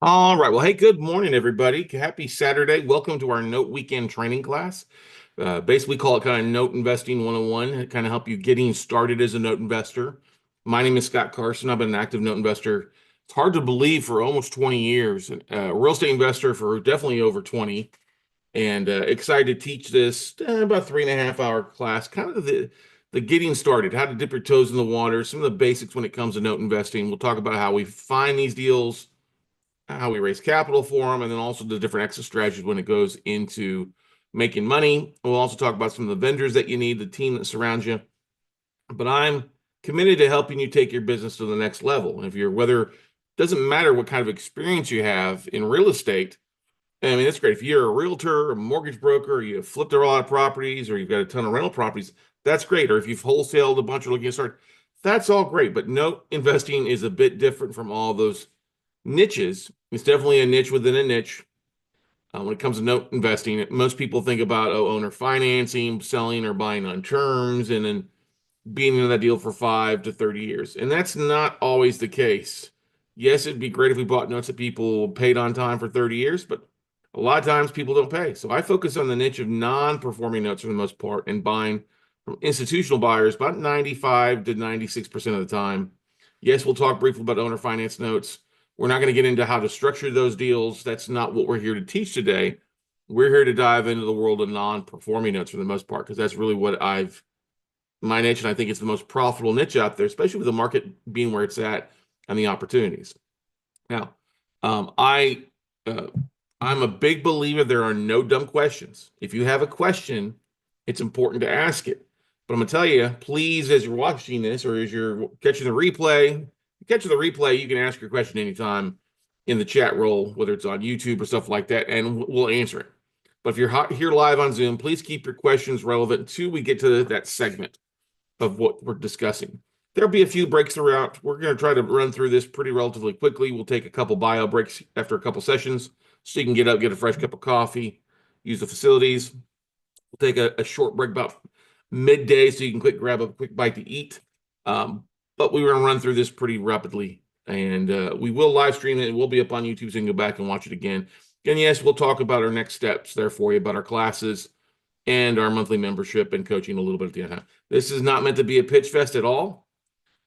All right. Well, hey, good morning, everybody. Happy Saturday. Welcome to our Note Weekend training class. Basically, we call it kind of Note Investing 101. It kind of help you getting started as a note investor. My name is Scott Carson. I've been an active note investor. It's hard to believe for almost 20 years. A real estate investor for definitely over 20. And excited to teach this about 3.5 hour class, kind of the getting started, how to dip your toes in the water, some of the basics when it comes to note investing. We'll talk about how we find these deals, how we raise capital for them, and then also the different exit strategies when it goes into making money. We'll also talk about some of the vendors that you need, the team that surrounds you. But I'm committed to helping you take your business to the next level. And if you're, whether, doesn't matter what kind of experience you have in real estate. I mean, it's great. If you're a realtor, a mortgage broker, you've flipped a lot of properties, or you've got a ton of rental properties, that's great. Or if you've wholesaled a bunch, or looking to start, that's all great. But note investing is a bit different from all those niches. It's definitely a niche within a niche. When it comes to note investing, most people think about owner financing, selling or buying on terms, and then being in that deal for 5 to 30 years. And that's not always the case. Yes, it'd be great if we bought notes that people paid on time for 30 years, but a lot of times people don't pay. So I focus on the niche of non-performing notes for the most part and buying from institutional buyers about 95 to 96% of the time. Yes, we'll talk briefly about owner finance notes. We're not going to get into how to structure those deals. That's not what we're here to teach today. We're here to dive into the world of non-performing notes for the most part, because that's really what my niche, and I think it's the most profitable niche out there, especially with the market being where it's at and the opportunities. Now, um, I uh, I'm a big believer there are no dumb questions. If you have a question, it's important to ask it. But I'm gonna tell you, please, as you're watching this or as you're catching the replay, you can ask your question anytime in the chat role, whether it's on YouTube or stuff like that, and we'll answer it. But if you're here live on Zoom, please keep your questions relevant until we get to that segment of what we're discussing. There'll be a few breaks throughout. We're going to try to run through this pretty relatively quickly. We'll take a couple bio breaks after a couple sessions so you can get up, get a fresh cup of coffee, use the facilities. We'll take a short break about midday so you can grab a quick bite to eat. But we were going to run through this pretty rapidly, and we will live stream it. It will be up on YouTube, so you can go back and watch it again. And yes, we'll talk about our next steps there for you, about our classes and our monthly membership and coaching a little bit at the end. This is not meant to be a pitch fest at all.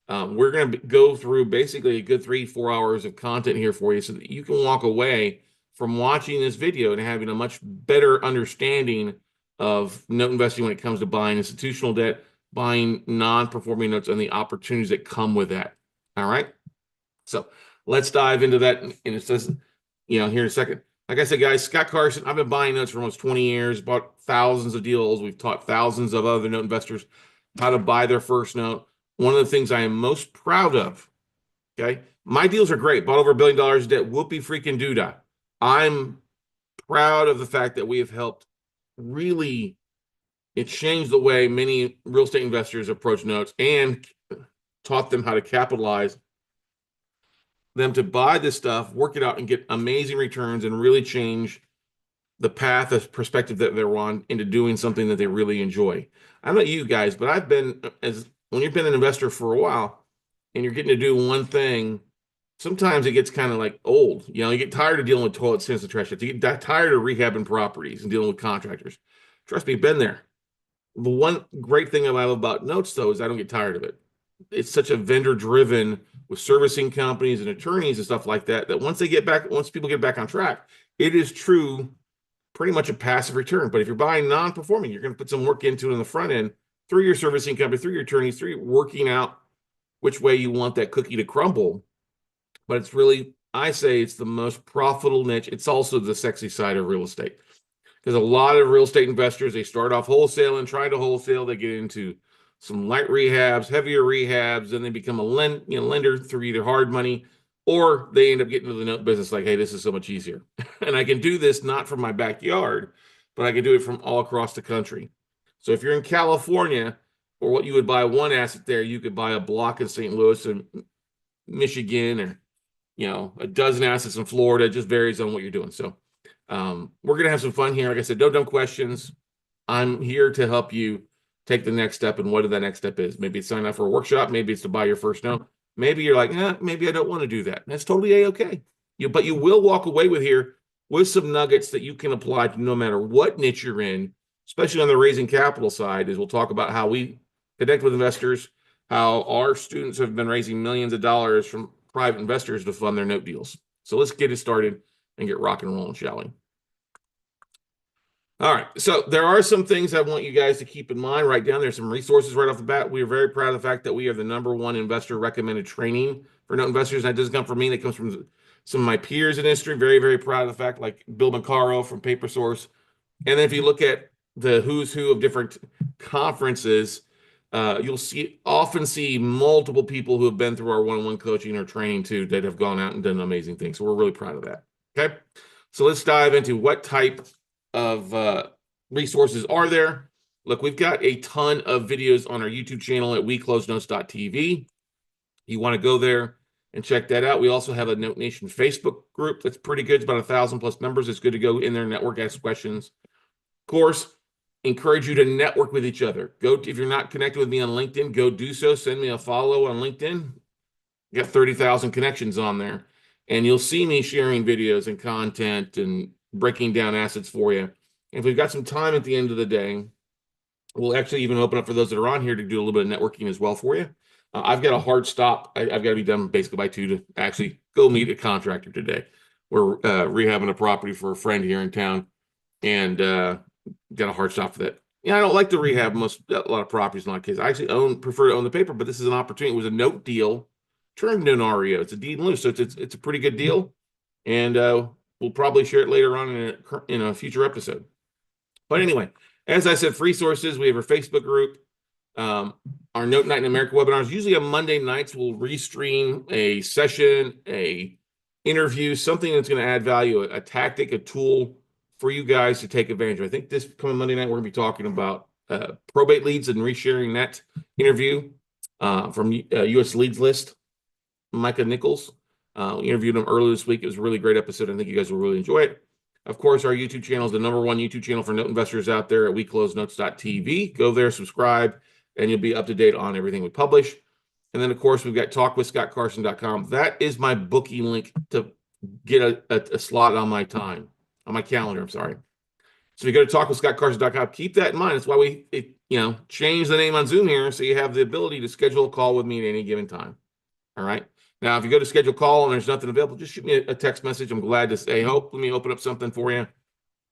We're going to go through basically a good 3 to 4 hours of content here for you so that you can walk away from watching this video and having a much better understanding of note investing when it comes to buying institutional debt, buying non-performing notes, and the opportunities that come with that. All right. So let's dive into that. And it says, here in a second. Like I said, guys, Scott Carson, I've been buying notes for almost 20 years, bought thousands of deals. We've taught thousands of other note investors how to buy their first note. One of the things I am most proud of, okay, my deals are great. Bought over $1 billion of debt, whoopee freaking doodah. I'm proud of the fact that we have helped really, it changed the way many real estate investors approach notes and taught them how to capitalize them to buy this stuff, work it out, and get amazing returns and really change the path of perspective that they're on into doing something that they really enjoy. I don't know you guys, but I've been, as when you've been an investor for a while and you're getting to do one thing, sometimes it gets kind of like old. You get tired of dealing with toilet sins and trash. You get tired of rehabbing properties and dealing with contractors. Trust me, been there. The one great thing I love about notes, though, is I don't get tired of it. It's such a vendor driven with servicing companies and attorneys and stuff like that, that once people get back on track, it is true pretty much a passive return. But if you're buying non-performing, you're going to put some work into it in the front end through your servicing company, through your attorneys, through working out which way you want that cookie to crumble. But it's really, I say it's the most profitable niche. It's also the sexy side of real estate. Because a lot of real estate investors, they start off wholesaling, trying to wholesale, they get into some light rehabs, heavier rehabs, and they become a lender through either hard money or they end up getting into the note business like, hey, this is so much easier. And I can do this not from my backyard, but I can do it from all across the country. So if you're in California, or what you would buy one asset there, you could buy a block in St. Louis and Michigan, or a dozen assets in Florida. It just varies on what you're doing. So we're gonna have some fun here. Like I said, no dumb questions. I'm here to help you take the next step, and whatever that next step is. Maybe it's sign up for a workshop, maybe it's to buy your first note. Maybe you're like, maybe I don't want to do that. That's totally a-okay. But you will walk away with here with some nuggets that you can apply to no matter what niche you're in, especially on the raising capital side, as we'll talk about how we connect with investors, how our students have been raising millions of dollars from private investors to fund their note deals. So let's get it started and get rock and rolling, shall we? All right. So there are some things I want you guys to keep in mind. Write down. There's some resources right off the bat. We are very proud of the fact that we are the #1 investor recommended training for note investors. And that doesn't come from me. That comes from some of my peers in industry. Very, very proud of the fact, like Bill McCarro from Paper Source. And then if you look at the who's who of different conferences, you'll often see multiple people who have been through our one-on-one coaching or training too that have gone out and done amazing things. So we're really proud of that. Okay. So let's dive into what type of resources are there. Look, we've got a ton of videos on our YouTube channel at weclosenotes.tv. You want to go there and check that out. We also have a Note Nation Facebook group that's pretty good. It's about 1,000+ members. It's good to go in there, network, ask questions. Of course, encourage you to network with each other. If you're not connected with me on LinkedIn, go do so. Send me a follow on LinkedIn. You got 30,000 connections on there. And you'll see me sharing videos and content and breaking down assets for you. And if we've got some time at the end of the day, we'll actually even open up for those that are on here to do a little bit of networking as well for you. I've got a hard stop. I've got to be done basically by 2 to actually go meet a contractor today. We're rehabbing a property for a friend here in town, and got a hard stop for that. Yeah, I don't like to rehab a lot of properties in a lot of cases. I actually prefer to own the paper, but this is an opportunity. It was a note deal turned into an REO. It's a deed in lieu, so it's a pretty good deal, and we'll probably share it later on in a future episode. But anyway, as I said, free sources. We have our Facebook group. Our Note Night in America webinars. Usually on Monday nights, we'll restream a session, a interview, something that's going to add value, a tactic, a tool for you guys to take advantage of. I think this coming Monday night, we're going to be talking about probate leads and resharing that interview from U.S. Leads List. Micah Nichols. We interviewed him earlier this week. It was a really great episode. I think you guys will really enjoy it. Of course, our YouTube channel is the #1 YouTube channel for note investors out there at weclosenotes.tv. Go there, subscribe, and you'll be up to date on everything we publish. And then, of course, we've got talkwithscottcarson.com. That is my booking link to get a slot on my calendar. I'm sorry. So if you go to talkwithscottcarson.com, keep that in mind. That's why we change the name on Zoom here, so you have the ability to schedule a call with me at any given time. All right. Now, if you go to schedule call and there's nothing available, just shoot me a text message. I'm glad to say, let me open up something for you,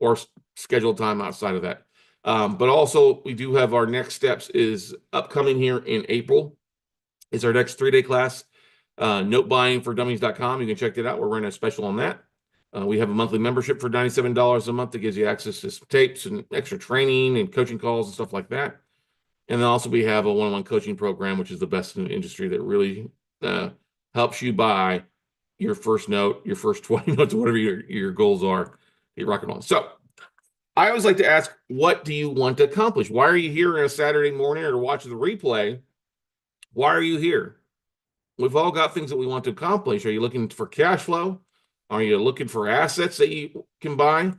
or schedule time outside of that. But also, we do have our next steps is upcoming here in April. It's our next 3-day class, notebuyingfordummies.com. You can check that out. We're running a special on that. We have a monthly membership for $97 a month that gives you access to some tapes and extra training and coaching calls and stuff like that. And then also we have a one-on-one coaching program, which is the best in the industry, that really helps you buy your first note, your first 20 notes, whatever your goals are. Get rocking on. So I always like to ask, what do you want to accomplish? Why are you here on a Saturday morning or watching the replay? Why are you here? We've all got things that we want to accomplish. Are you looking for cash flow? Are you looking for assets that you can buy?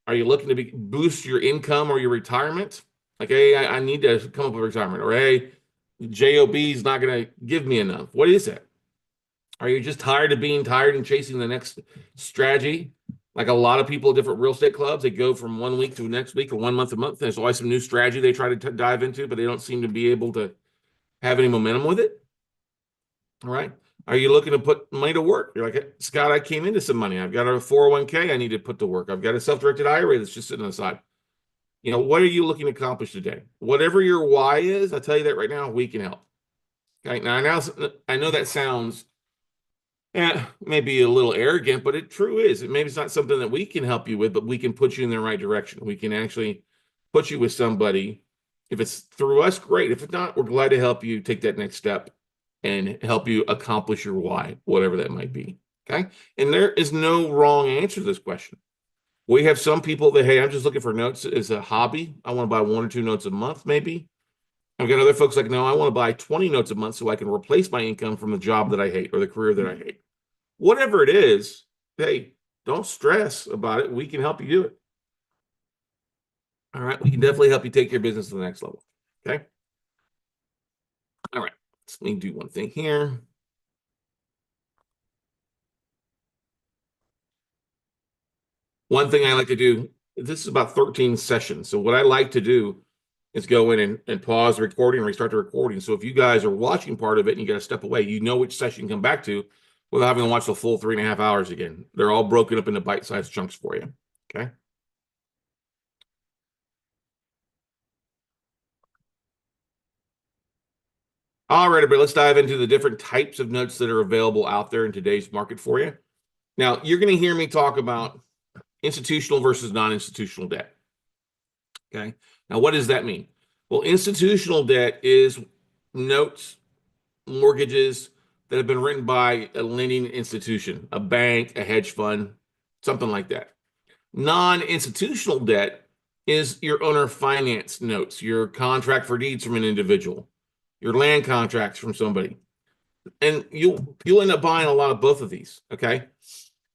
Are you looking to boost your income or your retirement? Like, hey, I need to come up with retirement. Or, hey, JOB is not going to give me enough. What is that? Are you just tired of being tired and chasing the next strategy? Like a lot of people at different real estate clubs, they go from 1 week to the next week or 1 month to month. There's always some new strategy they try to dive into, but they don't seem to be able to have any momentum with it. All right. Are you looking to put money to work? You're like, hey, Scott, I came into some money. I've got a 401k I need to put to work. I've got a self-directed IRA that's just sitting on the side. What are you looking to accomplish today? Whatever your why is, I'll tell you that right now, we can help. Okay. Now I know that sounds maybe a little arrogant, but it true is. Maybe it's not something that we can help you with, but we can put you in the right direction. We can actually put you with somebody. If it's through us, great. If it's not, we're glad to help you take that next step and help you accomplish your why, whatever that might be. Okay. And there is no wrong answer to this question. We have some people that, hey, I'm just looking for notes as a hobby. I want to buy 1 or 2 notes a month, maybe. I've got other folks like, no, I want to buy 20 notes a month so I can replace my income from the job that I hate or the career that I hate. Whatever it is, hey, don't stress about it. We can help you do it. All right. We can definitely help you take your business to the next level. Okay. All right. Let me do one thing here. One thing I like to do, this is about 13 sessions. So what I like to do is go in and pause the recording and restart the recording. So if you guys are watching part of it and you got to step away, you know which session you come back to without having to watch the full 3.5 hours again. They're all broken up into bite-sized chunks for you. Okay. All right, everybody, let's dive into the different types of notes that are available out there in today's market for you. Now, you're going to hear me talk about institutional versus non-institutional debt. Okay. Now, what does that mean? Well, institutional debt is notes, mortgages that have been written by a lending institution, a bank, a hedge fund, something like that. Non-institutional debt is your owner finance notes, your contract for deeds from an individual, your land contracts from somebody. And you'll end up buying a lot of both of these, okay?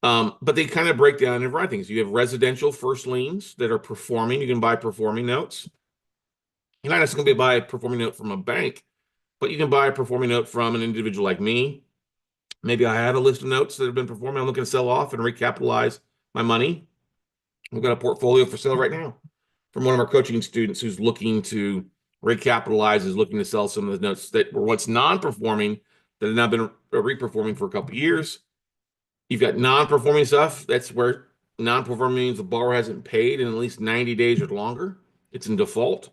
But they kind of break down into a variety of things. You have residential first liens that are performing. You can buy performing notes. You're not necessarily going to buy a performing note from a bank, but you can buy a performing note from an individual like me. Maybe I have a list of notes that have been performing. I'm looking to sell off and recapitalize my money. We've got a portfolio for sale right now from one of our coaching students who's looking to recapitalize, is looking to sell some of the notes that were once non-performing that have now been reperforming for a couple of years. You've got non-performing stuff. That's where non-performing means the borrower hasn't paid in at least 90 days or longer. It's in default.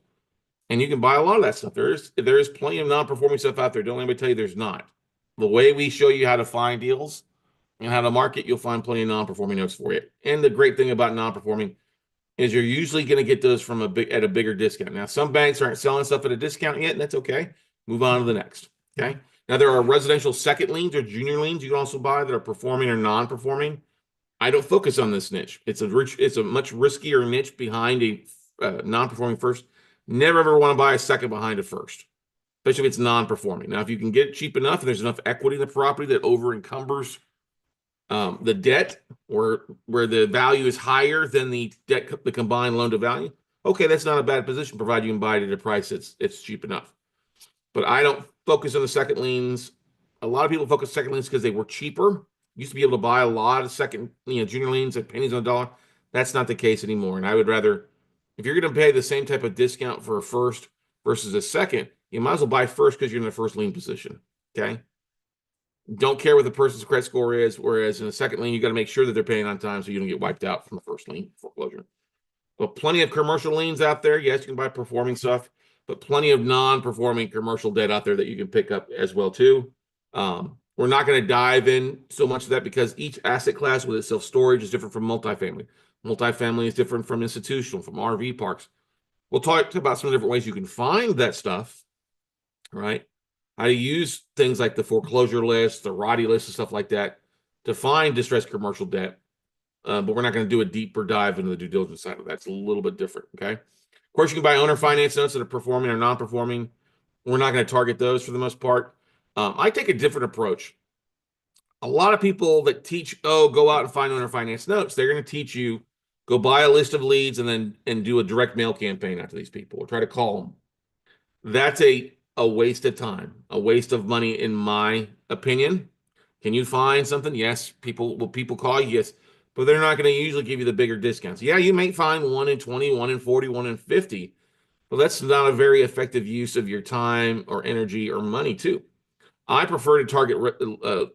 And you can buy a lot of that stuff. There is plenty of non-performing stuff out there. Don't let me tell you there's not. The way we show you how to find deals and how to market, you'll find plenty of non-performing notes for you. And the great thing about non-performing is you're usually going to get those from at a bigger discount. Now, some banks aren't selling stuff at a discount yet, and that's okay. Move on to the next. Okay. Now there are residential second liens or junior liens you can also buy that are performing or non-performing. I don't focus on this niche. It's a much riskier niche behind a non-performing first. Never ever want to buy a second behind a first, especially if it's non-performing. Now, if you can get it cheap enough and there's enough equity in the property that over encumbers the debt, or where the value is higher than the debt, the combined loan to value, okay, that's not a bad position, provided you can buy it at a price it's cheap enough. But I don't focus on the second liens. A lot of people focus on second liens because they were cheaper. Used to be able to buy a lot of second, junior liens at pennies on a dollar. That's not the case anymore. And I would rather, if you're going to pay the same type of discount for a first versus a second, you might as well buy first because you're in the first lien position. Okay. Don't care what the person's credit score is. Whereas in a second lien, you got to make sure that they're paying on time so you don't get wiped out from a first lien foreclosure. But plenty of commercial liens out there. Yes, you can buy performing stuff, but plenty of non-performing commercial debt out there that you can pick up as well too. We're not going to dive in so much of that because each asset class with its self-storage is different from multifamily. Multifamily is different from institutional, from RV parks. We'll talk about some different ways you can find that stuff, right? How to use things like the foreclosure list, the ROTI list, and stuff like that to find distressed commercial debt. But we're not going to do a deeper dive into the due diligence side of that. It's a little bit different. Okay. Of course, you can buy owner finance notes that are performing or non-performing. We're not going to target those for the most part. I take a different approach. A lot of people that teach, go out and find owner finance notes, they're going to teach you, go buy a list of leads and do a direct mail campaign out to these people or try to call them. That's a waste of time, a waste of money, in my opinion. Can you find something? Yes. Will people call you? Yes. But they're not going to usually give you the bigger discounts. Yeah, you may find 1 in 20, 1 in 40, 1 in 50. But that's not a very effective use of your time or energy or money, too. I prefer to target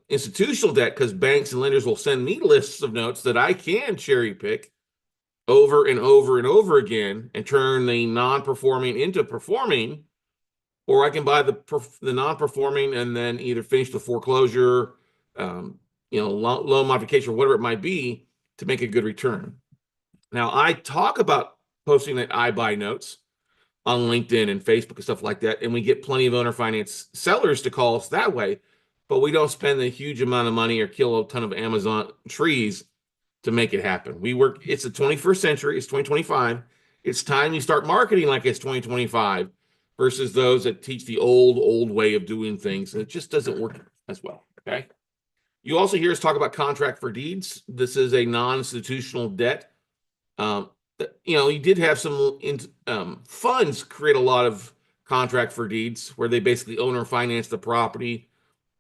institutional debt because banks and lenders will send me lists of notes that I can cherry pick over and over and over again and turn the non-performing into performing, or I can buy the non-performing and then either finish the foreclosure, loan modification, or whatever it might be, to make a good return. Now, I talk about posting that I buy notes on LinkedIn and Facebook and stuff like that, and we get plenty of owner finance sellers to call us that way, but we don't spend a huge amount of money or kill a ton of Amazon trees to make it happen. It's the 21st century, it's 2025. It's time you start marketing like it's 2025 versus those that teach the old way of doing things, and it just doesn't work as well. Okay. You also hear us talk about contract for deeds. This is a non-institutional debt. You did have some funds create a lot of contract for deeds where they basically owner finance the property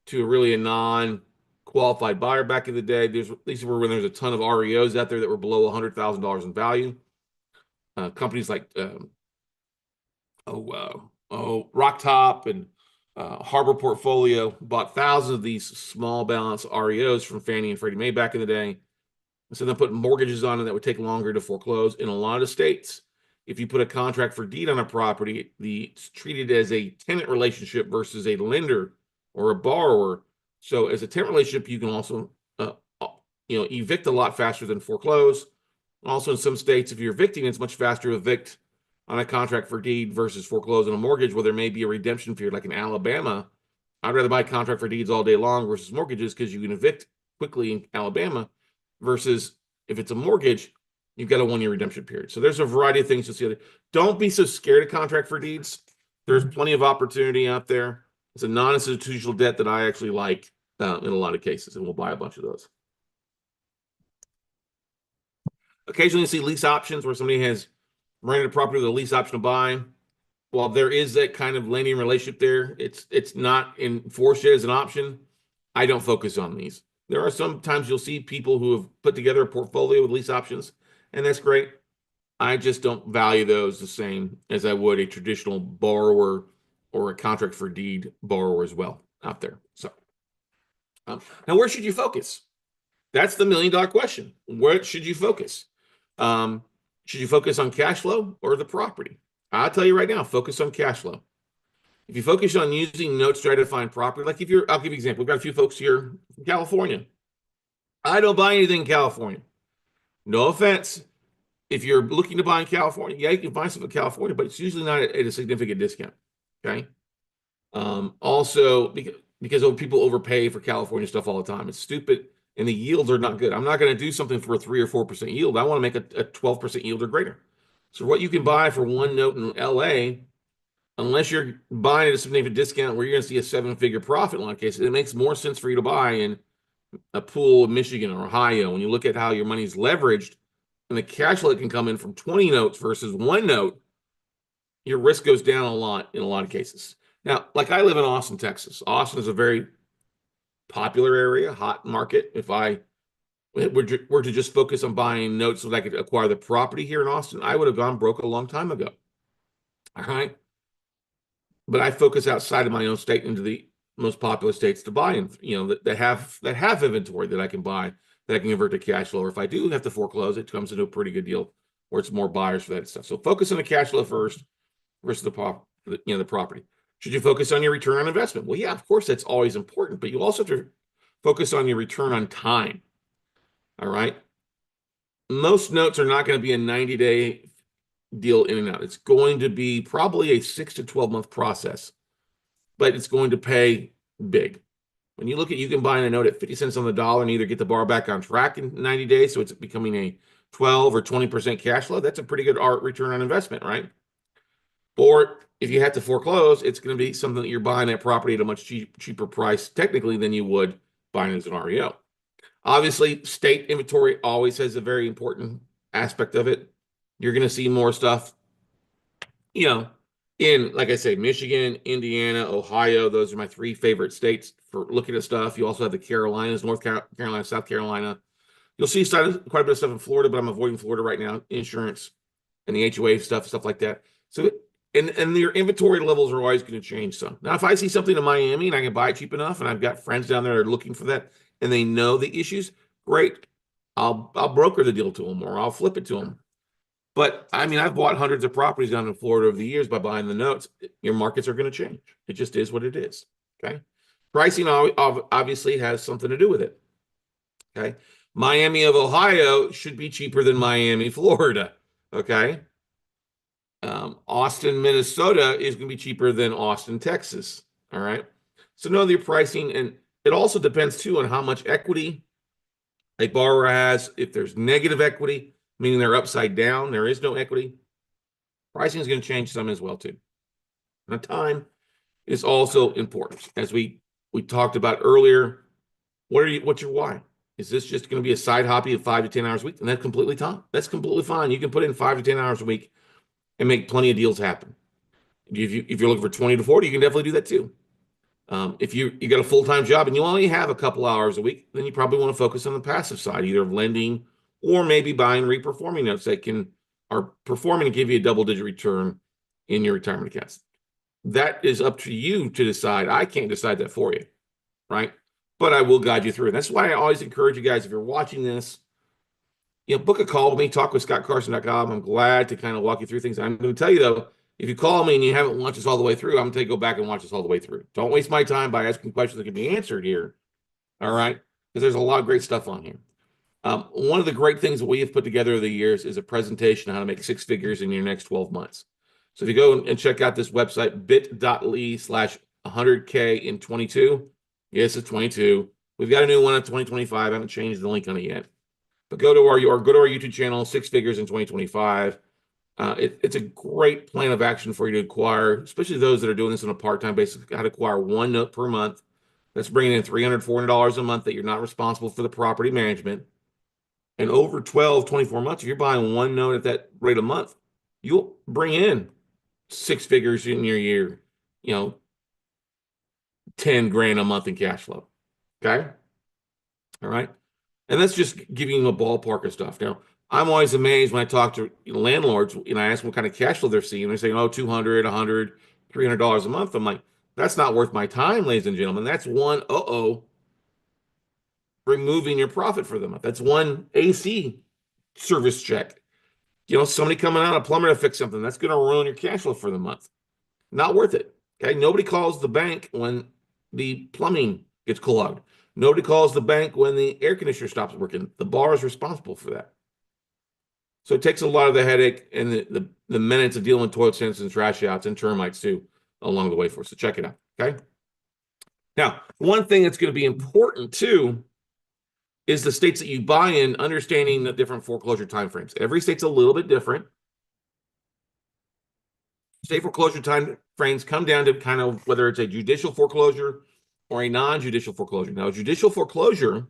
to really a non qualified buyer back in the day. These were when there's a ton of REOs out there that were below $100,000 in value. Companies like Rock Top and Harbor Portfolio bought thousands of these small balance REOs from Fannie and Freddie Mae back in the day. So then put mortgages on it that would take longer to foreclose. In a lot of states, if you put a contract for deed on a property, it's treated as a tenant relationship versus a lender or a borrower. So as a tenant relationship, you can also evict a lot faster than foreclose. Also, in some states, if you're evicting, it's much faster to evict on a contract for deed versus foreclose on a mortgage where there may be a redemption period. Like in Alabama, I'd rather buy contract for deeds all day long versus mortgages because you can evict quickly in Alabama versus if it's a mortgage, you've got a 1-year redemption period. So there's a variety of things to see. Don't be so scared of contract for deeds. There's plenty of opportunity out there. It's a non-institutional debt that I actually like in a lot of cases, and we'll buy a bunch of those. Occasionally you see lease options where somebody has rented a property with a lease option to buy. While there is that kind of lending relationship there, it's not enforced yet as an option. I don't focus on these. There are sometimes you'll see people who have put together a portfolio with lease options, and that's great. I just don't value those the same as I would a traditional borrower or a contract for deed borrower as well out there. So now where should you focus? That's the $1 million question. Where should you focus? Should you focus on cash flow or the property? I'll tell you right now, focus on cash flow. If you focus on using notes to try to find property, like I'll give you an example. We've got a few folks here from California. I don't buy anything in California. No offense. If you're looking to buy in California, yeah, you can find something in California, but it's usually not at a significant discount. Okay. Also, because people overpay for California stuff all the time. It's stupid, and the yields are not good. I'm not going to do something for a 3 or 4% yield. I want to make a 12% yield or greater. So what you can buy for one note in LA, unless you're buying at a significant discount where you're going to see a 7-figure profit in a lot of cases, it makes more sense for you to buy in a pool of Michigan or Ohio. When you look at how your money's leveraged and the cash flow that can come in from 20 notes versus one note, your risk goes down a lot in a lot of cases. Now, like I live in Austin, Texas. Austin is a very popular area, hot market. If I were to just focus on buying notes so that I could acquire the property here in Austin, I would have gone broke a long time ago. All right. But I focus outside of my own state into the most popular states to buy in, that have inventory that I can buy, that I can convert to cash flow. Or if I do have to foreclose, it comes into a pretty good deal where it's more buyers for that stuff. So focus on the cash flow first versus the property. Should you focus on your return on investment? Well, yeah, of course, that's always important, but you also have to focus on your return on time. All right. Most notes are not going to be a 90-day deal in and out. It's going to be probably a 6 to 12-month process, but it's going to pay big. When you look at, you can buy a note at 50 cents on the dollar and either get the bar back on track in 90 days, so it's becoming a 12 or 20% cash flow. That's a pretty good return on investment, right? Or if you have to foreclose, it's going to be something that you're buying that property at a much cheaper price technically than you would buying as an REO. Obviously, state inventory always has a very important aspect of it. You're going to see more stuff, in, like I say, Michigan, Indiana, Ohio. Those are my 3 favorite states for looking at stuff. You also have the Carolinas, North Carolina, South Carolina. You'll see quite a bit of stuff in Florida, but I'm avoiding Florida right now. Insurance and the HOA stuff like that. So, and your inventory levels are always going to change some. Now, if I see something in Miami and I can buy it cheap enough, and I've got friends down there that are looking for that, and they know the issues, great. I'll broker the deal to them, or I'll flip it to them. But I mean, I've bought hundreds of properties down in Florida over the years by buying the notes. Your markets are going to change. It just is what it is. Okay. Pricing obviously has something to do with it. Okay. Miami of Ohio should be cheaper than Miami, Florida. Okay. Austin, Minnesota is going to be cheaper than Austin, Texas. All right. So know your pricing, and it also depends too on how much equity a borrower has. If there's negative equity, meaning they're upside down, there is no equity, pricing is going to change some as well too. Now, time is also important. As we talked about earlier, what's your why? Is this just going to be a side hobby of 5 to 10 hours a week? And that's completely fine. That's completely fine. You can put in 5 to 10 hours a week and make plenty of deals happen. If you're looking for 20 to 40, you can definitely do that too. If you got a full-time job and you only have a couple hours a week, then you probably want to focus on the passive side, either of lending or maybe buying reperforming notes that are performing and give you a double-digit return in your retirement accounts. That is up to you to decide. I can't decide that for you, right? But I will guide you through it. That's why I always encourage you guys, if you're watching this, book a call with me, talk with scottcarson.com. I'm glad to kind of walk you through things. I'm going to tell you though, if you call me and you haven't watched this all the way through, I'm going to tell you go back and watch this all the way through. Don't waste my time by asking questions that can be answered here. All right. Because there's a lot of great stuff on here. One of the great things that we have put together over the years is a presentation on how to make six figures in your next 12 months. So if you go and check out this website, bit.ly/100K in 22. Yes, it's 22. We've got a new one in 2025. I haven't changed the link on it yet. But go to our YouTube channel, Six Figures in 2025. It's a great plan of action for you to acquire, especially those that are doing this on a part-time basis, how to acquire one note per month. That's bringing in $300, $400 a month that you're not responsible for the property management. And over 12, 24 months, if you're buying one note at that rate a month, you'll bring in six figures in your year, 10 grand a month in cash flow. Okay. All right. And that's just giving you a ballpark of stuff. Now, I'm always amazed when I talk to landlords, I ask them what kind of cash flow they're seeing. They're saying, oh, 200, 100, $300 a month. I'm like, that's not worth my time, ladies and gentlemen. That's one, removing your profit for the month. That's one AC service check. Somebody coming out, a plumber to fix something. That's going to ruin your cash flow for the month. Not worth it. Okay. Nobody calls the bank when the plumbing gets clogged. Nobody calls the bank when the air conditioner stops working. The bar is responsible for that. So it takes a lot of the headache and the minutes of dealing with toilet sinks and trash outs and termites too along the way for us. So check it out. Okay. Now, one thing that's going to be important too is the states that you buy in, understanding the different foreclosure timeframes. Every state's a little bit different. State foreclosure time frames come down to kind of whether it's a judicial foreclosure or a non-judicial foreclosure. Now, a judicial foreclosure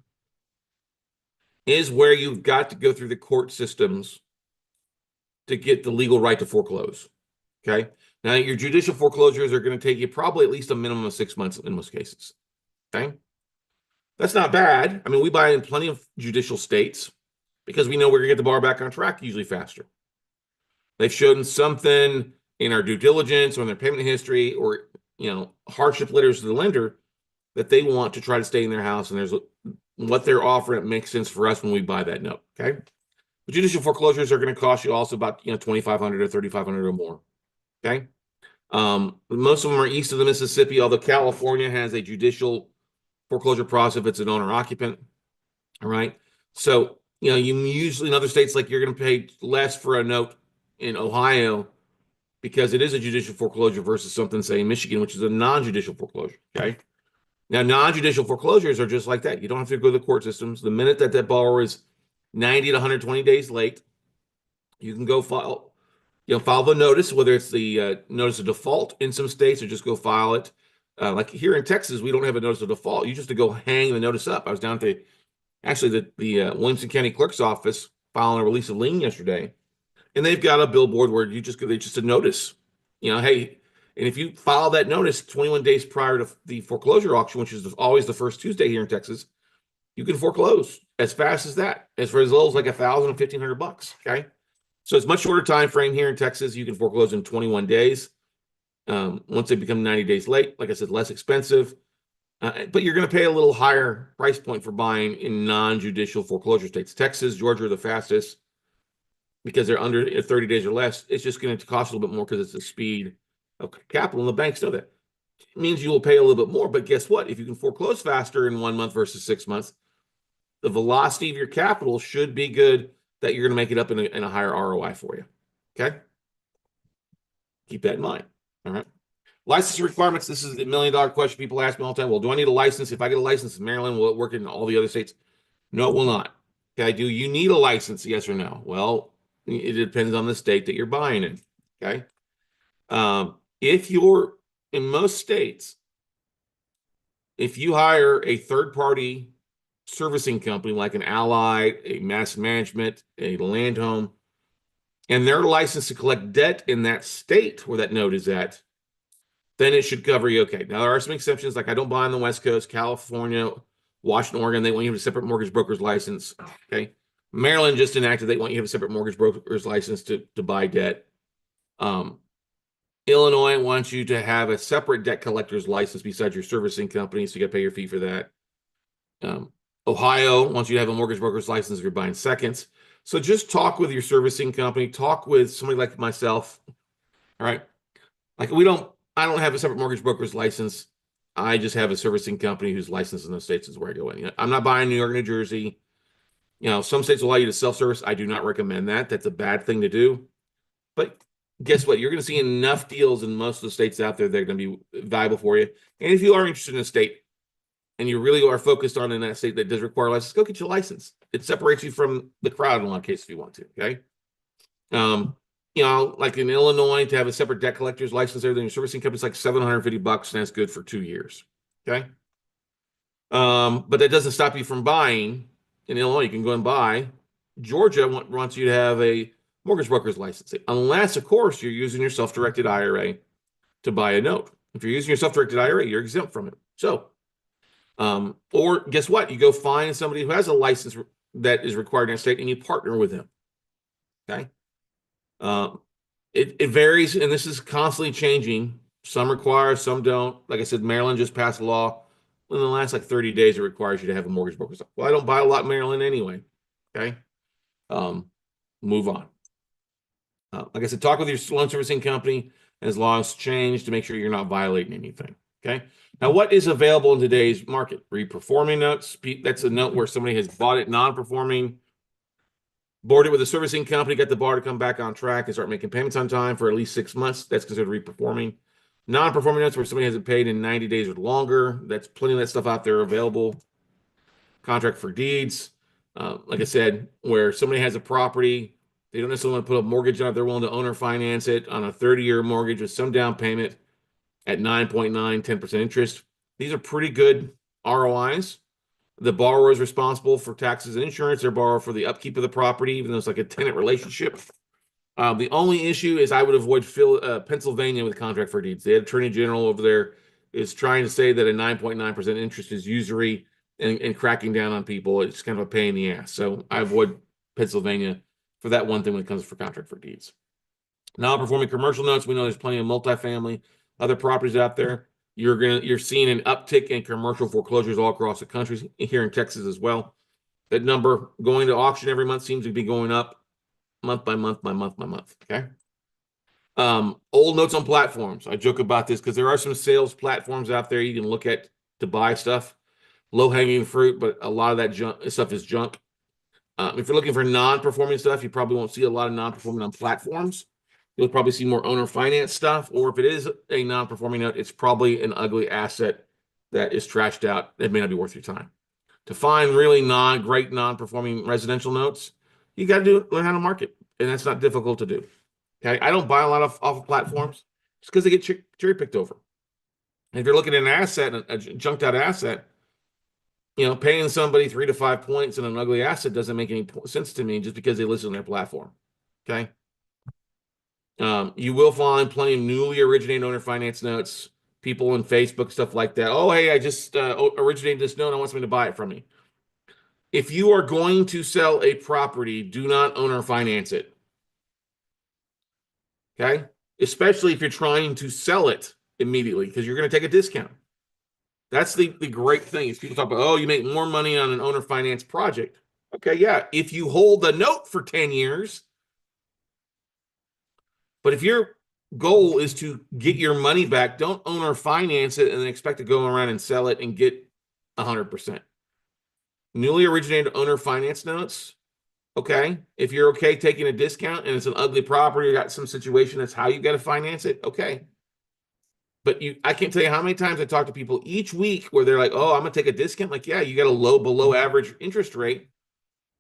is where you've got to go through the court systems to get the legal right to foreclose. Okay. Now, your judicial foreclosures are going to take you probably at least a minimum of 6 months in most cases. Okay. That's not bad. I mean, we buy in plenty of judicial states because we know we're going to get the bar back on track usually faster. They've shown something in our due diligence or in their payment history or, hardship letters to the lender that they want to try to stay in their house. And there's what they're offering. It makes sense for us when we buy that note. Okay. But judicial foreclosures are going to cost you also about, $2,500 or $3,500 or more. Okay. Most of them are east of the Mississippi, although California has a judicial foreclosure process if it's an owner occupant. All right. So, you usually in other states, like you're going to pay less for a note in Ohio because it is a judicial foreclosure versus something, say, in Michigan, which is a non-judicial foreclosure. Okay. Now, non-judicial foreclosures are just like that. You don't have to go to the court systems. The minute that borrower is 90 to 120 days late, you can go file the notice, whether it's the notice of default in some states or just go file it. Like here in Texas, we don't have a notice of default. You just have to go hang the notice up. I was down to actually the Williamson County Clerk's office filing a release of lien yesterday, and they've got a billboard where they just a notice, hey, and if you file that notice 21 days prior to the foreclosure auction, which is always the first Tuesday here in Texas, you can foreclose as fast as that, as for as little as like $1,000 or $1,500. Okay. So it's much shorter time frame here in Texas. You can foreclose in 21 days. Once they become 90 days late, like I said, less expensive, but you're going to pay a little higher price point for buying in non-judicial foreclosure states. Texas, Georgia are the fastest because they're under 30 days or less. It's just going to cost a little bit more because it's the speed of capital, and the banks know that. It means you will pay a little bit more, but guess what? If you can foreclose faster in 1 month versus 6 months, the velocity of your capital should be good that you're going to make it up in a higher ROI for you. Okay. Keep that in mind. All right. License requirements. This is the $1 million question people ask me all the time. Well, do I need a license? If I get a license in Maryland, will it work in all the other states? No, it will not. Okay. Do you need a license? Yes or no? Well, it depends on the state that you're buying in. Okay. If you're in most states, if you hire a third-party servicing company like an Ally, a Mass Management, a Land Home, and they're licensed to collect debt in that state where that note is at, then it should cover you okay. Now, there are some exceptions, like I don't buy on the West Coast, California, Washington, Oregon, they want you to have a separate mortgage broker's license. Okay. Maryland just enacted they want you to have a separate mortgage broker's license to buy debt. Illinois wants you to have a separate debt collector's license besides your servicing company, so you got to pay your fee for that. Ohio wants you to have a mortgage broker's license if you're buying seconds. So just talk with your servicing company, talk with somebody like myself. All right. Like I don't have a separate mortgage broker's license. I just have a servicing company who's licensed in those states is where I go in. I'm not buying New York, New Jersey. Some states will allow you to self-service. I do not recommend that. That's a bad thing to do. But guess what? You're going to see enough deals in most of the states out there that are going to be valuable for you. And if you are interested in a state and you really are focused on in that state that does require a license, go get your license. It separates you from the crowd in a lot of cases if you want to. Okay. Like in Illinois, to have a separate debt collector's license there than your servicing company is like $750, and that's good for 2 years. Okay. But that doesn't stop you from buying. In Illinois, you can go and buy. Georgia wants you to have a mortgage broker's license, unless, of course, you're using your self-directed IRA to buy a note. If you're using your self-directed IRA, you're exempt from it. So, or guess what? You go find somebody who has a license that is required in a state, and you partner with them. Okay. It varies, and this is constantly changing. Some require, some don't. Like I said, Maryland just passed a law. In the last 30 days, it requires you to have a mortgage broker. Well, I don't buy a lot in Maryland anyway. Okay. Move on. Like I said, talk with your loan servicing company as laws change to make sure you're not violating anything. Okay. Now, what is available in today's market? Reperforming notes. That's a note where somebody has bought it non-performing, boarded with a servicing company, got the bar to come back on track and start making payments on time for at least 6 months. That's considered reperforming. Non-performing notes where somebody hasn't paid in 90 days or longer. That's plenty of that stuff out there available. Contract for deeds. Like I said, where somebody has a property, they don't necessarily want to put a mortgage on it. They're willing to owner finance it on a 30-year mortgage with some down payment at 9.9, 10% interest. These are pretty good ROIs. The borrower is responsible for taxes and insurance. They're borrower for the upkeep of the property, even though it's like a tenant relationship. The only issue is I would avoid Pennsylvania with contract for deeds. The attorney general over there is trying to say that a 9.9% interest is usury and cracking down on people. It's kind of a pain in the ass. So I avoid Pennsylvania for that one thing when it comes for contract for deeds. Non-performing commercial notes. We know there's plenty of multifamily, other properties out there. You're seeing an uptick in commercial foreclosures all across the country, here in Texas as well. That number going to auction every month seems to be going up month by month by month by month. Okay. Old notes on platforms. I joke about this because there are some sales platforms out there you can look at to buy stuff. Low-hanging fruit, but a lot of that stuff is junk. If you're looking for non-performing stuff, you probably won't see a lot of non-performing on platforms. You'll probably see more owner finance stuff, or if it is a non-performing note, it's probably an ugly asset that is trashed out. It may not be worth your time. To find really great non-performing residential notes, you got to learn how to market, and that's not difficult to do. Okay, I don't buy a lot off of platforms just because they get cherry picked over. And if you're looking at an asset, a junked out asset, paying somebody 3 to 5 points in an ugly asset doesn't make any sense to me just because they list on their platform. Okay. You will find plenty of newly originated owner finance notes, people on Facebook, stuff like that. Oh, hey, I just originated this note. I want somebody to buy it from me. If you are going to sell a property, do not owner finance it. Okay. Especially if you're trying to sell it immediately, because you're going to take a discount. That's the great thing is people talk about, oh, you make more money on an owner finance project. Okay, yeah, if you hold the note for 10 years, but if your goal is to get your money back, don't owner finance it and then expect to go around and sell it and get 100%. Newly originated owner finance notes, okay, if you're okay taking a discount and it's an ugly property, you got some situation that's how you got to finance it, okay. But I can't tell you how many times I talk to people each week where they're like, oh, I'm going to take a discount. Like, yeah, you got a below average interest rate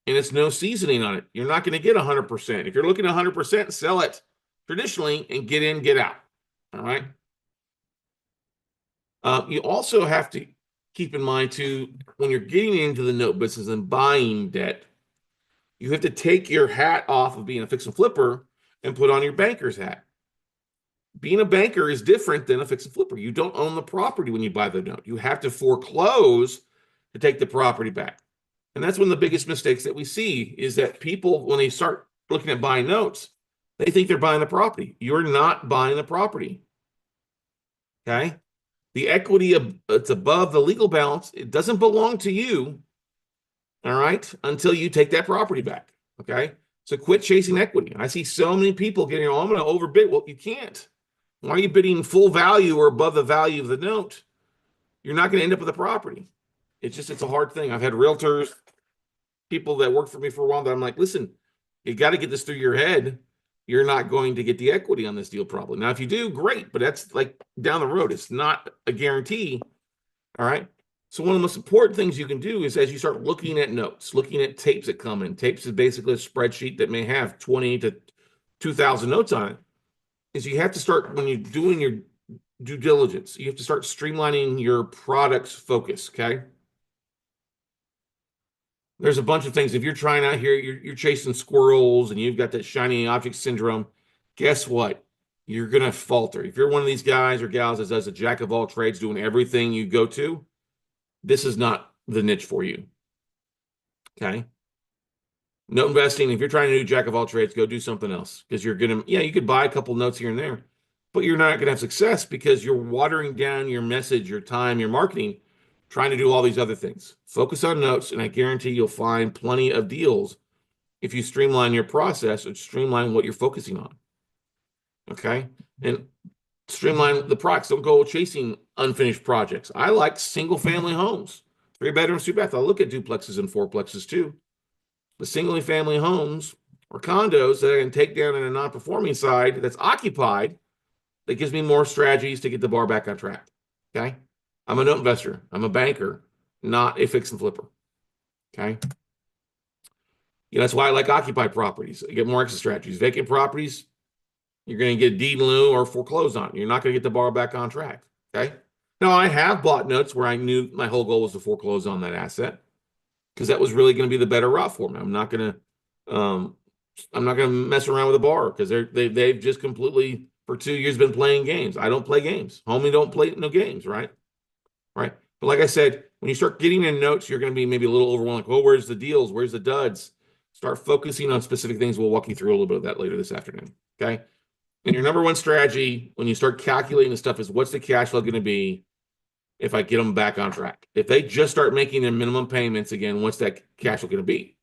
and it's no seasoning on it. You're not going to get 100%. If you're looking at 100%, sell it traditionally and get in, get out. All right. You also have to keep in mind too, when you're getting into the note business and buying debt, you have to take your hat off of being a fix and flipper and put on your banker's hat. being a banker is different than a fix and flipper. You don't own the property when you buy the note. You have to foreclose to take the property back. And that's one of the biggest mistakes that we see is that people, when they start looking at buying notes, they think they're buying the property. You're not buying the property. Okay. The equity it's above the legal balance. It doesn't belong to you. All right. Until you take that property back. Okay. So quit chasing equity. I see so many people getting, oh, I'm going to overbid. Well, you can't. Why are you bidding full value or above the value of the note? You're not going to end up with a property. It's a hard thing. I've had realtors, people that worked for me for a while that I'm like, listen, you got to get this through your head. You're not going to get the equity on this deal probably. Now, if you do, great, but that's like down the road. It's not a guarantee. All right. So one of the most important things you can do is as you start looking at notes, looking at tapes that come in, tapes is basically a spreadsheet that may have 20 to 2,000 notes on it, is you have to start, when you're doing your due diligence, you have to start streamlining your product's focus, okay? There's a bunch of things. If you're trying out here, you're chasing squirrels and you've got that shiny object syndrome, guess what? You're going to falter. If you're one of these guys or gals that does a jack of all trades, doing everything you go to, this is not the niche for you. Okay. Note investing, if you're trying to do jack of all trades, go do something else because you're going to, yeah, you could buy a couple notes here and there, but you're not going to have success because you're watering down your message, your time, your marketing, trying to do all these other things. Focus on notes, and I guarantee you'll find plenty of deals if you streamline your process and streamline what you're focusing on. Okay. And streamline the products. Don't go chasing unfinished projects. I like single family homes, 3 bedrooms, 2 baths. I'll look at duplexes and fourplexes too. The single family homes or condos that I can take down in a non-performing side that's occupied, that gives me more strategies to get the bar back on track. Okay. I'm a note investor. I'm a banker, not a fix and flipper. Okay. That's why I like occupied properties. I get more exit strategies. Vacant properties, you're going to get deed in lieu or foreclosed on. You're not going to get the bar back on track. Okay. Now, I have bought notes where I knew my whole goal was to foreclose on that asset because that was really going to be the better route for me. I'm not going to mess around with the bar because they've just completely for 2 years been playing games. I don't play games. Homie don't play no games, right? Right. But like I said, when you start getting in notes, you're going to be maybe a little overwhelmed. Like, well, where's the deals? Where's the duds? Start focusing on specific things. We'll walk you through a little bit of that later this afternoon. Okay. And your number one strategy when you start calculating the stuff is what's the cash flow going to be if I get them back on track? If they just start making their minimum payments again, what's that cash flow going to be?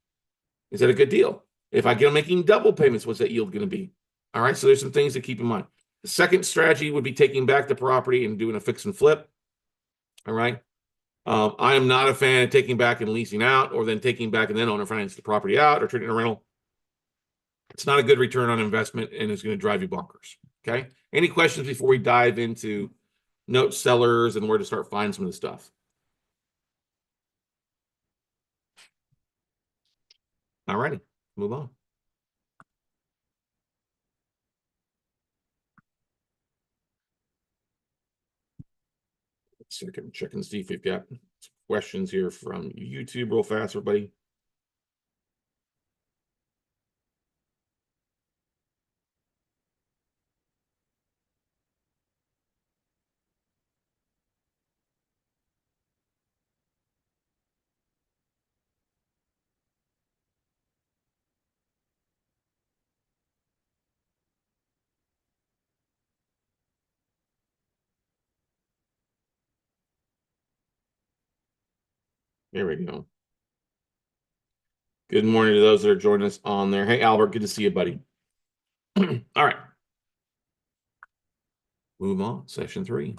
Is that a good deal? If I get them making double payments, what's that yield going to be? All right. So there's some things to keep in mind. The second strategy would be taking back the property and doing a fix and flip. All right. I am not a fan of taking back and leasing out or then taking back and then owner finance the property out or treating it a rental. It's not a good return on investment and it's going to drive you bonkers. Okay. Any questions before we dive into note sellers and where to start finding some of the stuff? All righty. Move on. Second, check and see if we've got some questions here from YouTube real fast, everybody. There we go. Good morning to those that are joining us on there. Hey, Albert, good to see you, buddy. All right. Move on. Session 3.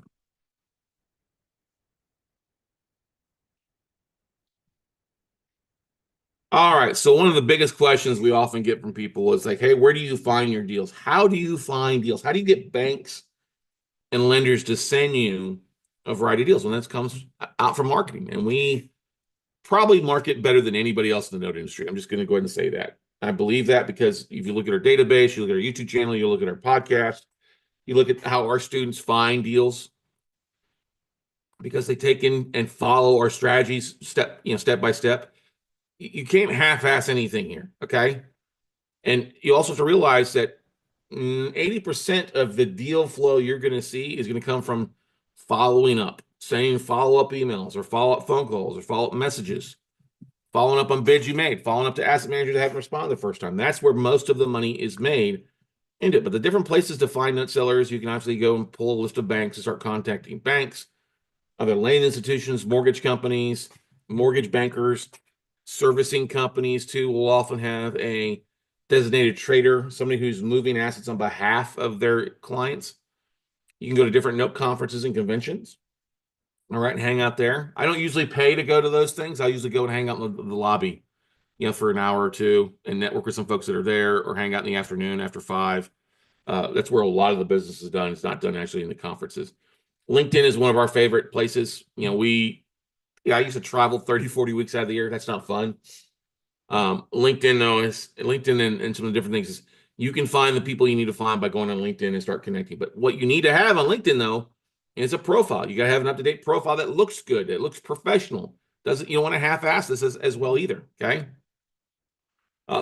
All right. So one of the biggest questions we often get from people is like, hey, where do you find your deals? How do you find deals? How do you get banks and lenders to send you a variety of deals? Well, that comes out from marketing. And we probably market better than anybody else in the note industry. I'm just going to go ahead and say that. I believe that because if you look at our database, you look at our YouTube channel, you look at our podcast, you look at how our students find deals because they take in and follow our strategies step by step. You can't half-ass anything here, okay? And you also have to realize that 80% of the deal flow you're going to see is going to come from following up, sending follow-up emails or follow-up phone calls or follow-up messages, following up on bids you made, following up to asset managers that haven't responded the first time. That's where most of the money is made into it. But the different places to find note sellers, you can obviously go and pull a list of banks and start contacting banks, other lending institutions, mortgage companies, mortgage bankers, servicing companies too will often have a designated trader, somebody who's moving assets on behalf of their clients. You can go to different note conferences and conventions. All right, and hang out there. I don't usually pay to go to those things. I usually go and hang out in the lobby, for an hour or two and network with some folks that are there, or hang out in the afternoon after 5. That's where a lot of the business is done. It's not done actually in the conferences. LinkedIn is one of our favorite places. I used to travel 30, 40 weeks out of the year. That's not fun. LinkedIn, though, is LinkedIn and some of the different things is you can find the people you need to find by going on LinkedIn and start connecting. But what you need to have on LinkedIn, though, is a profile. You got to have an up-to-date profile that looks good, that looks professional. You don't want to half-ass this as well either, okay?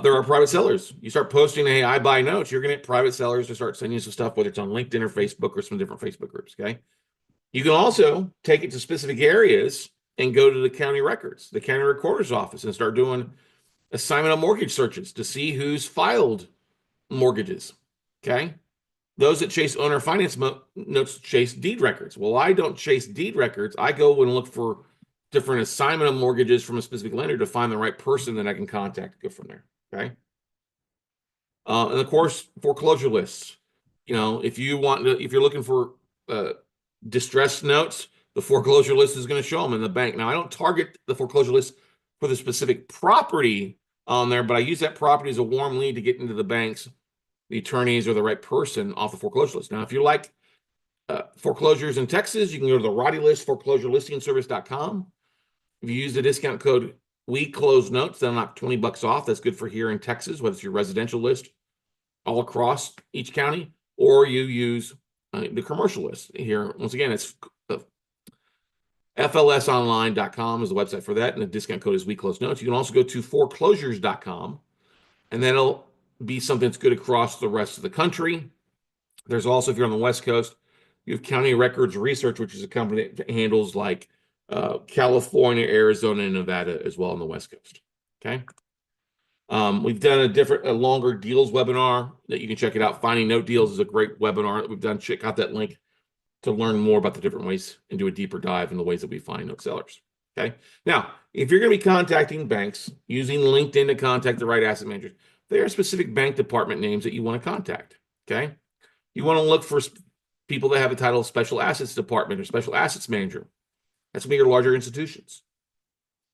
There are private sellers. You start posting, hey, I buy notes, you're going to get private sellers to start sending you some stuff, whether it's on LinkedIn or Facebook or some different Facebook groups, okay? You can also take it to specific areas and go to the county records, the county recorder's office, and start doing assignment of mortgage searches to see who's filed mortgages, okay? Those that chase owner finance notes chase deed records. Well, I don't chase deed records. I go and look for different assignment of mortgages from a specific lender to find the right person that I can contact, go from there, okay? And of course, foreclosure lists. If you're looking for distressed notes, the foreclosure list is going to show them in the bank. Now, I don't target the foreclosure list for the specific property on there, but I use that property as a warm lead to get into the banks, the attorneys, or the right person off the foreclosure list. Now, if you like foreclosures in Texas, you can go to the Roddy List, foreclosurelistingservice.com. If you use the discount code WeCloseNotes, that'll knock $20 off. That's good for here in Texas, whether it's your residential list all across each county, or you use the commercial list here. Once again, it's flsonline.com is the website for that, and the discount code is WeCloseNotes. You can also go to foreclosures.com, and that'll be something that's good across the rest of the country. There's also, if you're on the West Coast, you have County Records Research, which is a company that handles like California, Arizona, and Nevada as well on the West Coast. Okay. We've done a longer deals webinar that you can check it out. Finding Note Deals is a great webinar that we've done. Check out that link to learn more about the different ways and do a deeper dive in the ways that we find note sellers. Okay. Now, if you're going to be contacting banks using LinkedIn to contact the right asset managers, there are specific bank department names that you want to contact. Okay. You want to look for people that have a title of Special Assets Department or Special Assets Manager. That's going to be your larger institutions.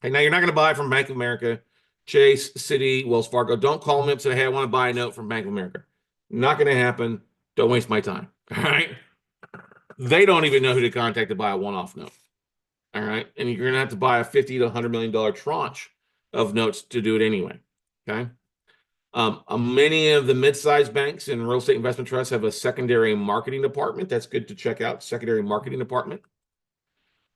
Okay. Now, you're not going to buy from Bank of America, Chase, Citi, Wells Fargo. Don't call them up and say, hey, I want to buy a note from Bank of America. Not going to happen. Don't waste my time. All right. They don't even know who to contact to buy a one-off note. All right. And you're going to have to buy a $50 to $100 million tranche of notes to do it anyway. Okay. Many of the mid-sized banks and real estate investment trusts have a secondary marketing department. That's good to check out. Secondary marketing department.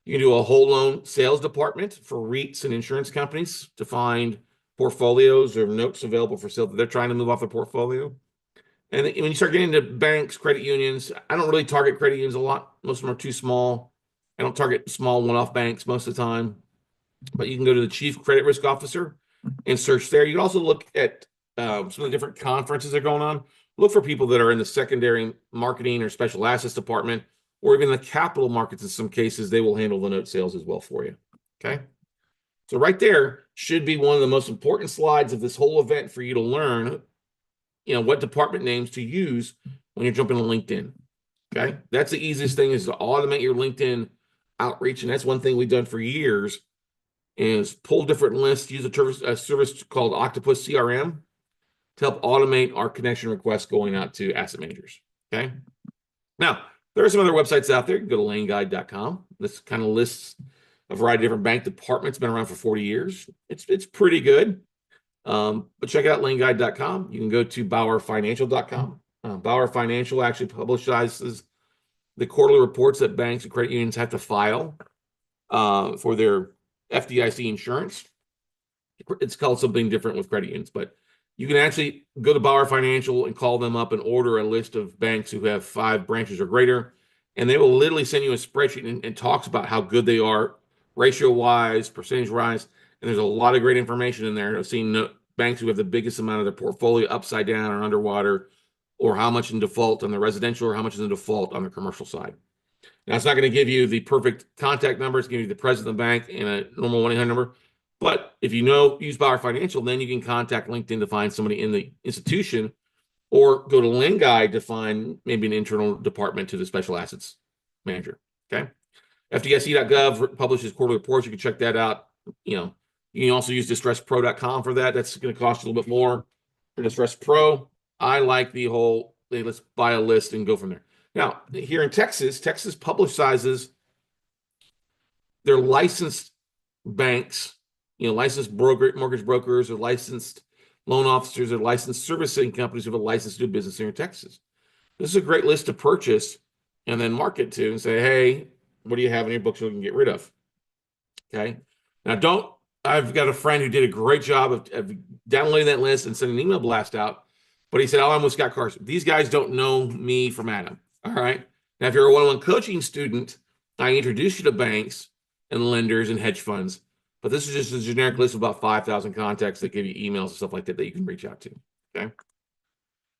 You can do a whole loan sales department for REITs and insurance companies to find portfolios or notes available for sale that they're trying to move off their portfolio. And when you start getting into banks, credit unions, I don't really target credit unions a lot. Most of them are too small. I don't target small one-off banks most of the time. But you can go to the chief credit risk officer and search there. You can also look at some of the different conferences that are going on. Look for people that are in the secondary marketing or special assets department, or even the capital markets. In some cases, they will handle the note sales as well for you. Okay. So right there should be one of the most important slides of this whole event for you to learn what department names to use when you're jumping on LinkedIn. Okay. That's the easiest thing, is to automate your LinkedIn outreach. And that's one thing we've done for years, is pull different lists, use a service called Octopus CRM to help automate our connection requests going out to asset managers. Okay. Now, there are some other websites out there. You can go to laneguide.com. This kind of lists a variety of different bank departments, been around for 40 years. It's pretty good. But check out laneguide.com. You can go to bauerfinancial.com. Bauer Financial actually publishes the quarterly reports that banks and credit unions have to file for their FDIC insurance. It's called something different with credit unions, but You can actually go to Bauer Financial and call them up and order a list of banks who have 5 branches or greater, and they will literally send you a spreadsheet and talks about how good they are, ratio wise, percentage wise, and there's a lot of great information in there. I've seen banks who have the biggest amount of their portfolio upside down or underwater, or how much in default on the residential, or how much is in default on the commercial side. Now, it's not going to give you the perfect contact number. It's going to give you the president of the bank and a normal 1-800 number. But if you use Bauer Financial, then you can contact LinkedIn to find somebody in the institution, or go to LendGuide to find maybe an internal department to the special assets manager. Okay. FDIC.gov publishes quarterly reports. You can check that out. You can also use DistressPro.com for that. That's going to cost you a little bit more. For Distress Pro, I like the whole, let's buy a list and go from there. Now, here in Texas publicizes their licensed banks, licensed mortgage brokers, or licensed loan officers, or licensed servicing companies who have a license to do business here in Texas. This is a great list to purchase and then market to and say, hey, what do you have in your books we can get rid of? Okay. Now, I've got a friend who did a great job of downloading that list and sending an email blast out, but he said, oh, I'm with Scott Carson. These guys don't know me from Adam. All right. Now, if you're a one-on-one coaching student, I introduce you to banks and lenders and hedge funds, but this is just a generic list of about 5,000 contacts that give you emails and stuff like that you can reach out to. Okay.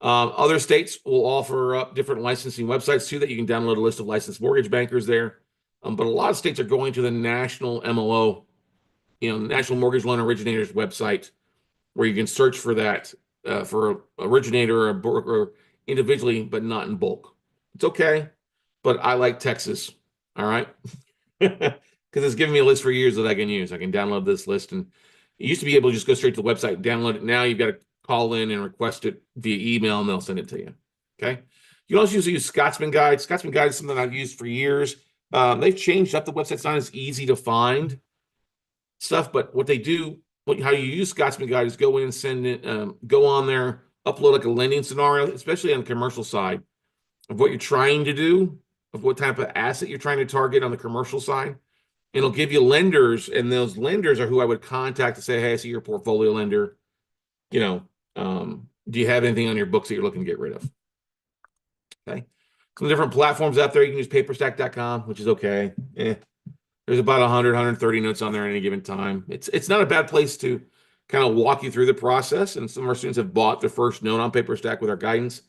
Other states will offer up different licensing websites too, that you can download a list of licensed mortgage bankers there. But a lot of states are going to the national MLO, National Mortgage Loan Originators website, where you can search for that for an originator or a broker individually, but not in bulk. It's okay, but I like Texas. All right. Because it's given me a list for years that I can use. I can download this list, and you used to be able to just go straight to the website and download it. Now you've got to call in and request it via email, and they'll send it to you. Okay. You can also use Scotsman Guide. Scotsman Guide is something I've used for years. They've changed up the website. It's not as easy to find stuff, but what they do, how you use Scotsman Guide is go in and send it, go on there, upload like a lending scenario, especially on the commercial side, of what you're trying to do, of what type of asset you're trying to target on the commercial side. It'll give you lenders, and those lenders are who I would contact to say, hey, I see your portfolio lender. Do you have anything on your books that you're looking to get rid of? Okay. Some different platforms out there. You can use paperstack.com, which is okay. There's about 100, 130 notes on there at any given time. It's not a bad place to kind of walk you through the process. And some of our students have bought their first note on PaperStack with our guidance.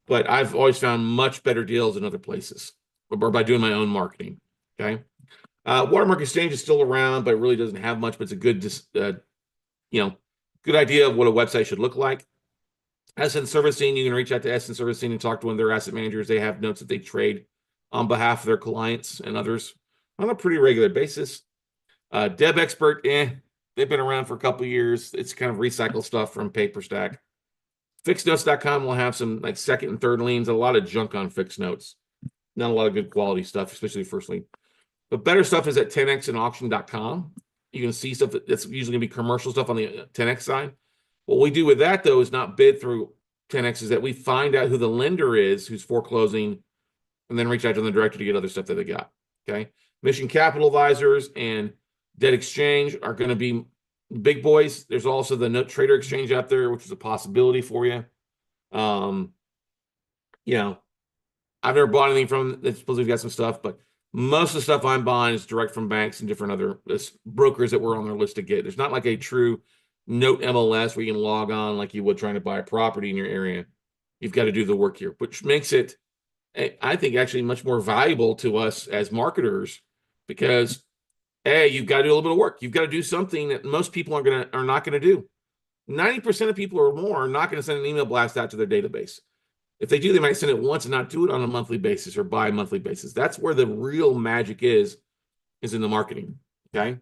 But I've always found much better deals in other places, or by doing my own marketing. Okay. Watermark Exchange is still around, but it really doesn't have much. But it's a good, good idea of what a website should look like. Asset Servicing, you can reach out to Asset Servicing and talk to one of their asset managers. They have notes that they trade on behalf of their clients and others on a pretty regular basis. Dev Expert, they've been around for a couple of years. It's kind of recycled stuff from PaperStack. FixedNotes.com will have some like second and third liens, a lot of junk on fixed notes. Not a lot of good quality stuff, especially first lien. But better stuff is at 10x and auction.com. You can see stuff that's usually going to be commercial stuff on the 10x side. What we do with that, though, is not bid through 10x, is that we find out who the lender is who's foreclosing, and then reach out to the director to get other stuff that they got. Okay. Mission Capital Advisors and Debt Exchange are going to be big boys. There's also the Note Trader Exchange out there, which is a possibility for you. I've never bought anything from them. It's supposed to got some stuff, but most of the stuff I'm buying is direct from banks and different other brokers that were on their list to get. There's not like a true Note MLS where you can log on like you would trying to buy a property in your area. You've got to do the work here, which makes it, I think, actually much more valuable to us as marketers, because you've got to do a little bit of work. You've got to do something that most people are not going to do. 90% of people or more are not going to send an email blast out to their database. If they do, they might send it once and not do it on a monthly basis or bi-monthly basis. That's where the real magic is in the marketing. Okay.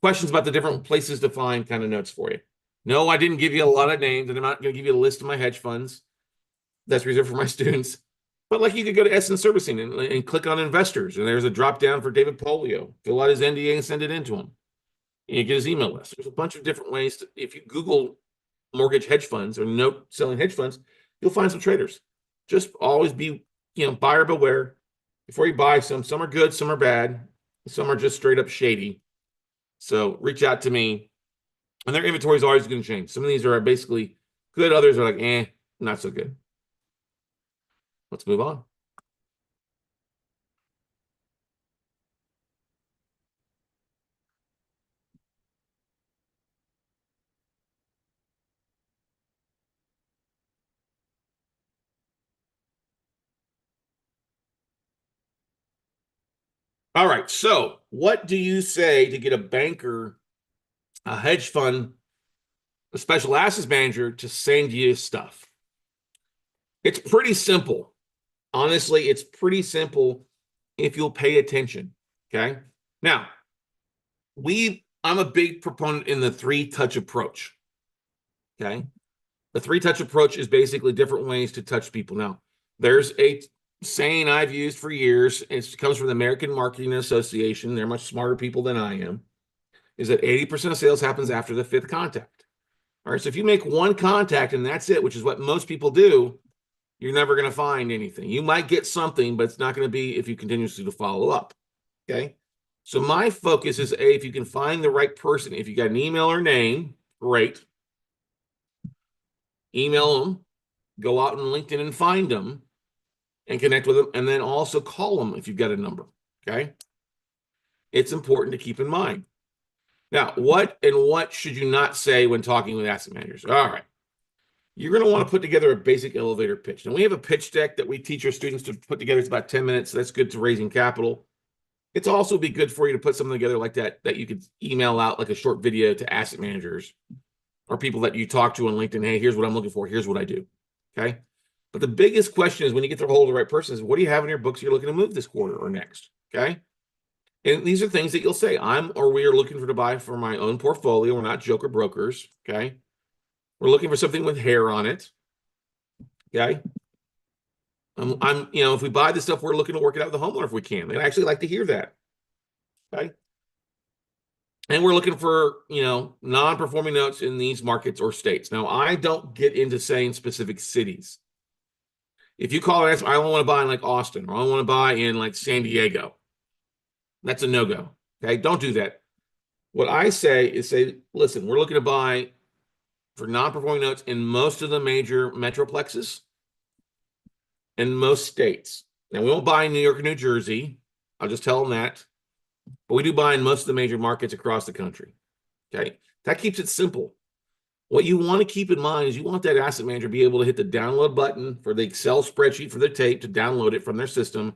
Questions about the different places to find kind of notes for you. No, I didn't give you a lot of names, and I'm not going to give you a list of my hedge funds. That's reserved for my students. But like, you could go to Essence Servicing and click on investors, and there's a drop down for David Polio. Fill out his NDA and send it in to him. And you get his email list. There's a bunch of different ways. If you Google mortgage hedge funds or note selling hedge funds, you'll find some traders. Just always be, buyer beware. Before you buy some are good, some are bad, some are just straight up shady. So reach out to me. And their inventory is always going to change. Some of these are basically good. Others are like, not so good. Let's move on. All right. So, what do you say to get a banker, a hedge fund, a special assets manager to send you stuff? It's pretty simple. Honestly, it's pretty simple if you'll pay attention. Okay. Now, I'm a big proponent in the three-touch approach. Okay. The three-touch approach is basically different ways to touch people. Now, there's a saying I've used for years. It comes from the American Marketing Association. They're much smarter people than I am. Is that 80% of sales happens after the fifth contact. All right. So if you make one contact and that's it, which is what most people do, you're never going to find anything. You might get something, but it's not going to be if you continuously to follow up. Okay. So my focus is if you can find the right person, if you got an email or name, great. Email them, go out on LinkedIn and find them and connect with them, and then also call them if you've got a number. Okay. It's important to keep in mind. Now, what should you not say when talking with asset managers? All right. You're going to want to put together a basic elevator pitch. And we have a pitch deck that we teach our students to put together. It's about 10 minutes. That's good to raising capital. It's also be good for you to put something together like that you could email out like a short video to asset managers or people that you talk to on LinkedIn. Hey, here's what I'm looking for. Here's what I do. Okay. But the biggest question is when you get to hold of the right person is what do you have in your books you're looking to move this quarter or next? Okay. And these are things that you'll say, we are looking to buy for my own portfolio. We're not joker brokers. Okay. We're looking for something with hair on it. Okay. If we buy this stuff, we're looking to work it out with the homeowner if we can. They'd actually like to hear that. Okay. And we're looking for, non-performing notes in these markets or states. Now, I don't get into saying specific cities. If you call and ask, I only want to buy in like Austin, or I want to buy in like San Diego, that's a no-go. Okay. Don't do that. What I say is listen, we're looking to buy for non-performing notes in most of the major metroplexes in most states. Now, we won't buy in New York or New Jersey. I'll just tell them that. But we do buy in most of the major markets across the country. Okay. That keeps it simple. What you want to keep in mind is you want that asset manager to be able to hit the download button for the Excel spreadsheet for their tape to download it from their system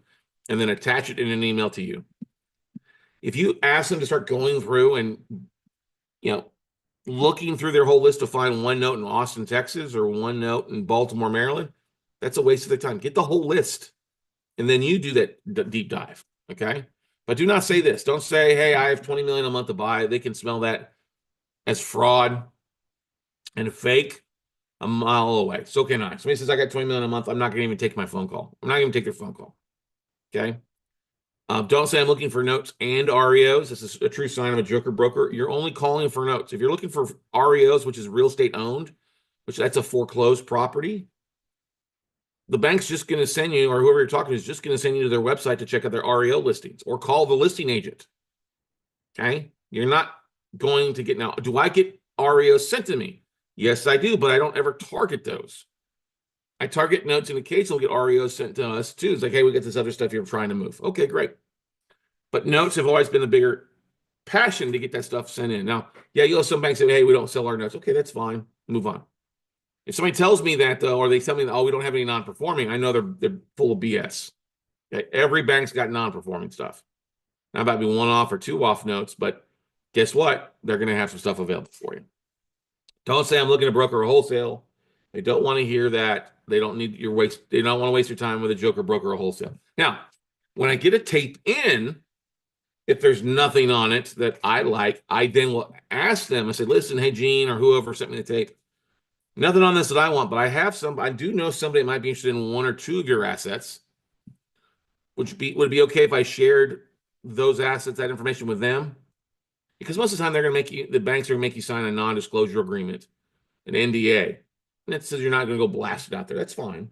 and then attach it in an email to you. If you ask them to start going through and, looking through their whole list to find one note in Austin, Texas, or one note in Baltimore, Maryland, that's a waste of their time. Get the whole list, and then you do that deep dive, okay? But do not say this. Don't say, hey, I have 20 million a month to buy. They can smell that as fraud and fake a mile away. So can I. Somebody says, I got 20 million a month. I'm not going to even take my phone call. I'm not going to take their phone call, okay? Don't say I'm looking for notes and REOs. This is a true sign of a joker broker. You're only calling for notes. If you're looking for REOs, which is real estate owned, which that's a foreclosed property, the bank's just going to send you, or whoever you're talking to is just going to send you to their website to check out their REO listings or call the listing agent. Okay. You're not going to get now. Do I get REOs sent to me? Yes, I do, but I don't ever target those. I target notes and occasionally get REOs sent to us too. It's like, hey, we got this other stuff you're trying to move. Okay, great. But notes have always been the bigger passion to get that stuff sent in. Now, yeah, you'll have some banks say, hey, we don't sell our notes. Okay, that's fine. Move on. If somebody tells me that, though, or they tell me, oh, we don't have any non-performing, I know they're full of BS. Okay? Every bank's got non-performing stuff. Now, about be one off or two off notes, but guess what? They're going to have some stuff available for you. Don't say I'm looking to broker or wholesale. They don't want to hear that. They don't need your waste. They don't want to waste your time with a joker broker or wholesale. Now, when I get a tape in, if there's nothing on it that I like, I then will ask them. I say, listen, hey, Gene, or whoever sent me the tape. Nothing on this that I want, but I do know somebody that might be interested in one or two of your assets. Would it be okay if I shared those assets, that information with them? Because most of the time the banks are going to make you sign a non-disclosure agreement, an NDA. And that says you're not going to go blast it out there. That's fine.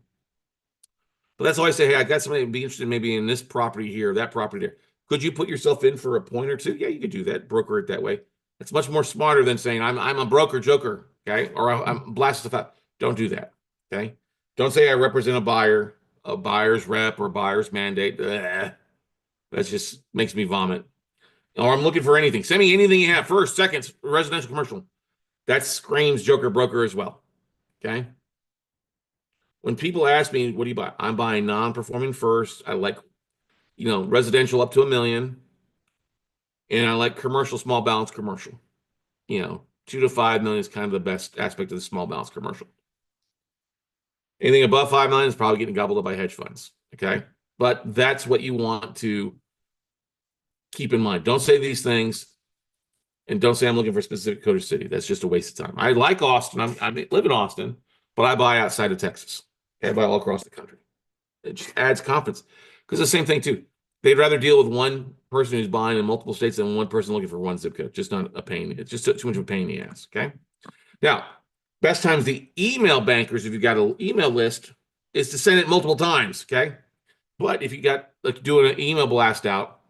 But that's why I say, hey, I got somebody who'd be interested maybe in this property here, that property there. Could you put yourself in for a point or two? Yeah, you could do that, broker it that way. It's much more smarter than saying I'm a broker joker, okay? Or I'm blasting stuff out. Don't do that, okay? Don't say I represent a buyer's rep or buyer's mandate. Ugh. That just makes me vomit. Or I'm looking for anything. Send me anything you have. First, second, residential, commercial. That screams joker broker as well, okay? When people ask me, what do you buy? I'm buying non-performing first. I like, residential up to 1 million. And I like commercial, small balance commercial. 2 to 5 million is kind of the best aspect of the small balance commercial. Anything above 5 million is probably getting gobbled up by hedge funds. Okay. But that's what you want to keep in mind. Don't say these things and don't say I'm looking for a specific code or city. That's just a waste of time. I like Austin. I live in Austin, but I buy outside of Texas. I buy all across the country. It just adds confidence. Because the same thing too. They'd rather deal with one person who's buying in multiple states than one person looking for one zip code. Just not a pain. It's just too much of a pain in the ass. Okay. Now, best times the email bankers, if you've got an email list, is to send it multiple times. Okay. But if you got like doing an email blast out,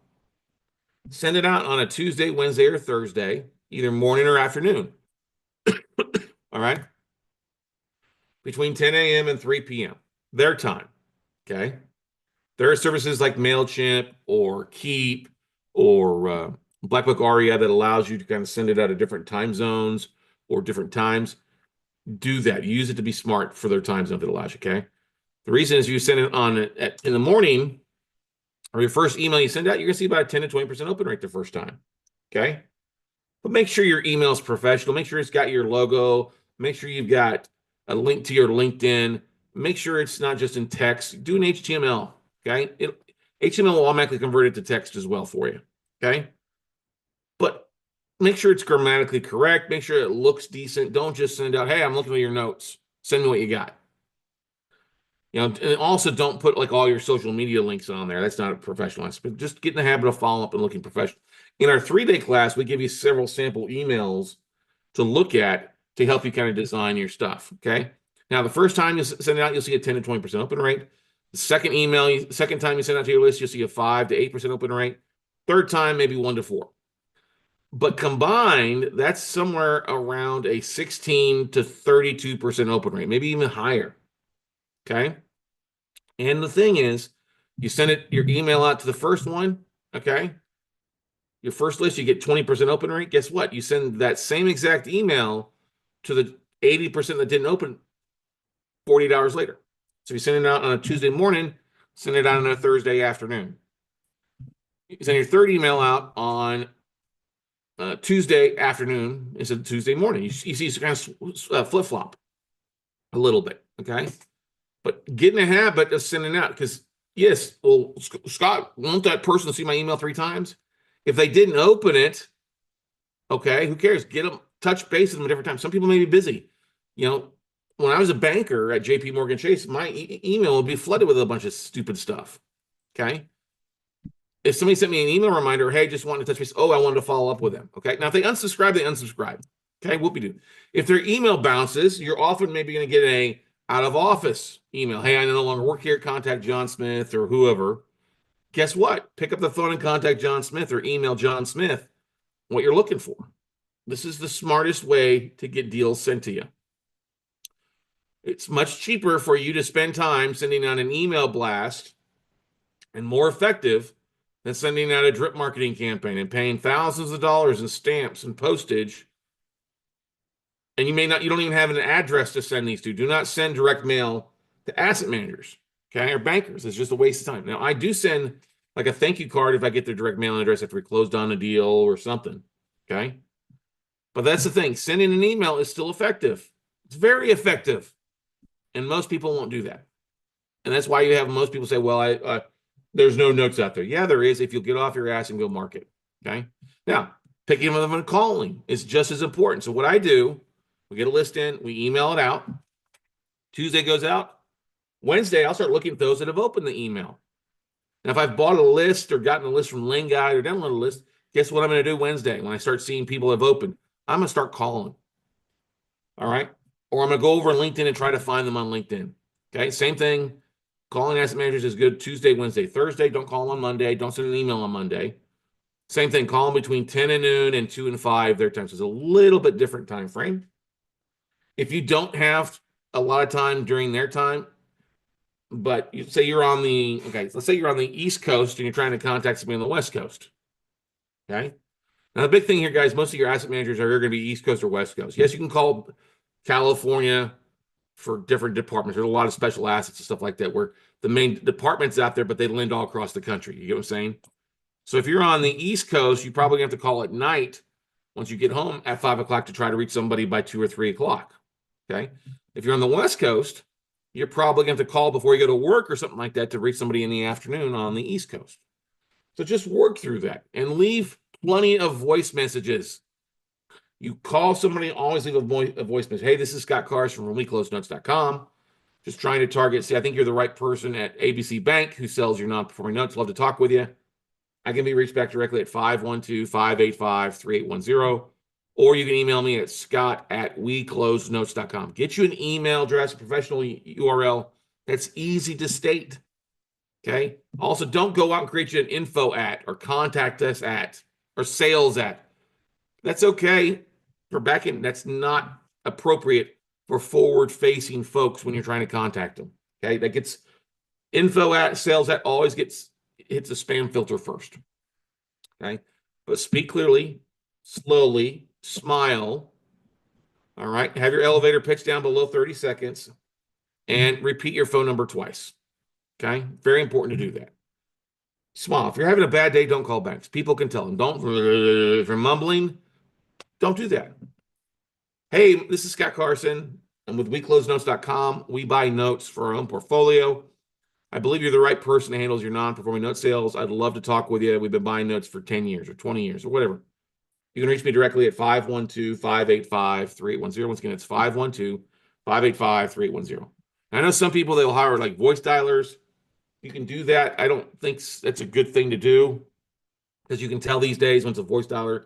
send it out on a Tuesday, Wednesday, or Thursday, either morning or afternoon. All right. Between 10 a.m. and 3 p.m. their time. Okay. There are services like MailChimp or Keep or Black Book Aria that allows you to kind of send it out at different time zones or different times. Do that. Use it to be smart for their time zone that allows you, okay? The reason is you send it in the morning or your first email you send out, you're going to see about a 10 to 20% open rate the first time, okay? But make sure your email is professional. Make sure it's got your logo. Make sure you've got a link to your LinkedIn. Make sure it's not just in text. Do an HTML. Okay. HTML will automatically convert it to text as well for you. Okay. But make sure it's grammatically correct. Make sure it looks decent. Don't just send out, hey, I'm looking at your notes. Send me what you got. And also don't put like all your social media links on there. That's not a professional aspect. Just get in the habit of following up and looking professional. In our 3-day class, we give you several sample emails to look at to help you kind of design your stuff. Okay. Now, the first time you send it out, you'll see a 10 to 20% open rate. The second time you send out to your list, you'll see a 5 to 8% open rate. Third time, maybe 1 to 4. But combined, that's somewhere around a 16 to 32% open rate, maybe even higher. Okay. And the thing is, you send your email out to the first one. Okay. Your first list, you get 20% open rate. Guess what? You send that same exact email to the 80% that didn't open 48 hours later. So if you send it out on a Tuesday morning, send it out on a Thursday afternoon. You send your third email out on Tuesday afternoon instead of Tuesday morning. You see it's kind of flip-flop a little bit, okay? But get in a habit of sending out because, yes, well, Scott, won't that person see my email 3 times? If they didn't open it, okay, who cares? Get them, touch base with them at different times. Some people may be busy. When I was a banker at JP Morgan Chase, my email would be flooded with a bunch of stupid stuff. Okay. If somebody sent me an email reminder, hey, just wanted to touch base. Oh, I wanted to follow up with them. Okay. Now, if they unsubscribe, they unsubscribe. Okay. Whoopie-doo. If their email bounces, you're often maybe going to get a out of office email. Hey, I no longer work here. Contact John Smith or whoever. Guess what? Pick up the phone and contact John Smith or email John Smith what you're looking for. This is the smartest way to get deals sent to you. It's much cheaper for you to spend time sending out an email blast and more effective than sending out a drip marketing campaign and paying thousands of dollars in stamps and postage. And you don't even have an address to send these to. Do not send direct mail to asset managers, okay, or bankers. It's just a waste of time. Now, I do send like a thank you card if I get their direct mail address after we closed on a deal or something, okay? But that's the thing. Sending an email is still effective. It's very effective. And most people won't do that. And that's why you have most people say, well, there's no notes out there. Yeah, there is if you'll get off your ass and go market. Okay. Now, picking them up and calling is just as important. So what I do, we get a list in, we email it out. Tuesday goes out. Wednesday, I'll start looking at those that have opened the email. Now, if I've bought a list or gotten a list from Lane Guide or downloaded a list, guess what I'm going to do Wednesday when I start seeing people have opened? I'm going to start calling. All right. Or I'm going to go over LinkedIn and try to find them on LinkedIn. Okay, same thing. Calling asset managers is good Tuesday, Wednesday, Thursday. Don't call them on Monday. Don't send an email on Monday. Same thing, call them between 10 and noon and 2 and 5 their time. So it's a little bit different time frame. If you don't have a lot of time during their time, but you say you're on the, okay, let's say you're on the East Coast and you're trying to contact somebody on the West Coast. Okay. Now, the big thing here, guys, most of your asset managers are going to be East Coast or West Coast. Yes, you can call California for different departments. There's a lot of special assets and stuff like that where the main department's out there, but they lend all across the country. You get what I'm saying? So if you're on the East Coast, you probably have to call at night once you get home at 5 o'clock to try to reach somebody by 2 or 3 o'clock. Okay. If you're on the West Coast, you're probably going to have to call before you go to work or something like that to reach somebody in the afternoon on the East Coast. So just work through that and leave plenty of voice messages. You call somebody, always leave a voice message. Hey, this is Scott Carson from WeCloseNotes.com. Just trying to target, see, I think you're the right person at ABC Bank who sells your non-performing notes. Love to talk with you. I can be reached back directly at 512-585-3810. Or you can email me at scott@WeCloseNotes.com. Get you an email address, a professional URL that's easy to state. Okay. Also, don't go out and create you an info at or contact us at or sales at. That's okay for back end. That's not appropriate for forward-facing folks when you're trying to contact them. Okay. That gets info at, sales at, always hits the spam filter first. Okay. But speak clearly, slowly, smile. All right. Have your elevator pitch down below 30 seconds and repeat your phone number twice. Okay. Very important to do that. Smile. If you're having a bad day, don't call banks. People can tell them. Don't, if you're mumbling, don't do that. Hey, this is Scott Carson. I'm with WeCloseNotes.com. We buy notes for our own portfolio. I believe you're the right person to handle your non-performing note sales. I'd love to talk with you. We've been buying notes for 10 years or 20 years or whatever. You can reach me directly at 512-585-3810. Once again, it's 512-585-3810. I know some people, they'll hire like voice dialers. You can do that. I don't think that's a good thing to do because you can tell these days when it's a voice dialer,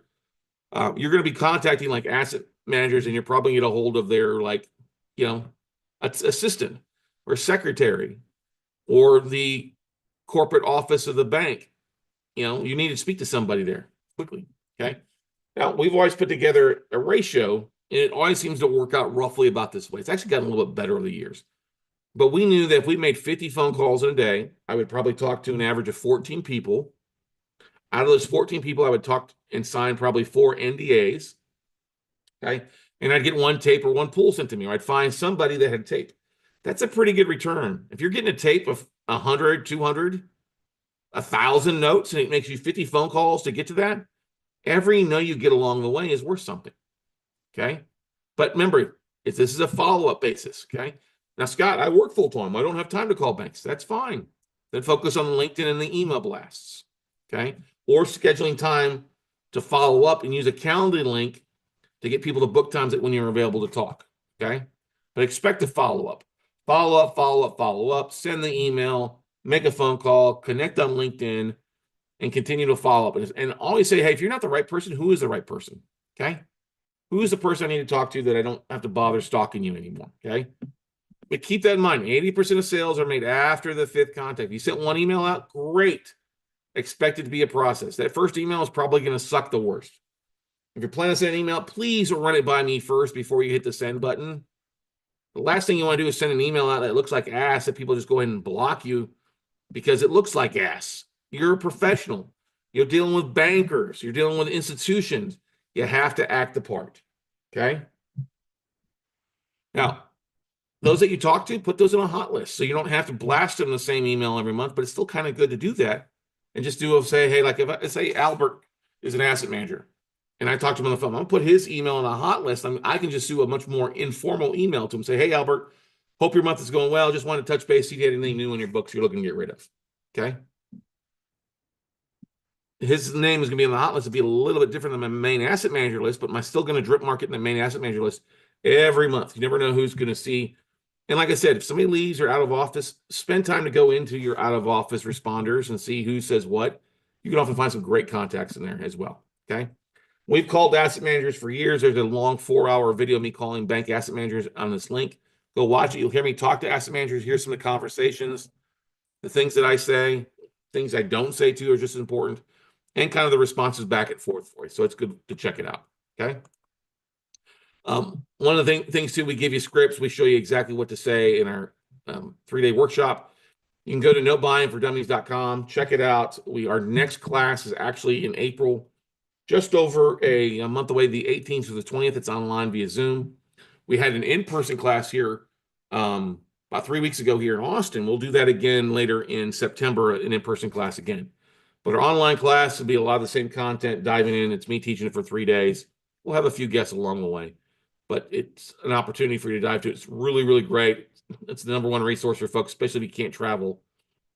you're going to be contacting like asset managers and you're probably going to get a hold of their like, assistant or secretary or the corporate office of the bank. You need to speak to somebody there quickly. Okay. Now, we've always put together a ratio and it always seems to work out roughly about this way. It's actually gotten a little bit better over the years. But we knew that if we made 50 phone calls in a day, I would probably talk to an average of 14 people. Out of those 14 people, I would talk and sign probably 4 NDAs. Okay. And I'd get one tape or one pool sent to me, or I'd find somebody that had tape. That's a pretty good return. If you're getting a tape of 100, 200, 1,000 notes, and it makes you 50 phone calls to get to that, every no you get along the way is worth something. Okay. But remember, if this is a follow-up basis, okay. Now, Scott, I work full-time. I don't have time to call banks. That's fine. Then focus on LinkedIn and the email blasts, okay? Or scheduling time to follow up and use a calendar link to get people to book times that when you're available to talk, okay? But expect a follow-up. Follow up, follow up, follow up. Send the email, make a phone call, connect on LinkedIn, and continue to follow up. And always say, hey, if you're not the right person, who is the right person, okay? Who is the person I need to talk to that I don't have to bother stalking you anymore, okay? But keep that in mind. 80% of sales are made after the 5th contact. You sent one email out, great. Expect it to be a process. That first email is probably going to suck the worst. If you're planning to send an email, please run it by me first before you hit the send button. The last thing you want to do is send an email out that looks like ass that people just go ahead and block you because it looks like ass. You're a professional. You're dealing with bankers. You're dealing with institutions. You have to act the part. Okay? Now, those that you talk to, put those in a hot list so you don't have to blast them the same email every month, but it's still kind of good to do that and just say, hey, like if I say Albert is an asset manager and I talk to him on the phone, I'm gonna put his email on a hot list. I can just do a much more informal email to him, say, hey, Albert, hope your month is going well. Just wanted to touch base, see if you had anything new in your books you're looking to get rid of. Okay. His name is going to be on the hot list. It'll be a little bit different than my main asset manager list, but I'm still going to drip market in the main asset manager list every month. You never know who's going to see. And like I said, if somebody leaves or out of office, spend time to go into your out of office responders and see who says what. You can often find some great contacts in there as well. Okay. We've called asset managers for years. There's a long 4-hour video of me calling bank asset managers on this link. Go watch it. You'll hear me talk to asset managers, hear some of the conversations, the things that I say, things I don't say to are just as important. and kind of the responses back and forth for you. So it's good to check it out. Okay. One of the things too, we give you scripts. We show you exactly what to say in our 3-day workshop. You can go to notebuyingfordummies.com, check it out. Our next class is actually in April, just over a month away, the 18th to the 20th. It's online via Zoom. We had an in-person class here about 3 weeks ago here in Austin. We'll do that again later in September, an in-person class again. But our online class will be a lot of the same content, diving in. It's me teaching it for 3 days. We'll have a few guests along the way, but it's an opportunity for you to dive to. It's really, really great. It's the number one resource for folks, especially if you can't travel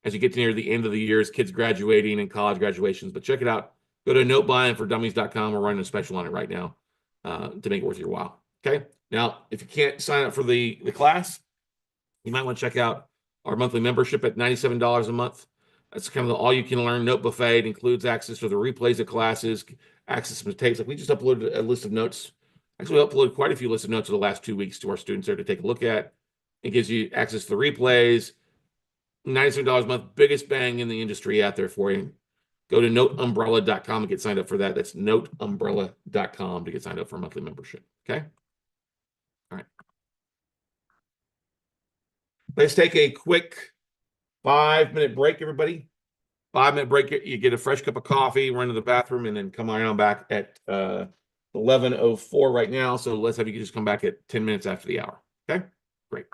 as you get to near the end of the years, kids graduating and college graduations. But check it out. Go to notebuyingfordummies.com. We're running a special on it right now to make it worth your while. Okay. Now, if you can't sign up for the class, you might want to check out our monthly membership at $97 a month. That's kind of the all-you-can-learn note buffet. It includes access to the replays of classes, access to tapes. Like we just uploaded a list of notes. Actually, we uploaded quite a few lists of notes for the last 2 weeks to our students there to take a look at. It gives you access to the replays. $97 a month, biggest bang in the industry out there for you. Go to noteumbrella.com and get signed up for that. That's noteumbrella.com to get signed up for a monthly membership. Okay. All right. Let's take a quick 5-minute break, everybody. 5-minute break. You get a fresh cup of coffee, run to the bathroom, and then come on back at 11:04 right now. So let's have you just come back at 10 minutes after the hour. Okay. Great.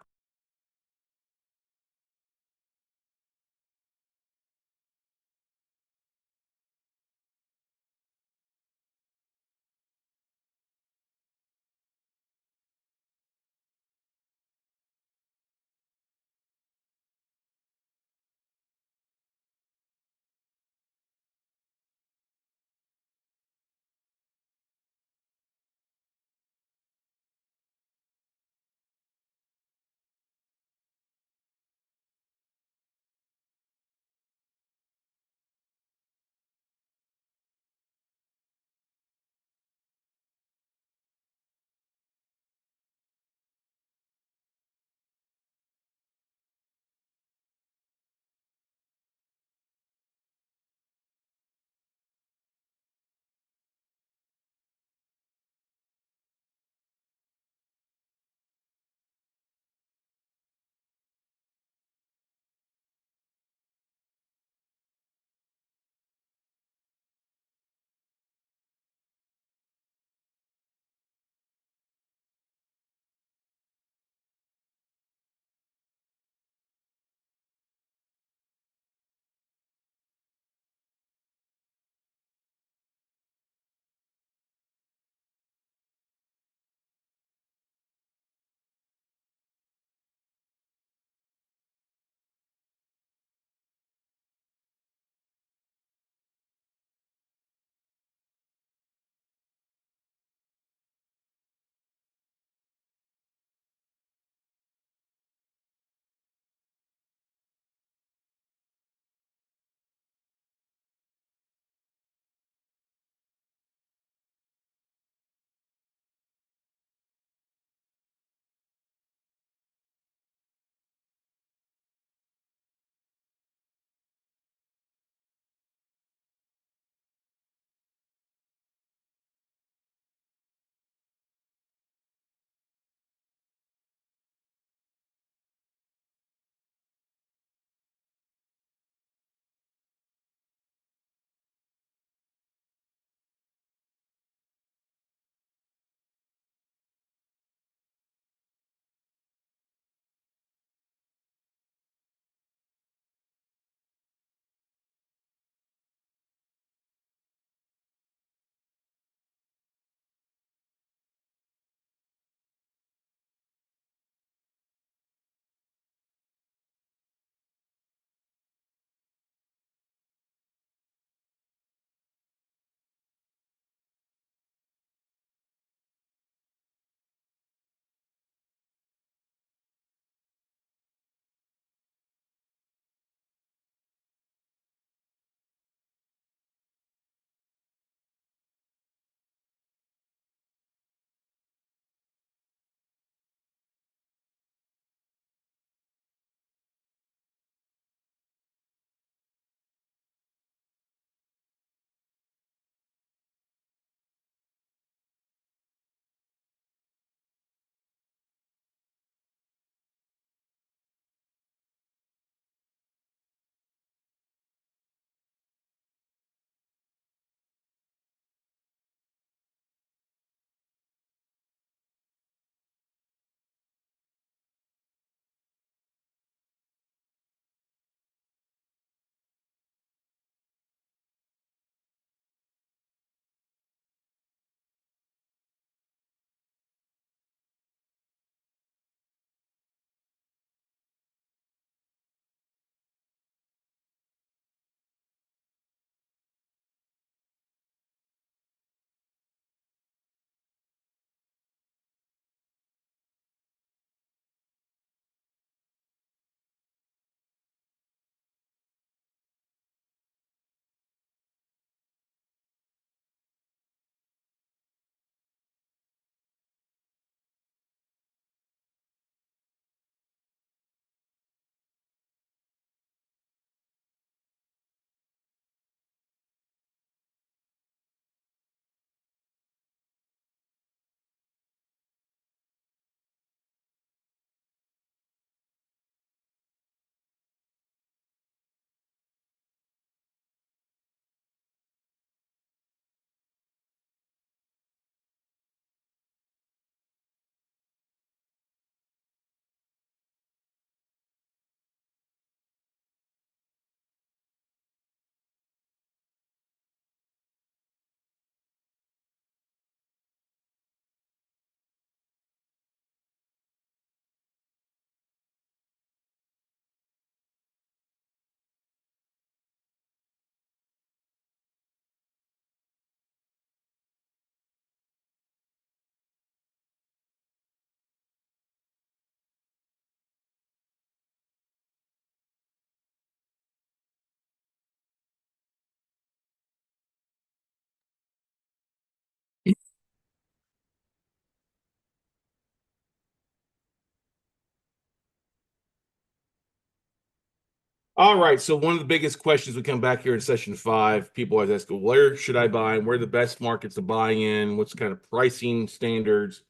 All right. So one of the biggest questions we come back here in session 5, people always ask, where should I buy and where are the best markets to buy in? What's kind of pricing standards?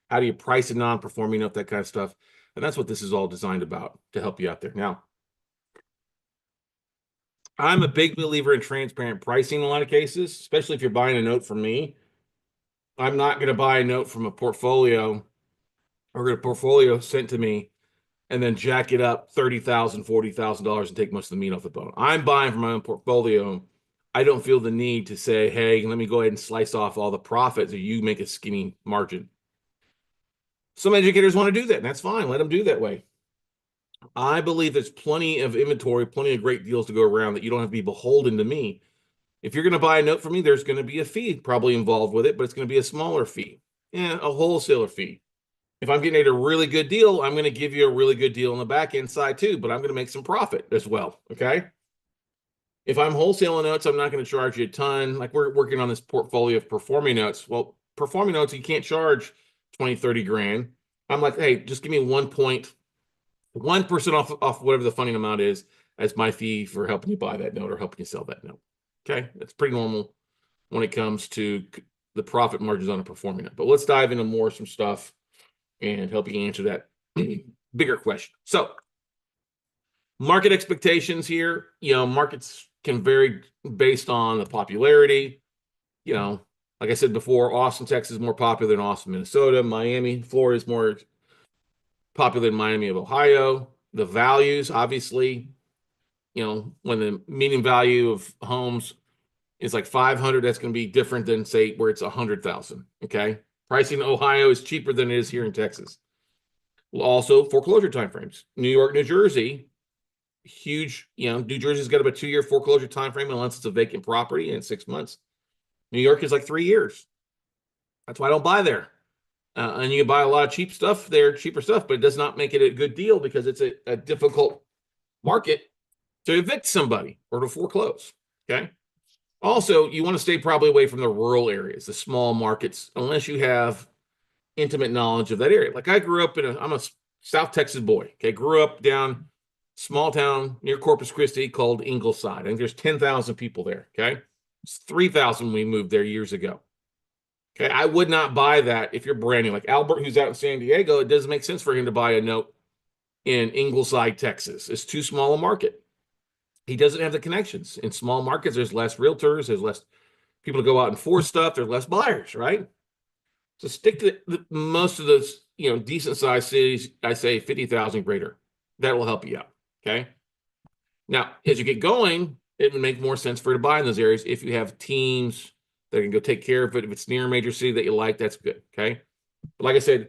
How do you price a non-performing note, that kind of stuff? And that's what this is all designed about, to help you out there. Now, I'm a big believer in transparent pricing in a lot of cases, especially if you're buying a note from me. I'm not going to buy a note from a portfolio or get a portfolio sent to me and then jack it up $30,000, $40,000 and take most of the meat off the bone. I'm buying from my own portfolio. I don't feel the need to say, hey, let me go ahead and slice off all the profits or you make a skinny margin. Some educators want to do that, and that's fine. Let them do that way. I believe there's plenty of inventory, plenty of great deals to go around that you don't have to be beholden to me. If you're going to buy a note from me, there's going to be a fee probably involved with it, but it's going to be a smaller fee, a wholesaler fee. If I'm getting a really good deal, I'm going to give you a really good deal on the back end side too, but I'm going to make some profit as well. Okay. If I'm wholesaling notes, I'm not going to charge you a ton. Like we're working on this portfolio of performing notes. Well, performing notes, you can't charge 20, 30 grand. I'm like, hey, just give me 1% off whatever the funding amount is as my fee for helping you buy that note or helping you sell that note. Okay. That's pretty normal when it comes to the profit margins on a performing note. But let's dive into some stuff and help you answer that bigger question. So, market expectations here, markets can vary based on the popularity. Like I said before, Austin, Texas is more popular than Austin, Minnesota. Miami, Florida is more popular than Miami of Ohio. The values, obviously, when the median value of homes is like 500, that's going to be different than say where it's 100,000. Okay. Pricing in Ohio is cheaper than it is here in Texas. Also, foreclosure timeframes. New York, New Jersey, huge. New Jersey's got about a 2-year foreclosure timeframe unless it's a vacant property in 6 months. New York is like 3 years. That's why I don't buy there. And you can buy a lot of cheap stuff there, cheaper stuff, but it does not make it a good deal because it's a difficult market to evict somebody or to foreclose. Okay. Also, you want to stay probably away from the rural areas, the small markets, unless you have intimate knowledge of that area. Like I grew up I'm a South Texas boy. Okay. Grew up down small town near Corpus Christi called Ingleside. I think there's 10,000 people there. Okay. It's 3,000 when we moved there years ago. Okay. I would not buy that if you're brand new. Like Albert, who's out in San Diego, it doesn't make sense for him to buy a note in Ingleside, Texas. It's too small a market. He doesn't have the connections. In small markets, there's less realtors, there's less people to go out and force stuff, there's less buyers, right? So stick to most of those, decent sized cities. I say 50,000 greater. That will help you out. Okay. Now, as you get going, it would make more sense for you to buy in those areas if you have teams that can go take care of it. If it's near a major city that you like, that's good. Okay. But like I said,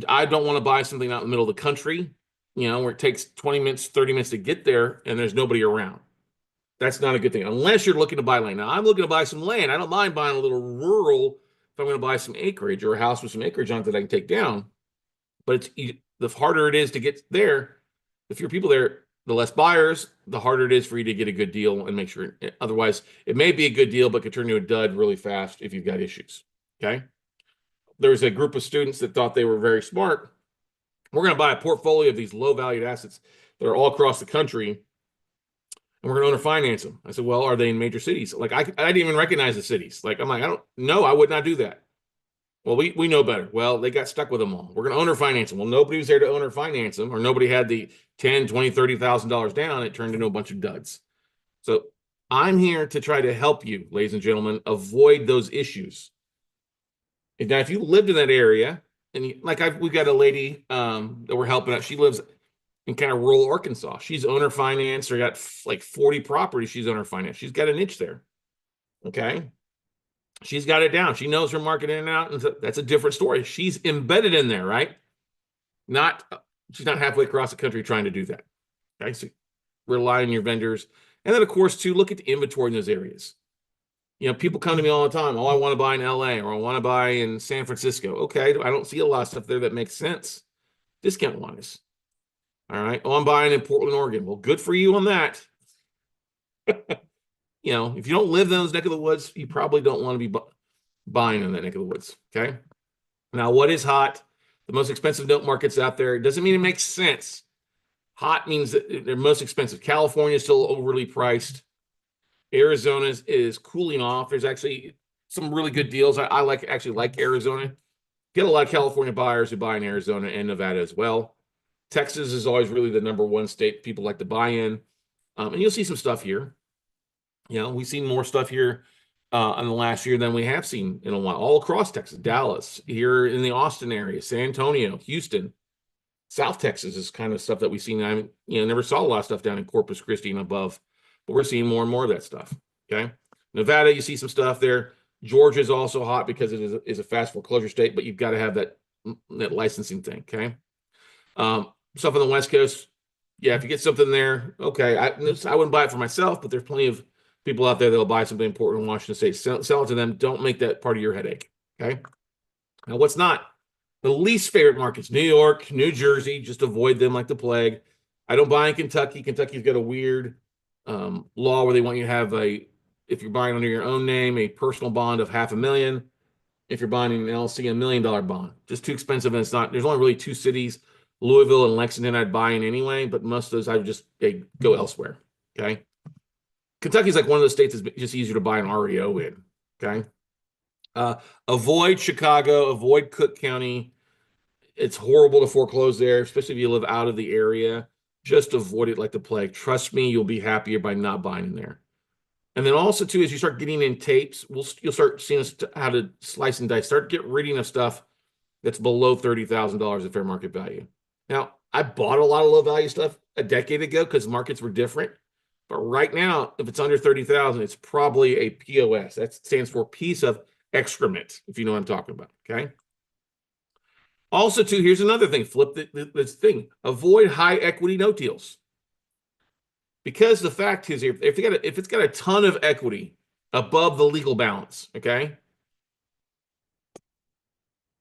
I don't want to buy something out in the middle of the country, where it takes 20 minutes, 30 minutes to get there and there's nobody around. That's not a good thing unless you're looking to buy land. Now, I'm looking to buy some land. I don't mind buying a little rural if I'm going to buy some acreage or a house with some acreage on it that I can take down. But the harder it is to get there, the fewer people there, the less buyers, the harder it is for you to get a good deal and make sure. Otherwise, it may be a good deal, but could turn into a dud really fast if you've got issues. Okay. There's a group of students that thought they were very smart. We're going to buy a portfolio of these low valued assets that are all across the country, and we're going to owner finance them. I said, well, are they in major cities? Like I didn't even recognize the cities. Like I'm like, I don't know. I would not do that. Well, we know better. Well, they got stuck with them all. We're going to owner finance them. Well, nobody was there to owner finance them, or nobody had the 10, 20, $30,000 down. It turned into a bunch of duds. So I'm here to try to help you, ladies and gentlemen, avoid those issues. Now, if you lived in that area, and we've got a lady that we're helping out. She lives in kind of rural Arkansas. She's owner financed or got like 40 properties. She's owner financed. She's got a niche there. Okay. She's got it down. She knows her market in and out. And that's a different story. She's embedded in there, right? She's not halfway across the country trying to do that. Okay. So rely on your vendors. And then, of course, to look at the inventory in those areas. People come to me all the time. Oh, I want to buy in LA or I want to buy in San Francisco. Okay. I don't see a lot of stuff there that makes sense discount wise. All right. Oh, I'm buying in Portland, Oregon. Well, good for you on that. If you don't live in those neck of the woods, you probably don't want to be buying in that neck of the woods. Okay. Now, what is hot? The most expensive note markets out there. It doesn't mean it makes sense. Hot means that they're most expensive. California is still overly priced. Arizona is cooling off. There's actually some really good deals. I actually like Arizona. Get a lot of California buyers who buy in Arizona and Nevada as well. Texas is always really the number one state people like to buy in. And you'll see some stuff here. We've seen more stuff here in the last year than we have seen in a while, all across Texas, Dallas, here in the Austin area, San Antonio, Houston, South Texas is kind of stuff that we've seen. Never saw a lot of stuff down in Corpus Christi and above, but we're seeing more and more of that stuff. Okay. Nevada, you see some stuff there. Georgia is also hot because it is a fast foreclosure state, but you've got to have that licensing thing. Okay. Stuff on the West Coast. Yeah, if you get something there, okay. I wouldn't buy it for myself, but there's plenty of people out there that'll buy something important in Washington State. Sell it to them. Don't make that part of your headache. Okay. Now, what's not? The least favorite markets, New York, New Jersey, just avoid them like the plague. I don't buy in Kentucky. Kentucky's got a weird law where they want you to have if you're buying under your own name, a personal bond of $500,000. If you're buying an LLC, $1 million bond. Just too expensive, and there's only really two cities, Louisville and Lexington, I'd buy in anyway, but most of those I would just go elsewhere. Okay. Kentucky's like one of those states that's just easier to buy an REO in. Okay. Avoid Chicago, avoid Cook County. It's horrible to foreclose there, especially if you live out of the area. Just avoid it like the plague. Trust me, you'll be happier by not buying in there. And then also, too, as you start getting in tapes, you'll start seeing how to slice and dice. Start reading of stuff that's below $30,000 of fair market value. Now, I bought a lot of low value stuff a decade ago because markets were different. But right now, if it's under 30,000, it's probably a POS. That stands for piece of excrement, if you know what I'm talking about. Okay. Also, too, here's another thing. Flip this thing. Avoid high equity note deals. Because the fact is, if it's got a ton of equity above the legal balance, okay,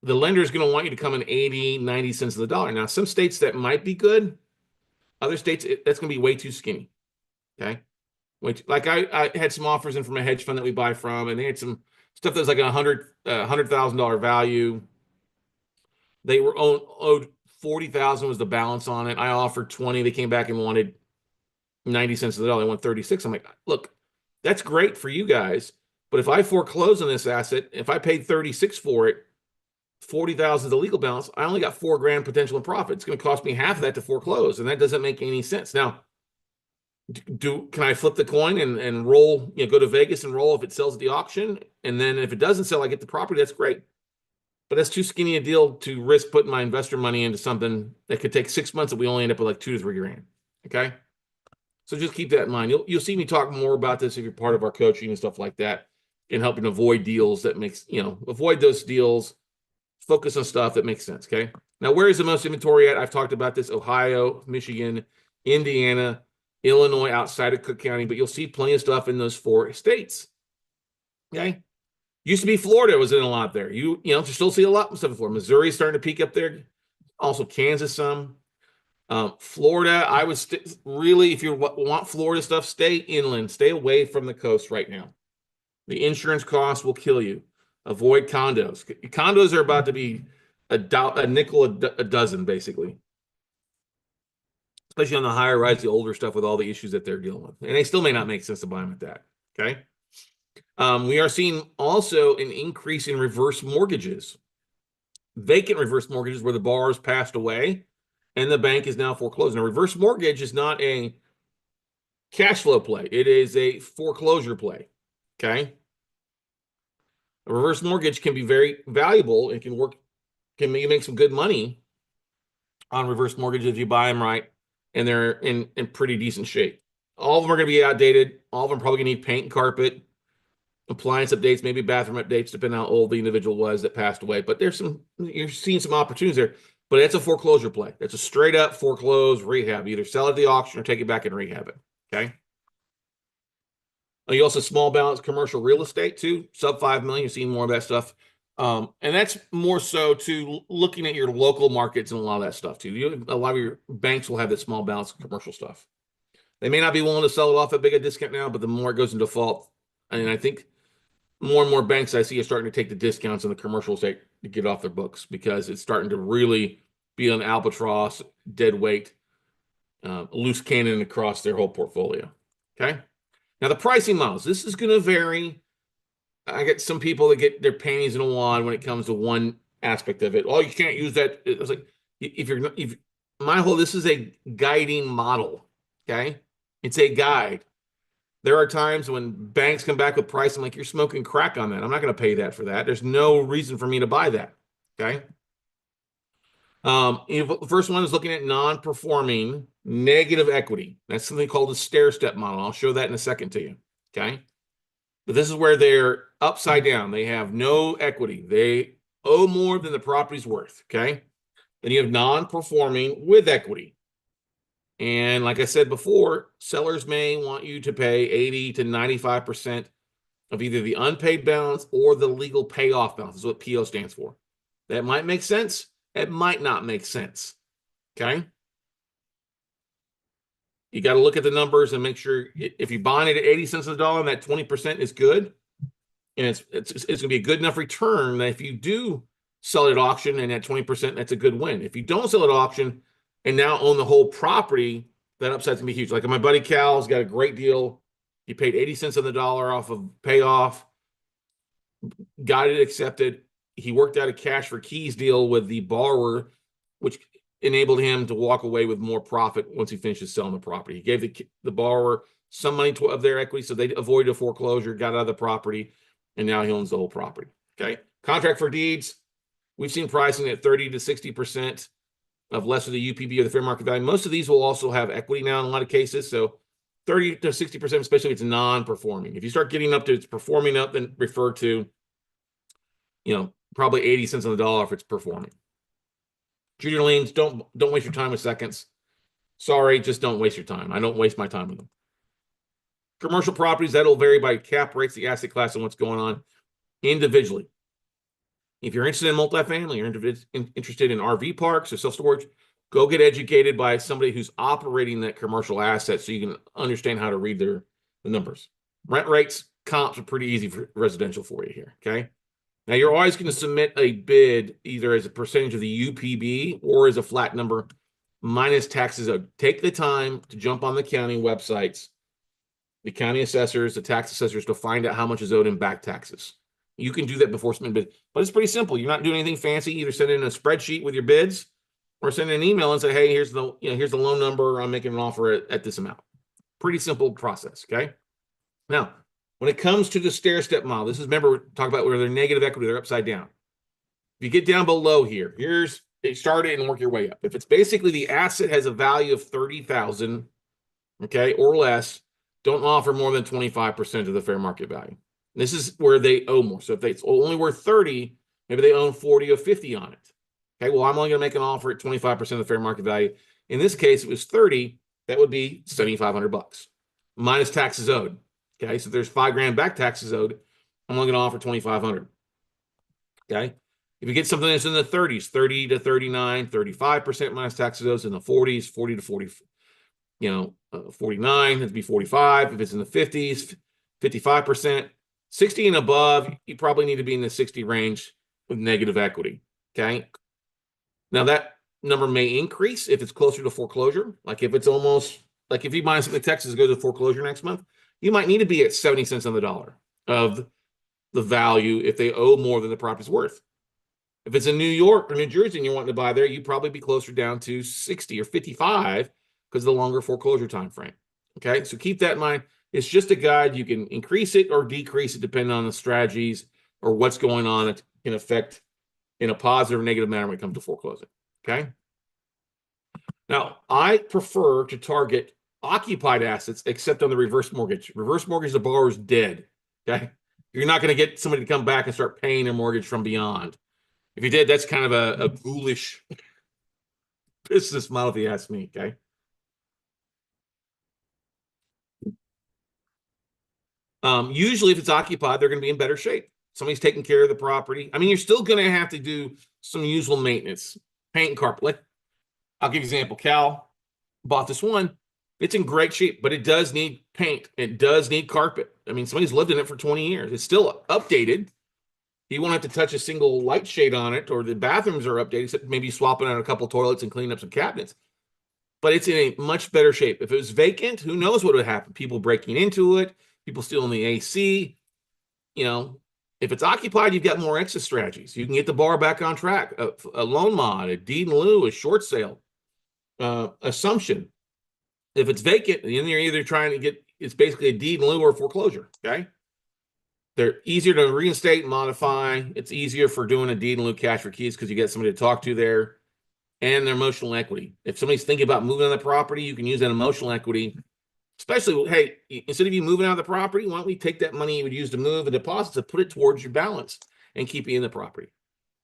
the lender is going to want you to come in 80, 90 cents of the dollar. Now, some states that might be good. Other states, that's going to be way too skinny. Okay. Like I had some offers in from a hedge fund that we buy from, and they had some stuff that was like $100,000 value. They were owed 40,000 was the balance on it. I offered 20. They came back and wanted 90 cents of the dollar. They want 36. I'm like, look, that's great for you guys. But if I foreclose on this asset, if I paid 36 for it, 40,000 is the legal balance, I only got $4,000 potential in profit. It's going to cost me half of that to foreclose. And that doesn't make any sense. Now, can I flip the coin and roll, go to Vegas and roll if it sells at the auction? And then if it doesn't sell, I get the property. That's great. But that's too skinny a deal to risk putting my investor money into something that could take 6 months that we only end up with like $2 to $3,000. Okay. So just keep that in mind. You'll see me talk more about this if you're part of our coaching and stuff like that, in helping avoid deals that avoid those deals, focus on stuff that makes sense. Okay. Now, where is the most inventory at? I've talked about this: Ohio, Michigan, Indiana, Illinois, outside of Cook County, but you'll see plenty of stuff in those 4 states. Okay. Used to be Florida was in a lot there. You still see a lot of stuff in Florida. Missouri's starting to peak up there. Also Kansas some. Florida, I would really, if you want Florida stuff, stay inland. Stay away from the coast right now. The insurance costs will kill you. Avoid condos. Condos are about to be a nickel a dozen, basically. Especially on the higher rise, the older stuff with all the issues that they're dealing with. And they still may not make sense to buy them at that. Okay. We are seeing also an increase in reverse mortgages, vacant reverse mortgages where the borrower's passed away and the bank is now foreclosing. A reverse mortgage is not a cash flow play. It is a foreclosure play. Okay. A reverse mortgage can be very valuable and can make some good money on reverse mortgages if you buy them right and they're in pretty decent shape. All of them are going to be outdated. All of them are probably going to need paint and carpet, appliance updates, maybe bathroom updates, depending on how old the individual was that passed away. But you're seeing some opportunities there. But it's a foreclosure play. It's a straight up foreclose rehab. Either sell at the auction or take it back and rehab it. Okay. You also small balance commercial real estate too, sub 5 million. You're seeing more of that stuff. And that's more so to looking at your local markets and a lot of that stuff too. A lot of your banks will have that small balance commercial stuff. They may not be willing to sell it off at big a discount now, but the more it goes in default, and I think more and more banks I see are starting to take the discounts on the commercial estate to get off their books because it's starting to really be an albatross, dead weight. loose cannon across their whole portfolio. Okay. Now the pricing models, this is going to vary. I get some people that get their panties in a wad when it comes to one aspect of it. Oh, you can't use that. It's like if my whole this is a guiding model. Okay, it's a guide. There are times when banks come back with price. I'm like, you're smoking crack on that. I'm not going to pay that for that. There's no reason for me to buy that. Okay. The first one is looking at non-performing negative equity. That's something called the stair-step model. I'll show that in a second to you. Okay. But this is where they're upside down. They have no equity. They owe more than the property's worth. Okay. Then you have non-performing with equity. And like I said before, sellers may want you to pay 80 to 95% of either the unpaid balance or the legal payoff balance. Is what PO stands for. That might make sense. It might not make sense. Okay. You got to look at the numbers and make sure if you buy it at 80 cents on the dollar and that 20% is good, and it's going to be a good enough return that if you do sell it at auction and at 20%, that's a good win. If you don't sell it at auction and now own the whole property, that upside's going to be huge. Like my buddy Cal's got a great deal. He paid 80 cents on the dollar off of payoff, got it accepted. He worked out a cash for keys deal with the borrower, which enabled him to walk away with more profit once he finishes selling the property. He gave the borrower some money of their equity, so they avoided a foreclosure, got out of the property, and now he owns the whole property. Okay. Contract for deeds. We've seen pricing at 30 to 60% of less of the UPB or the fair market value. Most of these will also have equity now in a lot of cases. So 30 to 60%, especially if it's non-performing. If you start getting up to it's performing up, then refer to, probably 80 cents on the dollar if it's performing. Junior liens, don't waste your time with seconds. Sorry, just don't waste your time. I don't waste my time with them. Commercial properties, that'll vary by cap rates, the asset class, and what's going on individually. If you're interested in multifamily, you're interested in RV parks or self-storage, go get educated by somebody who's operating that commercial asset so you can understand how to read the numbers. Rent rates, comps are pretty easy for residential for you here, okay? Now, you're always going to submit a bid either as a percentage of the UPB or as a flat number minus taxes owed. Take the time to jump on the county websites, the county assessors, the tax assessors, to find out how much is owed in back taxes. You can do that before submitting bid, but it's pretty simple. You're not doing anything fancy. Either send in a spreadsheet with your bids or send an email and say, hey, here's the loan number. I'm making an offer at this amount. Pretty simple process, okay? Now, when it comes to the stair-step model, remember, we're talking about where they're negative equity, they're upside down. If you get down below here, start it and work your way up. If it's basically the asset has a value of $30,000, okay, or less, don't offer more than 25% of the fair market value. This is where they owe more. So if it's only worth 30, maybe they own 40 or 50 on it. Okay, well, I'm only going to make an offer at 25% of the fair market value. In this case, if it was 30, that would be $7,500 minus taxes owed. Okay, so there's $5,000 back taxes owed. I'm only going to offer $2,500. Okay, if you get something that's in the 30s, 30 to 39, 35% minus taxes owed, in the 40s, 40 to 40, 49, it'd be 45. If it's in the 50s, 55%. 60 and above, you probably need to be in the 60 range with negative equity. Okay, now that number may increase if it's closer to foreclosure. Like if it's almost like if you buy something in Texas goes to foreclosure next month, you might need to be at 70 cents on the dollar of the value if they owe more than the property's worth. If it's in New York or New Jersey and you're wanting to buy there, you'd probably be closer down to 60 or 55 because of the longer foreclosure time frame. Okay, so keep that in mind. It's just a guide. You can increase it or decrease it depending on the strategies or what's going on that can affect in a positive or negative manner when it comes to foreclosing. Okay. Now, I prefer to target occupied assets except on the reverse mortgage. Reverse mortgage, the borrower's dead. Okay. You're not going to get somebody to come back and start paying their mortgage from beyond. If you did, that's kind of a ghoulish business model, if you ask me. Okay. Usually, if it's occupied, they're going to be in better shape. Somebody's taking care of the property. I mean, you're still going to have to do some usual maintenance, paint and carpet. I'll give you an example. Cal bought this one. It's in great shape, but it does need paint. It does need carpet. I mean, somebody's lived in it for 20 years. It's still updated. You won't have to touch a single light shade on it, or the bathrooms are updated, except maybe swapping out a couple toilets and cleaning up some cabinets. but it's in a much better shape. If it was vacant, who knows what would happen? People breaking into it, people stealing the AC. If it's occupied, you've got more exit strategies. You can get the bar back on track. A loan mod, a deed in lieu, a short sale, assumption. If it's vacant, then you're either trying to get, it's basically a deed in lieu or foreclosure. Okay. They're easier to reinstate and modify. It's easier for doing a deed in lieu cash for keys because you get somebody to talk to there, and their emotional equity. If somebody's thinking about moving on the property, you can use that emotional equity. Especially, hey, instead of you moving out of the property, why don't we take that money you would use to move and deposits and put it towards your balance and keep you in the property?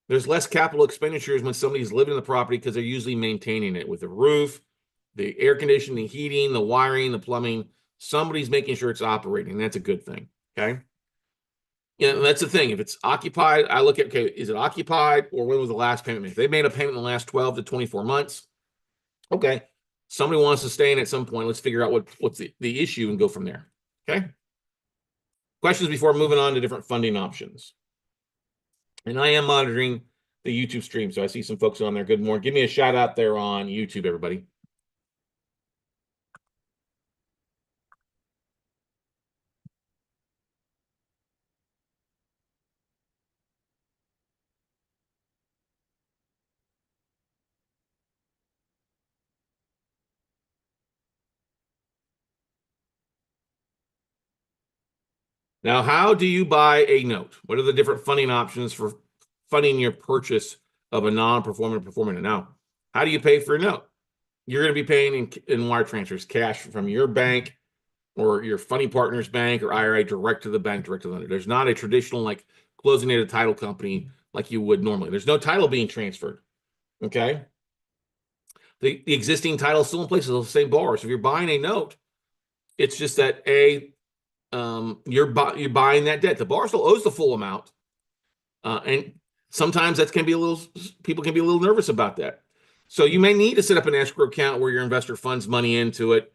There's less capital expenditures when somebody's living in the property because they're usually maintaining it with the roof, the air conditioning, heating, the wiring, the plumbing. Somebody's making sure it's operating. That's a good thing. Okay. That's the thing. If it's occupied, I look at, okay, is it occupied, or when was the last payment made? If they made a payment in the last 12 to 24 months, okay, somebody wants to stay in at some point. Let's figure out what's the issue and go from there. Okay. Questions before moving on to different funding options. And I am monitoring the YouTube stream, so I see some folks on there. Good morning. Give me a shout out there on YouTube, everybody. Now, how do you buy a note? What are the different funding options for funding your purchase of a non-performing performing note? Now, how do you pay for a note? You're going to be paying in wire transfers, cash from your bank or your funding partner's bank or IRA direct to the bank, direct to the lender. There's not a traditional like closing at a title company like you would normally. There's no title being transferred. Okay. The existing title is still in place. It's the same borrower. So if you're buying a note, it's just that you're buying that debt. The borrower still owes the full amount, and sometimes people can be a little nervous about that. So you may need to set up an escrow account where your investor funds money into it,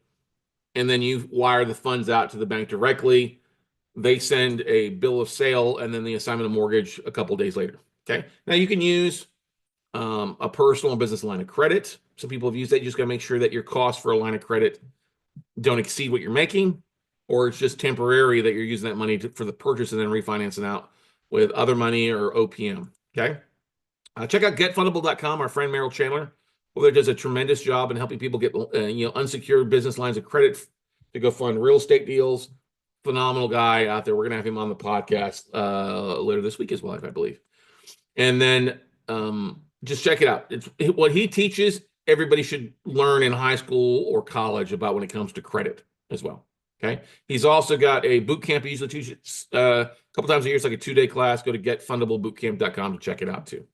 and then you wire the funds out to the bank directly. They send a bill of sale and then the assignment of mortgage a couple days later. Okay. Now you can use a personal and business line of credit. Some people have used that. You just got to make sure that your costs for a line of credit don't exceed what you're making, or it's just temporary that you're using that money for the purchase and then refinancing out with other money or OPM. Okay. Check out getfundable.com. Our friend Merrill Chandler over there does a tremendous job in helping people get unsecured business lines of credit to go fund real estate deals. Phenomenal guy out there. We're gonna have him on the podcast later this week as well, I believe. And then just check it out. It's what he teaches. Everybody should learn in high school or college about when it comes to credit as well. Okay. He's also got a boot camp. He usually teaches a couple times a year. It's like a 2-day class. Go to getfundablebootcamp.com to check it out too.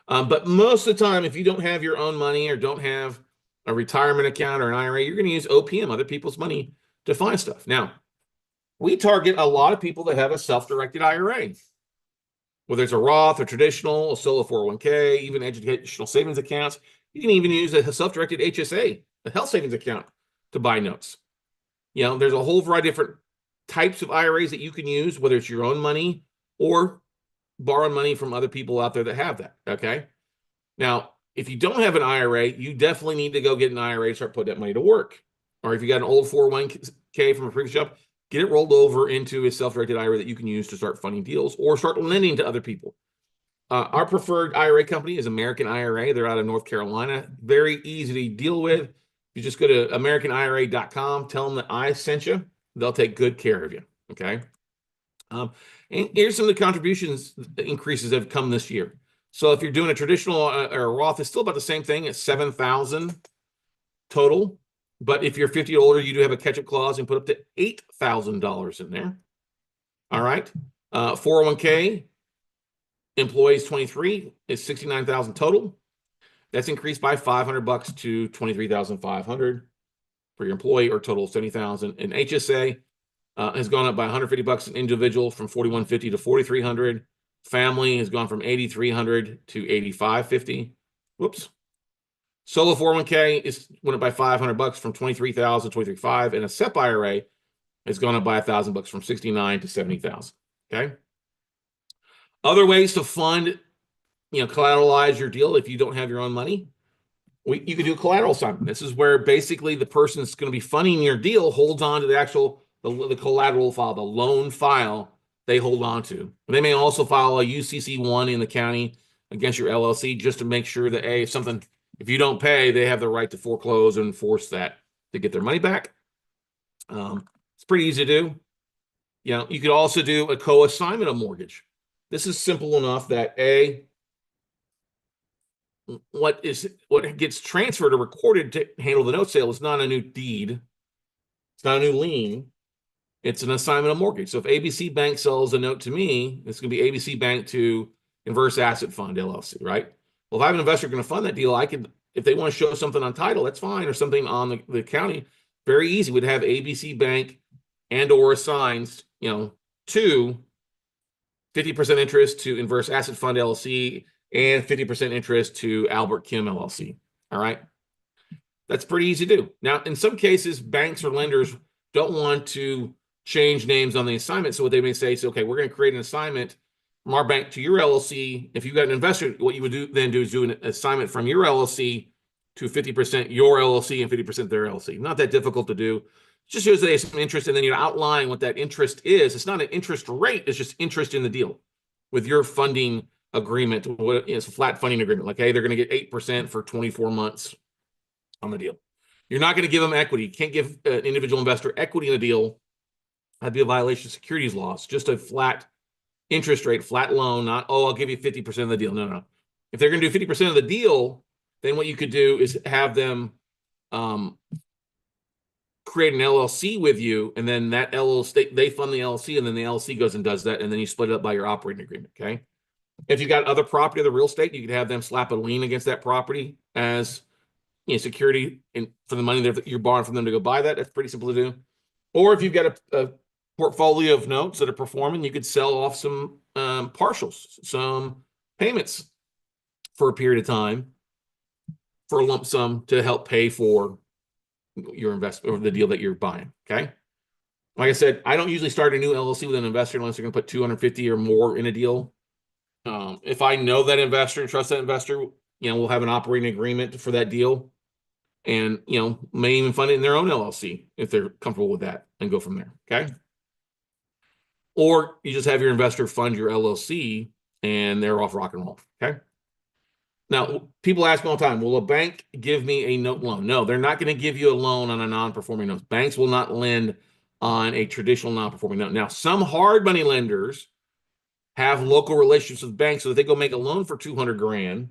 But most of the time, if you don't have your own money or don't have a retirement account or an IRA, you're going to use OPM, other people's money, to find stuff. Now, we target a lot of people that have a self-directed IRA, whether it's a Roth, a traditional, a solo 401k, even educational savings accounts. You can even use a self-directed HSA, a health savings account, to buy notes. There's a whole variety of different types of IRAs that you can use, whether it's your own money or borrowing money from other people out there that have that. Okay. Now, if you don't have an IRA, you definitely need to go get an IRA and start putting that money to work. Or if you got an old 401k from a previous job, get it rolled over into a self-directed IRA that you can use to start funding deals or start lending to other people. Our preferred IRA company is American IRA. They're out of North Carolina. Very easy to deal with. You just go to americanira.com, tell them that I sent you. They'll take good care of you. Okay. And here's some of the contributions increases that have come this year. So if you're doing a traditional or a Roth, it's still about the same thing. It's $7,000 total. But if you're 50 or older, you do have a catch-up clause and put up to $8,000 in there. All right. 401k, employees 23 is $69,000 total. That's increased by $500 to $23,500 for your employee, or total of $70,000. And HSA has gone up by $150 an individual from $4,150 to $4,300. Family has gone from $8,300 to $8,550. Whoops. Solo 401k went up by $500 from $23,000 to $23,500, and a SEP IRA has gone up by $1,000 from $69,000 to $70,000. Okay. Other ways to fund, collateralize your deal if you don't have your own money, You could do a collateral assignment. This is where basically the person that's going to be funding your deal holds on to the actual the collateral file, the loan file they hold on to. They may also file a UCC1 in the county against your LLC just to make sure that if you don't pay, they have the right to foreclose and enforce that to get their money back. It's pretty easy to do. You could also do a co-assignment of mortgage. This is simple enough that what gets transferred or recorded to handle the note sale is not a new deed. It's not a new lien. It's an assignment of mortgage. So if ABC Bank sells a note to me, it's going to be ABC Bank to Inverse Asset Fund, LLC, right? Well, if I have an investor going to fund that deal, I could, if they want to show something on title, that's fine, or something on the county, very easy. We'd have ABC Bank and or assigns, to 50% interest to Inverse Asset Fund, LLC, and 50% interest to Albert Kim, LLC. All right. That's pretty easy to do. Now, in some cases, banks or lenders don't want to change names on the assignment. So what they may say is, okay, we're going to create an assignment from our bank to your LLC. If you've got an investor, what you would do is do an assignment from your LLC to 50% your LLC and 50% their LLC. Not that difficult to do. It just shows that they have some interest, and then you outline what that interest is. It's not an interest rate. It's just interest in the deal with your funding agreement. It's a flat funding agreement. Like, hey, they're going to get 8% for 24 months on the deal. You're not going to give them equity. You can't give an individual investor equity in a deal. That'd be a violation of securities laws. Just a flat interest rate, flat loan, not, I'll give you 50% of the deal. No. If they're going to do 50% of the deal, then what you could do is have them create an LLC with you, and then that LLC, they fund the LLC, and then the LLC goes and does that, and then you split it up by your operating agreement, okay? If you got other property, the real estate, you could have them slap a lien against that property as security for the money that you're borrowing from them to go buy that. That's pretty simple to do. Or if you've got a portfolio of notes that are performing, you could sell off some partials, some payments for a period of time for a lump sum to help pay for your investment or the deal that you're buying. Okay. Like I said, I don't usually start a new LLC with an investor unless they're going to put 250 or more in a deal. If I know that investor and trust that investor, we'll have an operating agreement for that deal, and may even fund it in their own LLC if they're comfortable with that, and go from there. Okay. Or you just have your investor fund your LLC and they're off rock and roll. Okay. Now, people ask me all the time, will a bank give me a note loan? No, they're not going to give you a loan on a non-performing note. Banks will not lend on a traditional non-performing note. Now, some hard money lenders have local relationships with banks, so if they go make a loan for 200 grand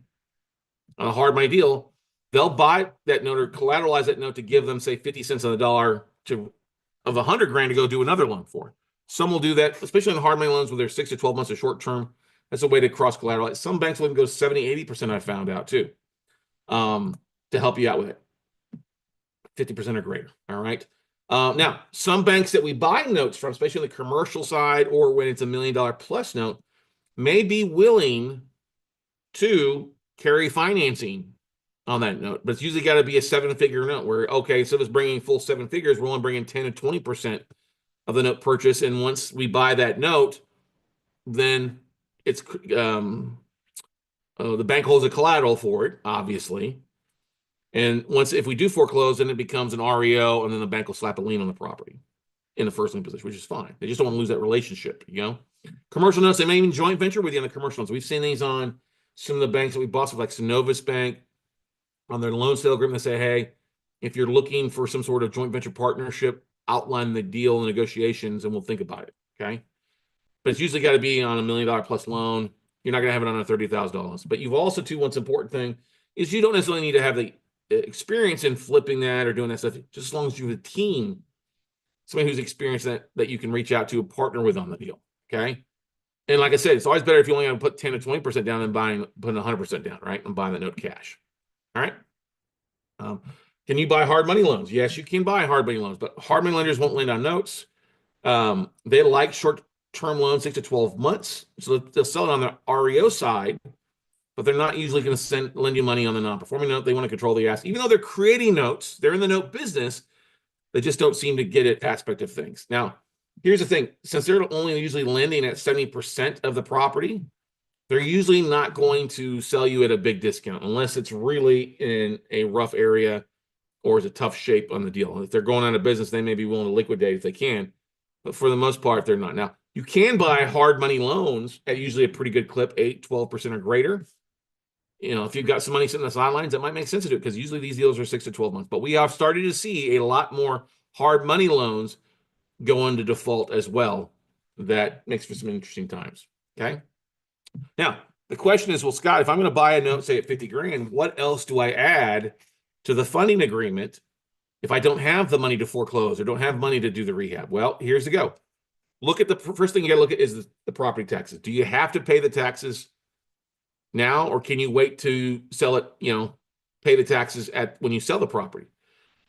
on a hard money deal, they'll buy that note or collateralize that note to give them, say, 50 cents on the dollar of 100 grand to go do another loan for. Some will do that, especially on hard money loans where they're 6 to 12 months of short term. That's a way to cross collateralize. Some banks will even go 70, 80%, I found out too, to help you out with it. 50% or greater. All right. Now, some banks that we buy notes from, especially on the commercial side or when it's $1 million plus note, may be willing to carry financing on that note, but it's usually got to be a 7-figure note where, okay, so it's bringing full 7 figures, we're only bringing 10 to 20% of the note purchase. And once we buy that note, then it's the bank holds a collateral for it, obviously. And if we do foreclose, then it becomes an REO, and then the bank will slap a lien on the property in the first lien position, which is fine. They just don't want to lose that relationship, Commercial notes, they may even joint venture with you on the commercial notes. We've seen these on some of the banks that we bought, like Synovus Bank, on their loan sale agreement. They say, hey, if you're looking for some sort of joint venture partnership, outline the deal and negotiations, and we'll think about it, okay? But it's usually got to be on $1 million plus loan. You're not going to have it on a $30,000. But you've also, too, what's important thing is you don't necessarily need to have the experience in flipping that or doing that stuff, just as long as you have a team, somebody who's experienced that you can reach out to, a partner with on the deal, okay? And like I said, it's always better if you only have to put 10 to 20% down than putting 100% down, right? And buying the note cash, all right? Can you buy hard money loans? Yes, you can buy hard money loans, but hard money lenders won't lend on notes. They like short-term loans, 6 to 12 months. So they'll sell it on the REO side, but they're not usually going to lend you money on the non-performing note. They want to control the asset. Even though they're creating notes, they're in the note business, they just don't seem to get it aspect of things. Now, here's the thing. Since they're only usually lending at 70% of the property, they're usually not going to sell you at a big discount unless it's really in a rough area or is a tough shape on the deal. If they're going out of business, they may be willing to liquidate if they can, but for the most part, they're not. Now, you can buy hard money loans at usually a pretty good clip, 8, 12% or greater. If you've got some money sitting on the sidelines, that might make sense to do it because usually these deals are 6 to 12 months. But we have started to see a lot more hard money loans go into default as well. That makes for some interesting times. Okay. Now, the question is, well, Scott, if I'm going to buy a note, say at 50 grand, what else do I add to the funding agreement if I don't have the money to foreclose or don't have money to do the rehab? Well, here's the go. Look at the first thing you got to look at is the property taxes. Do you have to pay the taxes now, or can you wait to sell it, pay the taxes when you sell the property?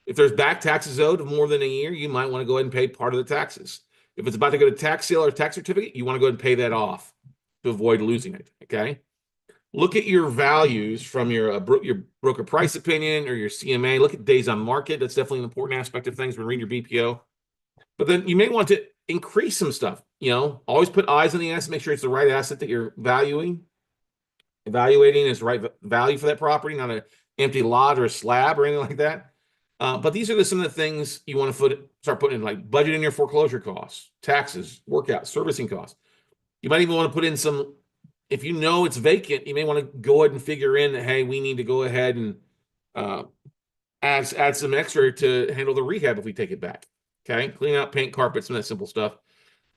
If there's back taxes owed of more than a year, you might want to go ahead and pay part of the taxes. If it's about to go to tax sale or tax certificate, you want to go ahead and pay that off to avoid losing it. Okay. Look at your values from your broker price opinion or your CMA. Look at days on market. That's definitely an important aspect of things when reading your BPO. But then you may want to increase some stuff. Always put eyes on the asset, make sure it's the right asset that you're evaluating is the right value for that property, not an empty lot or a slab or anything like that. But these are some of the things you want to start putting in, like budget in your foreclosure costs, taxes, workout, servicing costs. You might even want to put in some, if you know it's vacant, you may want to go ahead and figure in that, hey, we need to go ahead and add some extra to handle the rehab if we take it back. Okay, clean out, paint, carpet, some of that simple stuff.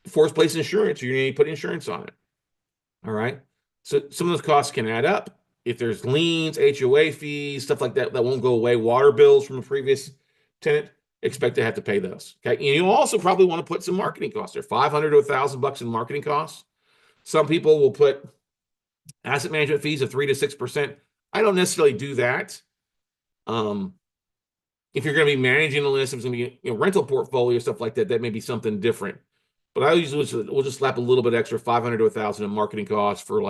Forced place insurance, you're going to need to put insurance on it. All right. So some of those costs can add up. If there's liens, HOA fees, stuff like that, that won't go away. Water bills from a previous tenant, expect to have to pay those. Okay. And you also probably want to put some marketing costs there, $500 to $1,000 in marketing costs. Some people will put asset management fees of 3 to 6%. I don't necessarily do that. If you're going to be managing a list, if it's going to be rental portfolio, stuff like that, that may be something different. But I usually will just slap a little bit extra, 500 to 1,000 in marketing costs for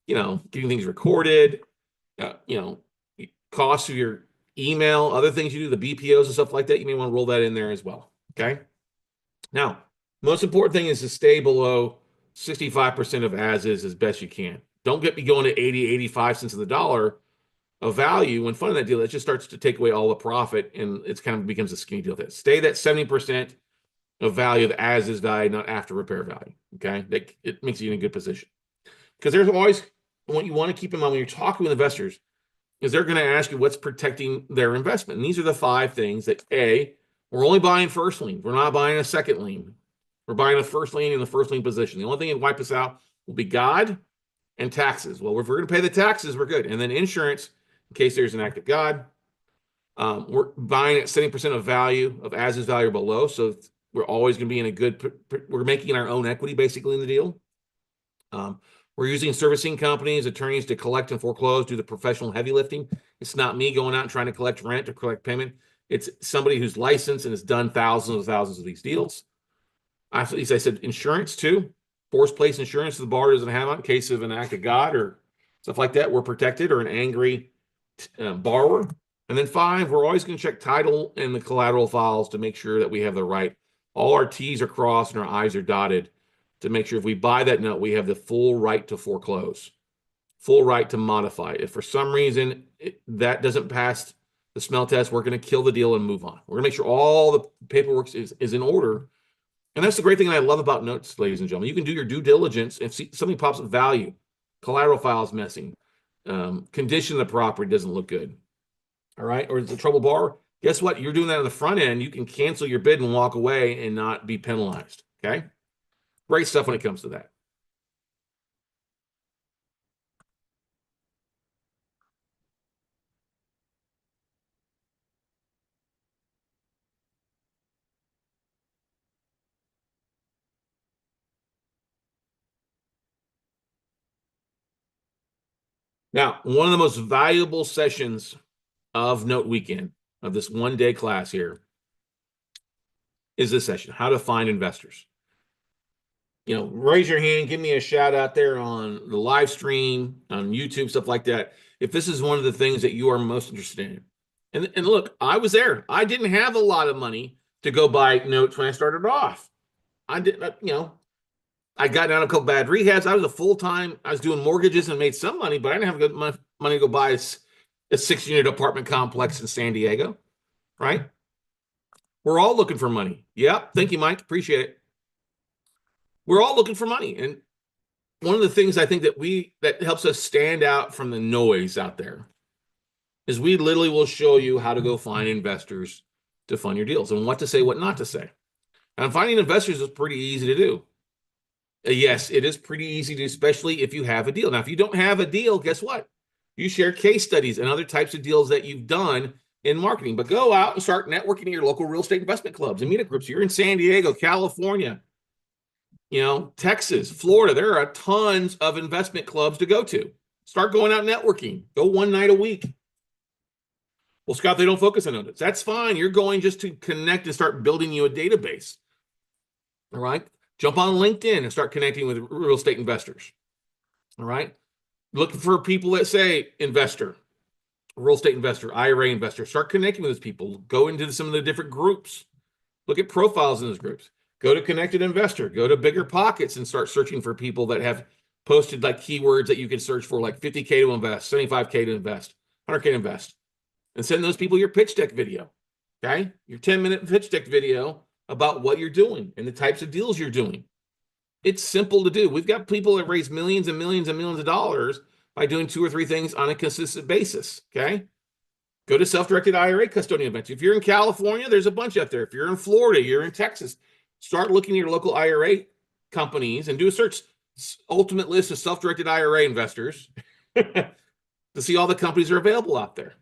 getting things recorded, costs of your email, other things you do, the BPOs and stuff like that. You may want to roll that in there as well. Okay. Now, most important thing is to stay below 65% of as is as best you can. Don't be going to 80, 85 cents of the dollar of value when funding that deal. That just starts to take away all the profit and it's kind of becomes a skinny deal. Stay that 70% of value of as is value, not after repair value. Okay. It makes you in a good position. Because there's always what you want to keep in mind when you're talking with investors is they're going to ask you what's protecting their investment. And these are the 5 things that we're only buying first lien. We're not buying a second lien. We're buying a first lien in the first lien position. The only thing that wipe us out will be God and taxes. Well, if we're going to pay the taxes, we're good. And then insurance, in case there's an act of God. We're buying at 70% of value of as is value or below. So we're always going to be in a good, we're making our own equity basically in the deal. We're using servicing companies, attorneys to collect and foreclose, do the professional heavy lifting. It's not me going out and trying to collect rent or collect payment. It's somebody who's licensed and has done thousands of these deals. I said insurance too. Forced place insurance the borrower doesn't have on in case of an act of God or stuff like that. We're protected, or an angry borrower. And then 5, we're always going to check title and the collateral files to make sure that we have the right. All our T's are crossed and our I's are dotted to make sure if we buy that note, we have the full right to foreclose, full right to modify it. If for some reason that doesn't pass the smell test, we're going to kill the deal and move on. We're going to make sure all the paperwork is in order. And that's the great thing I love about notes, ladies and gentlemen. You can do your due diligence. If something pops up value, collateral files missing, condition of the property doesn't look good, all right, or it's a trouble borrower, guess what? You're doing that on the front end. You can cancel your bid and walk away and not be penalized, okay? Great stuff when it comes to that. Now, one of the most valuable sessions of Note Weekend, of this one-day class here, is this session, how to find investors. Raise your hand, give me a shout out there on the live stream, on YouTube, stuff like that, if this is one of the things that you are most interested in. And look, I was there. I didn't have a lot of money to go buy notes when I started off. I didn't, I got down a couple bad rehabs. I was a full-time, I was doing mortgages and made some money, but I didn't have good money to go buy a 6-unit apartment complex in San Diego, right? We're all looking for money. Yep. Thank you, Mike. Appreciate it. We're all looking for money. And one of the things I think that helps us stand out from the noise out there is we literally will show you how to go find investors to fund your deals and what to say, what not to say. And finding investors is pretty easy to do. Yes, it is pretty easy to, especially if you have a deal. Now, if you don't have a deal, guess what? You share case studies and other types of deals that you've done in marketing, but go out and start networking in your local real estate investment clubs and meetup groups. You're in San Diego, California, Texas, Florida. There are tons of investment clubs to go to. Start going out networking. Go one night a week. Well, Scott, they don't focus on it. That's fine. You're going just to connect and start building you a database. All right. Jump on LinkedIn and start connecting with real estate investors. All right. Look for people that say investor, real estate investor, IRA investor. Start connecting with those people. Go into some of the different groups. Look at profiles in those groups. Go to Connected Investor. Go to Bigger Pockets and start searching for people that have posted like keywords that you can search for, like 50K to invest, 75K to invest, 100K to invest. And send those people your pitch deck video. Okay. Your 10-minute pitch deck video about what you're doing and the types of deals you're doing. It's simple to do. We've got people that raise millions and millions and millions of dollars by doing 2 or 3 things on a consistent basis. Okay. Go to self-directed IRA custodian events. If you're in California, there's a bunch out there. If you're in Florida, you're in Texas, start looking at your local IRA companies and do a search, ultimate list of self-directed IRA investors to see all the companies that are available out there.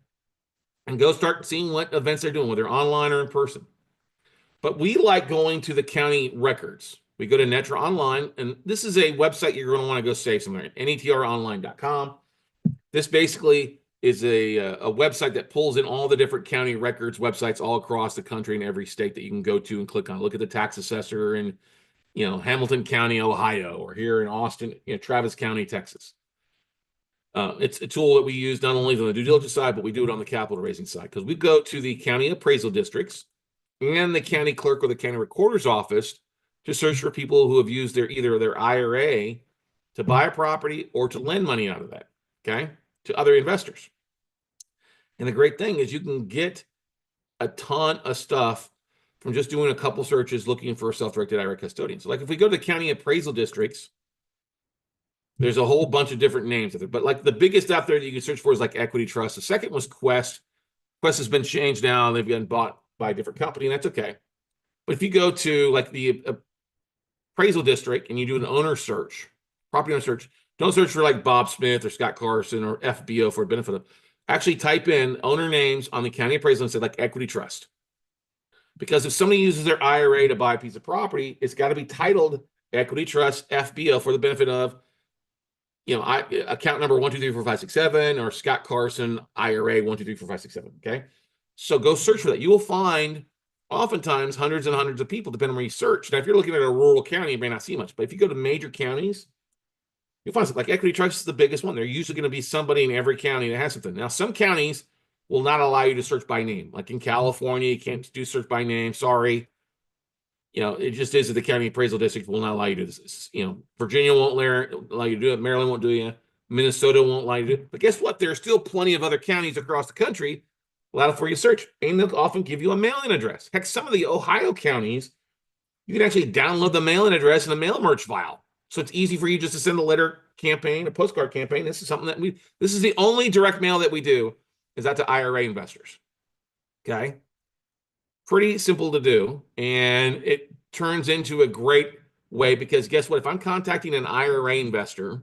And go start seeing what events they're doing, whether online or in person. But we like going to the county records. We go to Netra Online, and this is a website you're going to want to go save somewhere, netronline.com. This basically is a website that pulls in all the different county records websites all across the country and every state that you can go to and click on. Look at the tax assessor in, Hamilton County, Ohio, or here in Austin, Travis County, Texas. It's a tool that we use not only on the due diligence side, but we do it on the capital raising side, because we go to the county appraisal districts and the county clerk or the county recorder's office to search for people who have used either their IRA to buy a property or to lend money out of that, okay, to other investors. And the great thing is you can get a ton of stuff from just doing a couple searches looking for a self-directed IRA custodian. So like if we go to the county appraisal districts, there's a whole bunch of different names out there, but like the biggest out there that you can search for is like Equity Trust. The second was Quest. Quest has been changed now. They've been bought by a different company, and that's okay. But if you go to like the appraisal district and you do an owner search, property owner search, don't search for like Bob Smith or Scott Carson or FBO for a benefit of. Actually type in owner names on the county appraisal and say like Equity Trust. Because if somebody uses their IRA to buy a piece of property, it's got to be titled Equity Trust FBO for the benefit of, account number 1234567 or Scott Carson IRA 1234567. Okay. So go search for that. You will find oftentimes hundreds and hundreds of people, depending on where you search. Now, if you're looking at a rural county, you may not see much, but if you go to major counties, you'll find something like Equity Trust is the biggest one. They're usually going to be somebody in every county that has something. Now, some counties will not allow you to search by name. Like in California, you can't do search by name. Sorry. It just is that the county appraisal district will not allow you to do this. Virginia won't allow you to do it. Maryland won't do it. Minnesota won't allow you to do it. But guess what? There's still plenty of other counties across the country allow for you to search. And they'll often give you a mailing address. Heck, some of the Ohio counties, you can actually download the mailing address in a mail merge file. So it's easy for you just to send a letter campaign, a postcard campaign. This is something that this is the only direct mail that we do is that to IRA investors. Okay. Pretty simple to do. And it turns into a great way because guess what? If I'm contacting an IRA investor,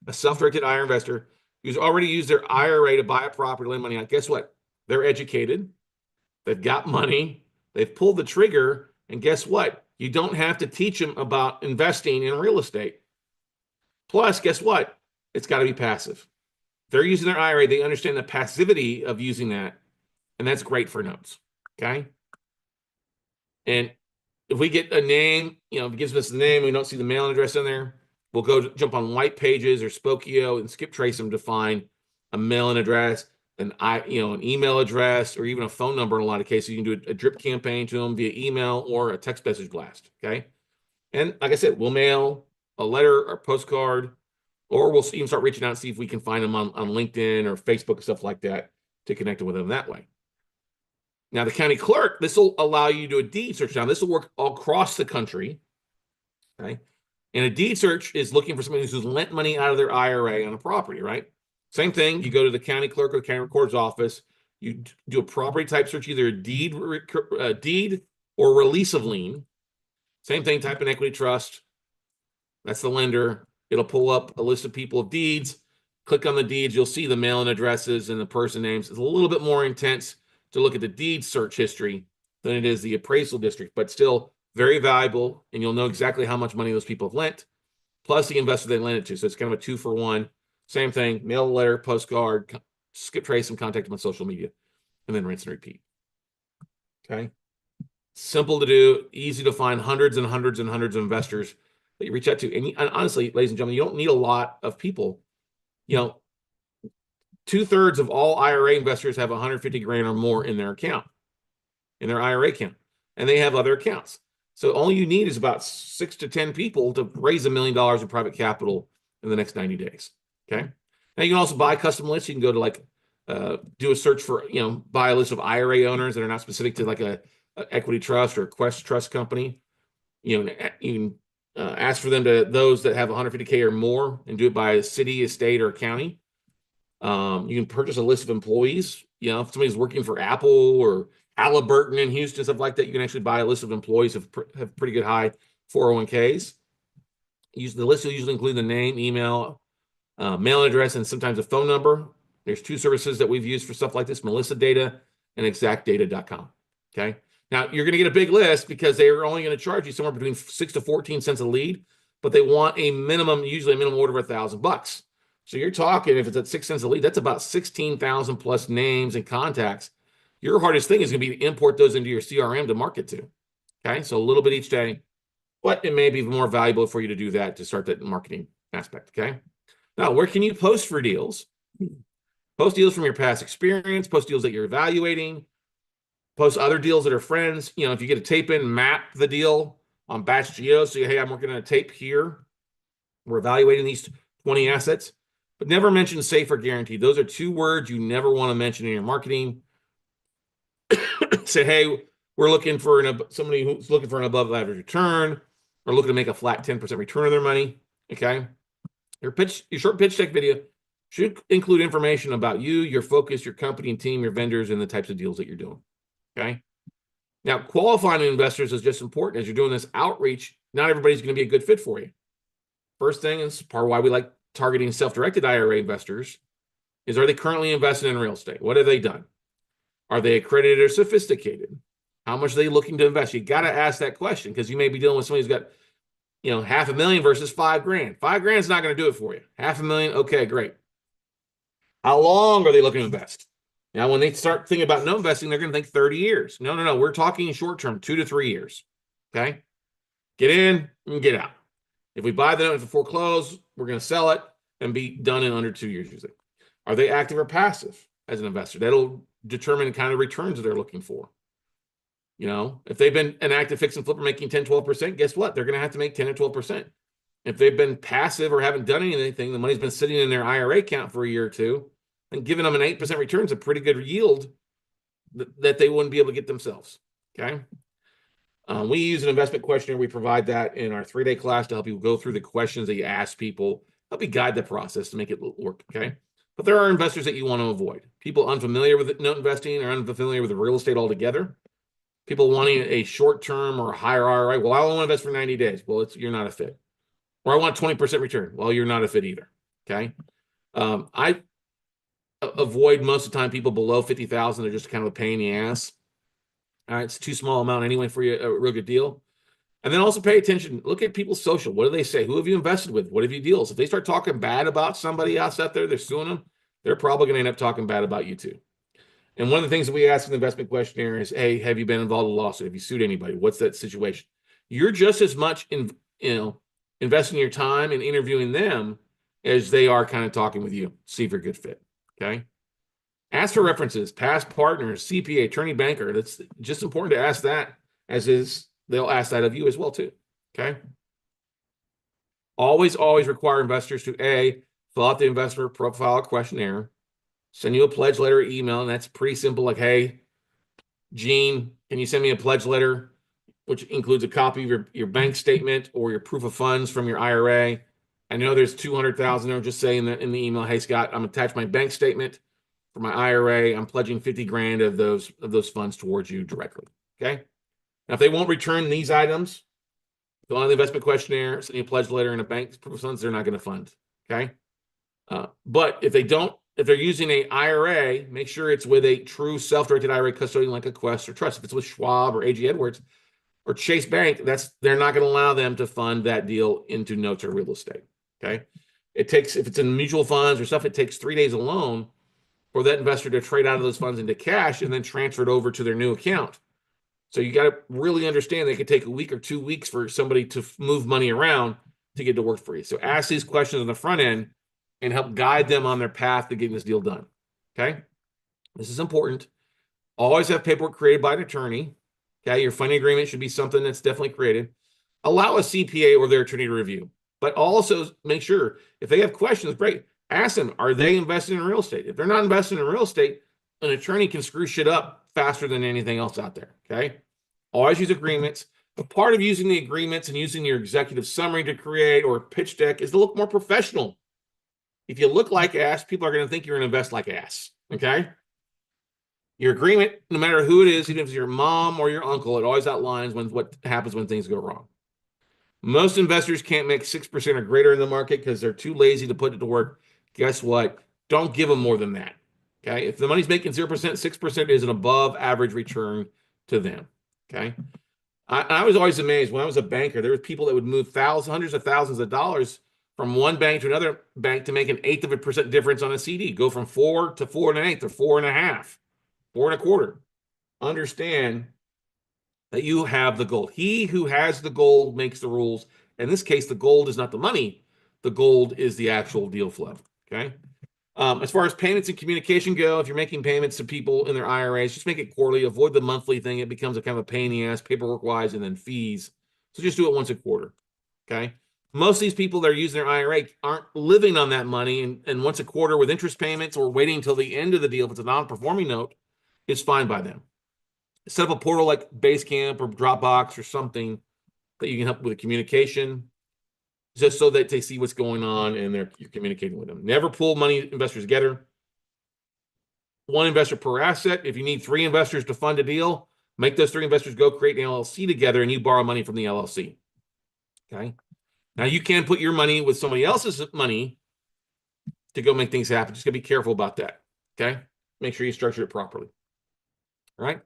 a self-directed IRA investor who's already used their IRA to buy a property, lend money out, guess what? They're educated. They've got money. They've pulled the trigger. And guess what? You don't have to teach them about investing in real estate. Plus, guess what? It's got to be passive. They're using their IRA. They understand the passivity of using that. And that's great for notes. Okay. And if we get a name, if it gives us the name, we don't see the mailing address in there, we'll go jump on White Pages or Spokio and skip trace them to find a mailing address, an email address, or even a phone number. In a lot of cases, you can do a drip campaign to them via email or a text message blast. Okay. And like I said, we'll mail a letter or postcard, or we'll even start reaching out and see if we can find them on LinkedIn or Facebook and stuff like that to connect with them that way. Now, the county clerk, this will allow you to do a deed search. Now, this will work all across the country. Okay. And a deed search is looking for somebody who's lent money out of their IRA on a property, right? Same thing. You go to the county clerk or the county recorder's office. You do a property type search, either a deed or release of lien. Same thing. Type in equity trust. That's the lender. It'll pull up a list of people of deeds. Click on the deeds. You'll see the mailing addresses and the person names. It's a little bit more intense to look at the deed search history than it is the appraisal district, but still very valuable. And you'll know exactly how much money those people have lent, plus the investor they lent it to. So it's kind of a 2-for-1. Same thing, mail a letter, postcard, skip trace and contact them on social media, and then rinse and repeat. Okay. Simple to do, easy to find, hundreds and hundreds and hundreds of investors that you reach out to. And honestly, ladies and gentlemen, you don't need a lot of people. 2/3 of all IRA investors have 150 grand or more in their account, in their IRA account, and they have other accounts. So all you need is about 6 to 10 people to raise $1 million in private capital in the next 90 days. Okay. Now you can also buy custom lists. You can go to do a search for, buy a list of IRA owners that are not specific to like a equity trust or a Quest trust company. You can ask for them those that have 150K or more, and do it by a city, a state, or a county. You can purchase a list of employees. If somebody's working for Apple or Halliburton in Houston, stuff like that, you can actually buy a list of employees who have pretty good high 401ks. The list will usually include the name, email, mailing address, and sometimes a phone number. There's 2 services that we've used for stuff like this, Melissa Data and exactdata.com. Okay. Now you're going to get a big list because they are only going to charge you somewhere between 6 to 14 cents a lead, but they want usually a minimum order of $1,000. So you're talking, if it's at 6 cents a lead, that's about 16,000 plus names and contacts. Your hardest thing is going to be to import those into your CRM to market to. Okay. So a little bit each day, but it may be more valuable for you to do that to start that marketing aspect. Okay. Now, where can you post for deals? Post deals from your past experience, post deals that you're evaluating, post other deals that are friends. If you get a tape in, map the deal on Batch Geo. So, hey, I'm working on a tape here. We're evaluating these 20 assets, but never mention safe or guaranteed. Those are 2 words you never want to mention in your marketing. Say, hey, we're looking for somebody who's looking for an above average return, or looking to make a flat 10% return on their money. Okay. Your short pitch deck video should include information about you, your focus, your company and team, your vendors, and the types of deals that you're doing. Okay. Now, qualifying investors is just important. As you're doing this outreach, not everybody's going to be a good fit for you. First thing, is part of why we like targeting self-directed IRA investors, is, are they currently invested in real estate? What have they done? Are they accredited or sophisticated? How much are they looking to invest? You got to ask that question, because you may be dealing with somebody who's got, $500,000 versus $5 grand. $5 grand is not going to do it for you. $500,000, okay, great. How long are they looking to invest? Now, when they start thinking about no investing, they're going to think 30 years. No. We're talking short term, 2 to 3 years. Okay. Get in and get out. If we buy the note for foreclose, we're going to sell it and be done in under 2 years usually. Are they active or passive as an investor? That'll determine the kind of returns that they're looking for. If they've been an active fix and flipper making 10, 12%, guess what? They're going to have to make 10 or 12%. If they've been passive or haven't done anything, the money's been sitting in their IRA account for a year or two, and giving them an 8% return is a pretty good yield that they wouldn't be able to get themselves. Okay. We use an investment questionnaire. We provide that in our 3-day class to help you go through the questions that you ask people, help you guide the process to make it work. Okay. But there are investors that you want to avoid. People unfamiliar with note investing or unfamiliar with real estate altogether. People wanting a short-term or a higher ROI. Well, I only want to invest for 90 days. Well, you're not a fit. Or I want 20% return. Well, you're not a fit either. Okay. I avoid most of the time people below 50,000. They're just kind of a pain in the ass. All right. It's too small amount anyway for you, a real good deal. And then also pay attention. Look at people's social. What do they say? Who have you invested with? What have you deals? If they start talking bad about somebody else out there, they're suing them, they're probably going to end up talking bad about you too. And one of the things that we ask in the investment questionnaire is, hey, have you been involved in a lawsuit? Have you sued anybody? What's that situation? You're just as much investing your time and interviewing them as they are kind of talking with you. See if you're a good fit. Okay. Ask for references, past partners, CPA, attorney, banker. That's just important to ask that, as is they'll ask that of you as well too. Okay. Always require investors to A, fill out the investor profile questionnaire, send you a pledge letter email, and that's pretty simple. Like, hey, Gene, can you send me a pledge letter, which includes a copy of your bank statement or your proof of funds from your IRA? I know there's 200,000 there. Just say in the email, hey, Scott, I'm attached my bank statement for my IRA. I'm pledging 50 grand of those funds towards you directly. Okay. Now, if they won't return these items, fill out the investment questionnaire, send you a pledge letter and a bank proof of funds, they're not going to fund. Okay. But if they're using a IRA, make sure it's with a true self-directed IRA custodian like a Quest or Trust. If it's with Schwab or AG Edwards or Chase Bank, they're not going to allow them to fund that deal into notes or real estate. Okay. If it's in mutual funds or stuff, it takes 3 days alone for that investor to trade out of those funds into cash and then transfer it over to their new account. So you got to really understand they could take a week or 2 weeks for somebody to move money around to get to work for you. So ask these questions on the front end and help guide them on their path to getting this deal done. Okay. This is important. Always have paperwork created by an attorney. Okay. Your funding agreement should be something that's definitely created. Allow a CPA or their attorney to review, but also make sure if they have questions, great. Ask them, are they invested in real estate? If they're not invested in real estate, an attorney can screw shit up faster than anything else out there. Okay. Always use agreements. But part of using the agreements and using your executive summary to create or pitch deck is to look more professional. If you look like ass, people are going to think you're going to invest like ass. Okay. Your agreement, no matter who it is, even if it's your mom or your uncle, it always outlines what happens when things go wrong. Most investors can't make 6% or greater in the market because they're too lazy to put it to work. Guess what? Don't give them more than that. Okay. If the money's making 0%, 6% is an above average return to them. Okay. I was always amazed when I was a banker. There were people that would move hundreds of thousands of dollars from one bank to another bank to make an 1/8% difference on a CD. Go from 4 to 4 1/8 or 4.5, 4 1/4. Understand that you have the gold. He who has the gold makes the rules. In this case, the gold is not the money. The gold is the actual deal flow. Okay. As far as payments and communication go, if you're making payments to people in their IRAs, just make it quarterly. Avoid the monthly thing. It becomes a kind of a pain in the ass paperwork-wise and then fees. So just do it once a quarter. Okay. Most of these people that are using their IRA aren't living on that money, and once a quarter with interest payments or waiting until the end of the deal, if it's a non-performing note, is fine by them. Set up a portal like Basecamp or Dropbox or something that you can help with the communication, just so that they see what's going on and you're communicating with them. Never pool money investors together. One investor per asset. If you need 3 investors to fund a deal, make those 3 investors go create an LLC together and you borrow money from the LLC. Okay. Now you can put your money with somebody else's money to go make things happen. Just gotta be careful about that. Okay. Make sure you structure it properly. All right.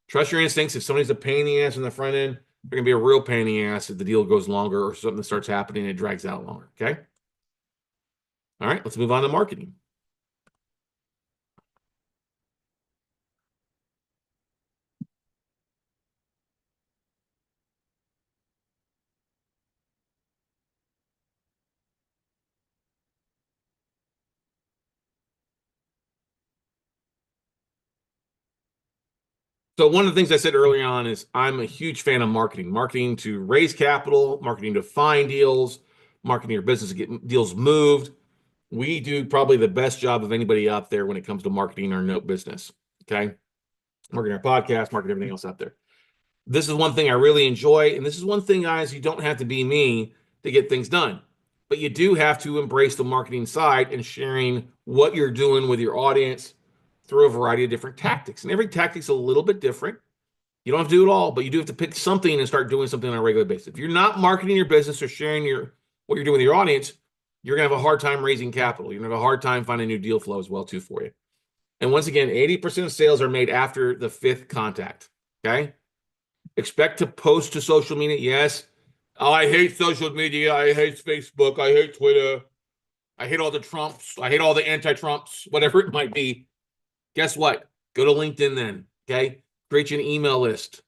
Trust your instincts. If somebody's a pain in the ass on the front end, they're going to be a real pain in the ass if the deal goes longer or something starts happening and it drags out longer. Okay. All right. Let's move on to marketing. So one of the things I said early on is I'm a huge fan of marketing to raise capital, marketing to find deals, marketing your business to get deals moved. We do probably the best job of anybody out there when it comes to marketing our note business. Okay. Marketing our podcast, marketing everything else out there. This is one thing I really enjoy. And this is one thing, guys, you don't have to be me to get things done, but you do have to embrace the marketing side and sharing what you're doing with your audience through a variety of different tactics. And every tactic's a little bit different. You don't have to do it all, but you do have to pick something and start doing something on a regular basis. If you're not marketing your business or sharing what you're doing with your audience, you're going to have a hard time raising capital. You're going to have a hard time finding new deal flow as well, too, for you. And once again, 80% of sales are made after the 5th contact. Okay. Expect to post to social media. Yes. Oh, I hate social media. I hate Facebook. I hate Twitter. I hate all the Trumps. I hate all the anti-Trumps, whatever it might be. Guess what? Go to LinkedIn then. Okay. Create you an email list.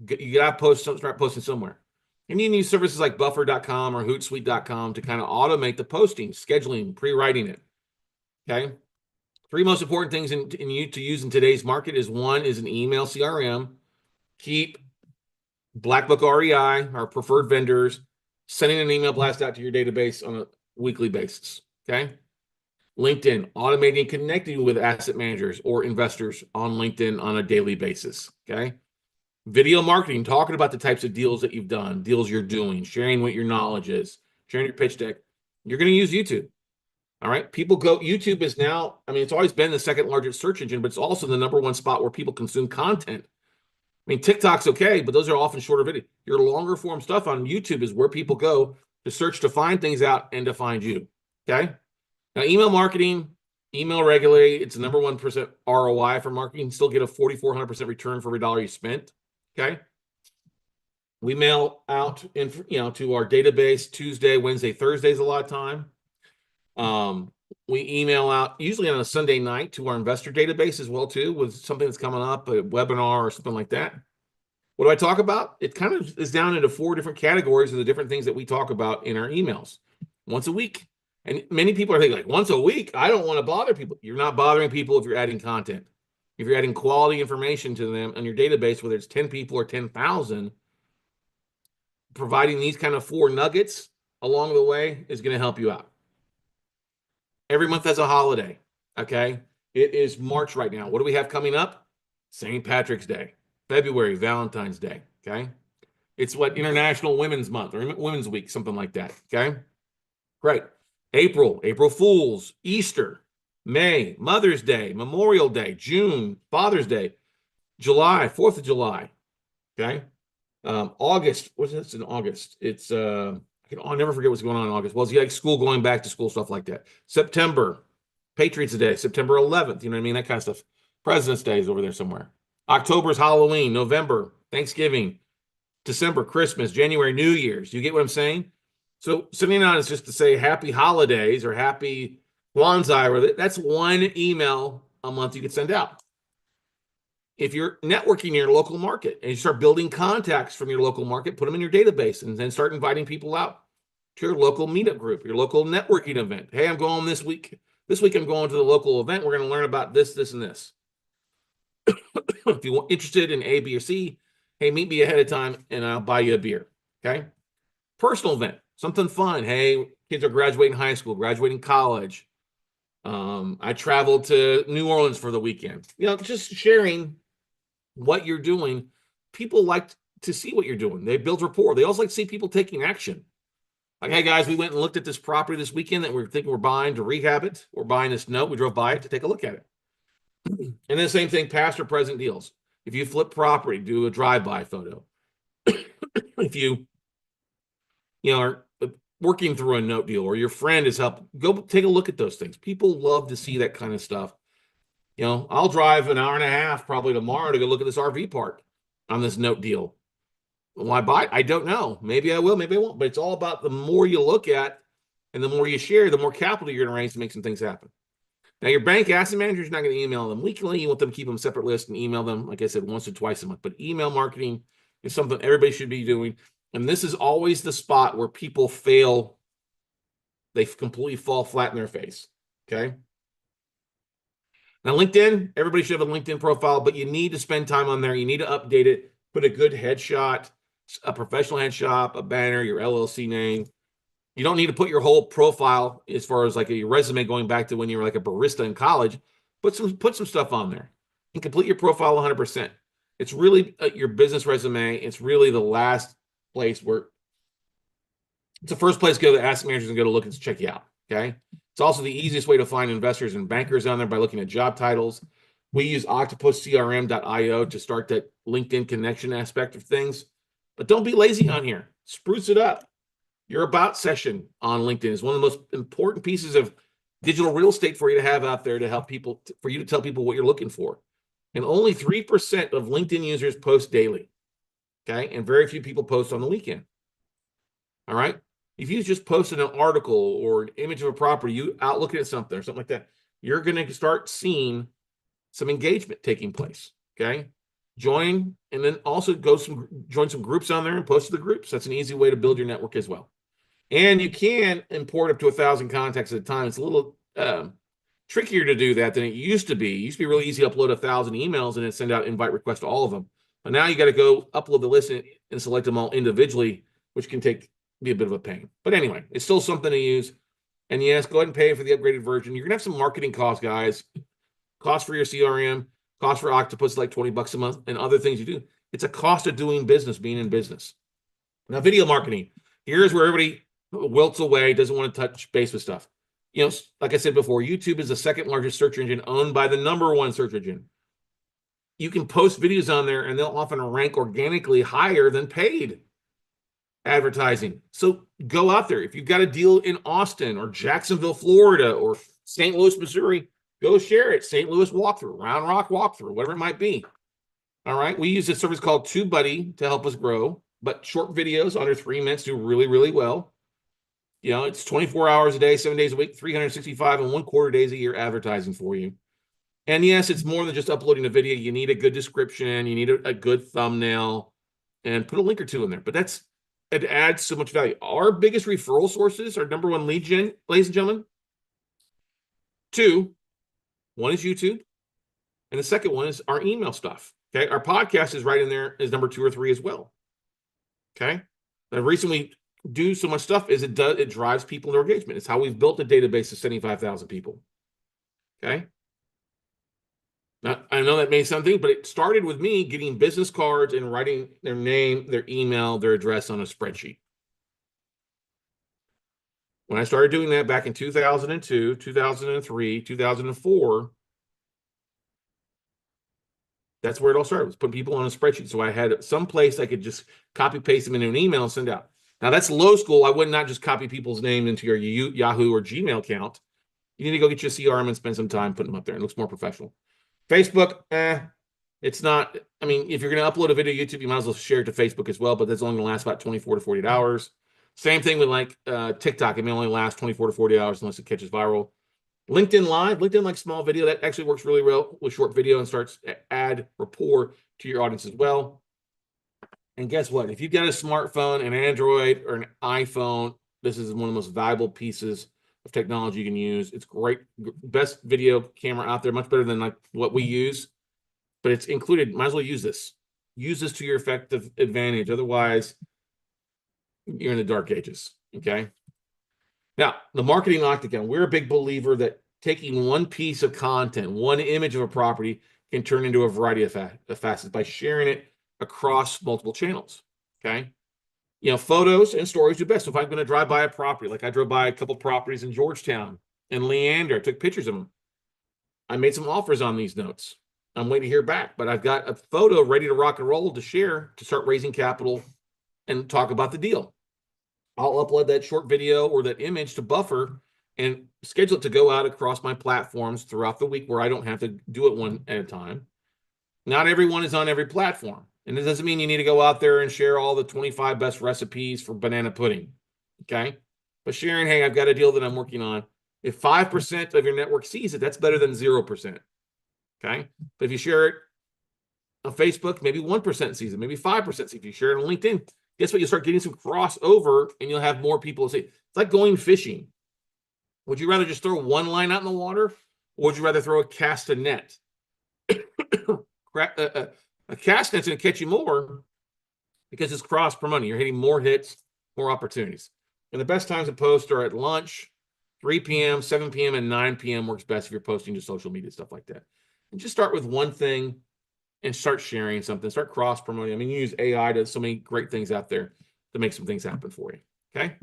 You got to start posting somewhere. And you can use services like buffer.com or hootsuite.com to kind of automate the posting, scheduling, pre-writing it. Okay. 3 most important things to use in today's market is one is an email CRM. Keep Black Book REI, our preferred vendors, sending an email blast out to your database on a weekly basis. Okay. LinkedIn, automating and connecting with asset managers or investors on LinkedIn on a daily basis. Okay. Video marketing, talking about the types of deals that you've done, deals you're doing, sharing what your knowledge is, sharing your pitch deck. You're going to use YouTube. All right. YouTube is now, I mean, it's always been the second largest search engine, but it's also the number one spot where people consume content. I mean, TikTok's okay, but those are often shorter videos. Your longer form stuff on YouTube is where people go to search to find things out and to find you. Okay. Now, email marketing, email regularly, it's the number 1% ROI for marketing. Still get a 4,400% return for every dollar you spent. Okay. We mail out to our database Tuesday, Wednesday, Thursdays a lot of time. We email out usually on a Sunday night to our investor database as well too, with something that's coming up, a webinar or something like that. What do I talk about? It kind of is down into 4 different categories of the different things that we talk about in our emails once a week. And many people are thinking, like, once a week, I don't want to bother people. You're not bothering people if you're adding content. If you're adding quality information to them on your database, whether it's 10 people or 10,000, providing these kind of 4 nuggets along the way is going to help you out. Every month has a holiday, okay? It is March right now. What do we have coming up? St. Patrick's Day, February, Valentine's Day, okay? It's what, International Women's Month or Women's Week, something like that, okay? Great. April Fools, Easter, May, Mother's Day, Memorial Day, June, Father's Day, July, 4th of July, okay? August, what's this in August? It's, I'll never forget what's going on in August. Well, it's like school, going back to school, stuff like that. September, Patriots Day, September 11th, you know what I mean? That kind of stuff. President's Day is over there somewhere. October's Halloween, November, Thanksgiving, December, Christmas, January, New Year's. You get what I'm saying? So sending out is just to say happy holidays or happy Kwanzaa, or that's one email a month you could send out. If you're networking in your local market and you start building contacts from your local market, put them in your database and then start inviting people out to your local meetup group, your local networking event. Hey, I'm going this week. This week I'm going to the local event. We're going to learn about this, this, and this. If you're interested in A, B, or C, hey, meet me ahead of time and I'll buy you a beer. Okay. Personal event, something fun. Hey, kids are graduating high school, graduating college. I traveled to New Orleans for the weekend. Just sharing what you're doing. People like to see what you're doing. They build rapport. They also like to see people taking action. Like, hey guys, we went and looked at this property this weekend that we're thinking we're buying to rehab it. We're buying this note. We drove by it to take a look at it. And then the same thing, past or present deals. If you flip property, do a drive-by photo. If you are working through a note deal or your friend is helping, go take a look at those things. People love to see that kind of stuff. I'll drive an hour and a half probably tomorrow to go look at this RV park on this note deal. Why buy it? I don't know. Maybe I will, maybe I won't. But it's all about the more you look at and the more you share, the more capital you're going to raise to make some things happen. Now, your bank asset manager is not going to email them weekly. You want them to keep them separate list and email them, like I said, once or twice a month. But email marketing is something everybody should be doing. And this is always the spot where people fail. They completely fall flat in their face. Okay. Now, LinkedIn, everybody should have a LinkedIn profile, but you need to spend time on there. You need to update it, put a good headshot, a professional headshot, a banner, your LLC name. You don't need to put your whole profile as far as like your resume going back to when you were like a barista in college. Put some stuff on there and complete your profile 100%. It's really your business resume. It's really the last place where it's the first place to go to asset managers and go to look and check you out. Okay. It's also the easiest way to find investors and bankers on there by looking at job titles. We use octopuscrm.io to start that LinkedIn connection aspect of things. But don't be lazy on here. Spruce it up. Your about session on LinkedIn is one of the most important pieces of digital real estate for you to have out there to help people, for you to tell people what you're looking for. And only 3% of LinkedIn users post daily. Okay. And very few people post on the weekend. All right. If you just posted an article or an image of a property, you out looking at something or something like that, you're going to start seeing some engagement taking place. Okay. Join, and then also join some groups on there and post to the groups. That's an easy way to build your network as well. And you can import up to 1,000 contacts at a time. It's a little trickier to do that than it used to be. It used to be really easy to upload 1,000 emails and then send out invite requests to all of them. But now you got to go upload the list and select them all individually, which can take be a bit of a pain. But anyway, it's still something to use. And yes, go ahead and pay for the upgraded version. You're gonna have some marketing costs, guys. Cost for your CRM, cost for Octopus, like $20 a month, and other things you do. It's a cost of doing business, being in business. Now, video marketing. Here's where everybody wilts away, doesn't want to touch base with stuff. Like I said before, YouTube is the second largest search engine owned by the number one search engine. You can post videos on there and they'll often rank organically higher than paid advertising. So go out there. If you've got a deal in Austin or Jacksonville, Florida, or St. Louis, Missouri, go share it. St. Louis walkthrough, Round Rock walkthrough, whatever it might be. All right. We use a service called TubeBuddy to help us grow, but short videos under 3 minutes do really, really well. It's 24 hours a day, 7 days a week, 365 and 1/4 days a year advertising for you. And yes, it's more than just uploading a video. You need a good description. You need a good thumbnail and put a link or two in there. But it adds so much value. Our biggest referral sources are number one, lead gen, ladies and gentlemen. Two, one is YouTube. And the second one is our email stuff. Okay. Our podcast is right in there as number 2 or 3 as well. Okay. The reason we do so much stuff is it drives people into engagement. It's how we've built a database of 75,000 people. Okay. Now, I know that may sound something, but it started with me getting business cards and writing their name, their email, their address on a spreadsheet. When I started doing that back in 2002, 2003, 2004, that's where it all started, was putting people on a spreadsheet. So I had some place I could just copy paste them into an email and send out. Now that's low school. I would not just copy people's name into your Yahoo or Gmail account. You need to go get your CRM and spend some time putting them up there. It looks more professional. Facebook, it's not. I mean, if you're going to upload a video to YouTube, you might as well share it to Facebook as well, but that's only going to last about 24 to 48 hours. Same thing with like TikTok. It may only last 24 to 40 hours unless it catches viral. LinkedIn Live, LinkedIn like small video, that actually works really well with short video and starts to add rapport to your audience as well. And guess what? If you've got a smartphone, an Android, or an iPhone, this is one of the most valuable pieces of technology you can use. It's great, best video camera out there, much better than like what we use, but it's included. Might as well use this. Use this to your effective advantage. Otherwise, you're in the dark ages. Okay. Now, the marketing octagon, we're a big believer that taking one piece of content, one image of a property can turn into a variety of facets by sharing it across multiple channels. Okay. Photos and stories do best. So if I'm going to drive by a property, like I drove by a couple properties in Georgetown and Leander, I took pictures of them. I made some offers on these notes. I'm waiting to hear back, but I've got a photo ready to rock and roll to share to start raising capital and talk about the deal. I'll upload that short video or that image to Buffer and schedule it to go out across my platforms throughout the week where I don't have to do it one at a time. Not everyone is on every platform. And it doesn't mean you need to go out there and share all the 25 best recipes for banana pudding. Okay. But sharing, hey, I've got a deal that I'm working on. If 5% of your network sees it, that's better than 0%. Okay. But if you share it on Facebook, maybe 1% sees it, maybe 5% sees it. If you share it on LinkedIn, guess what? You'll start getting some crossover and you'll have more people see. It's like going fishing. Would you rather just throw one line out in the water, or would you rather throw a cast a net? A cast net's going to catch you more because it's cross per money. You're hitting more hits, more opportunities. And the best times to post are at lunch, 3 p.m., 7 p.m., and 9 p.m. works best if you're posting to social media, stuff like that. And just start with one thing and start sharing something. Start cross promoting. I mean, you use AI to so many great things out there to make some things happen for you. Okay?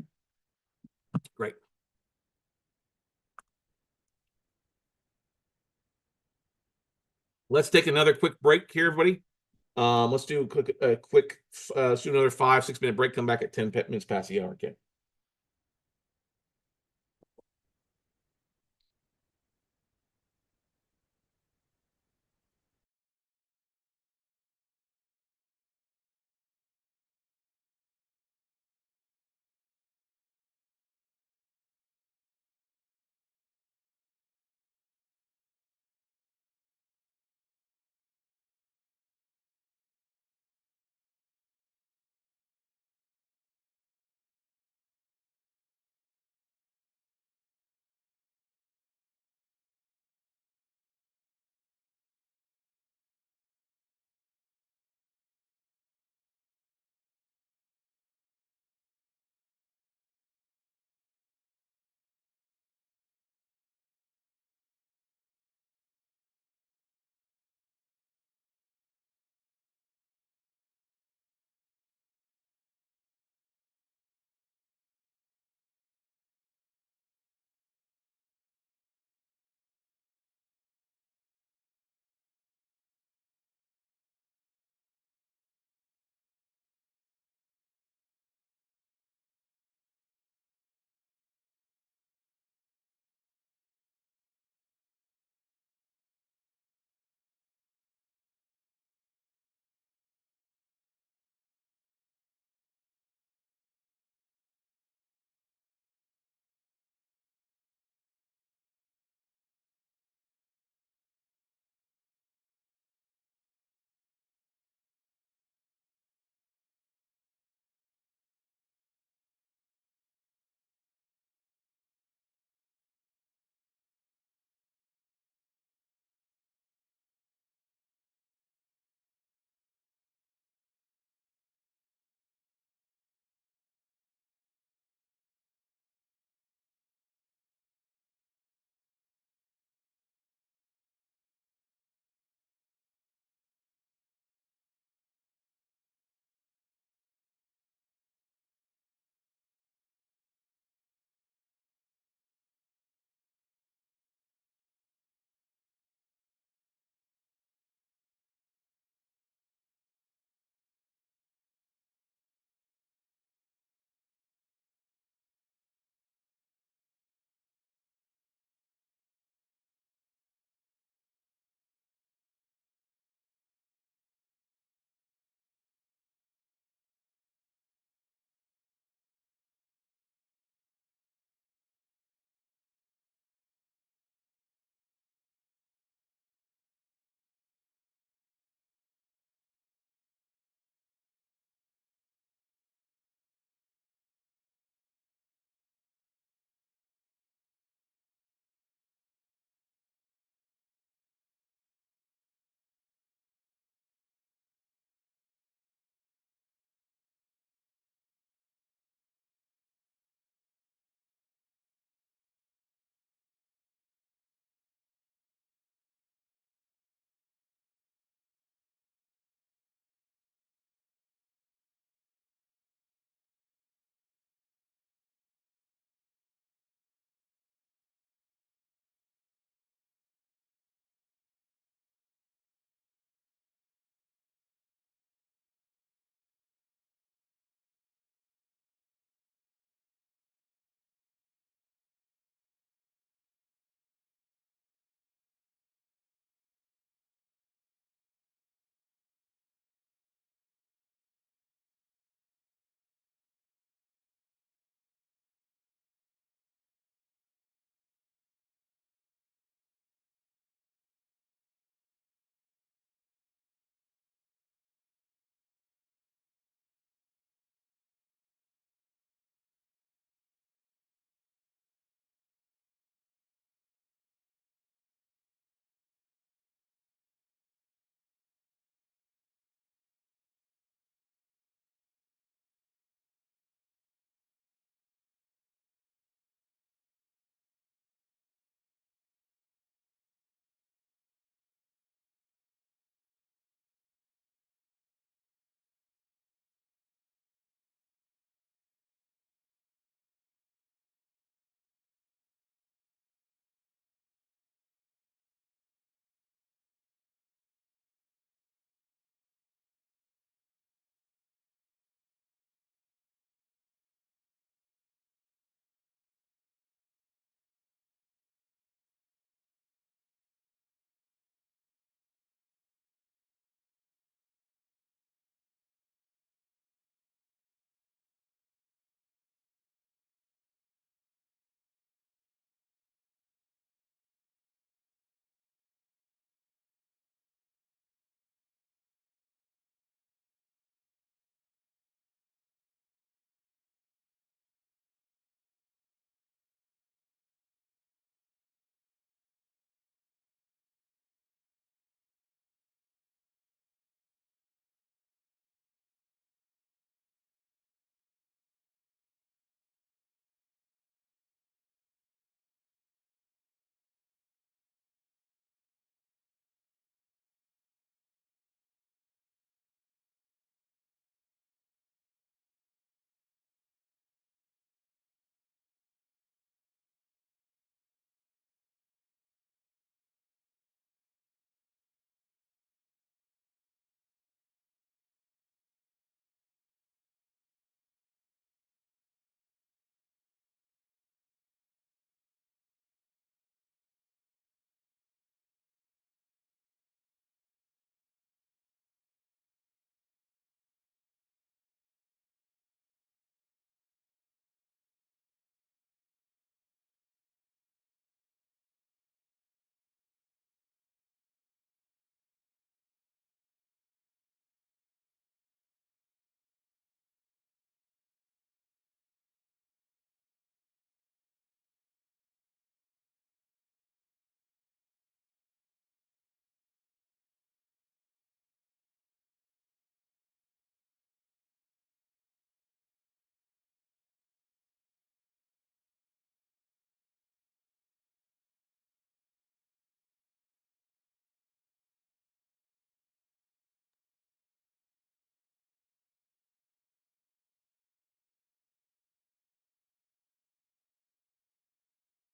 Great. Let's take another quick break here, everybody. Let's do a quick, do another 5-6 minute break. Come back at 10 minutes past the hour. Okay.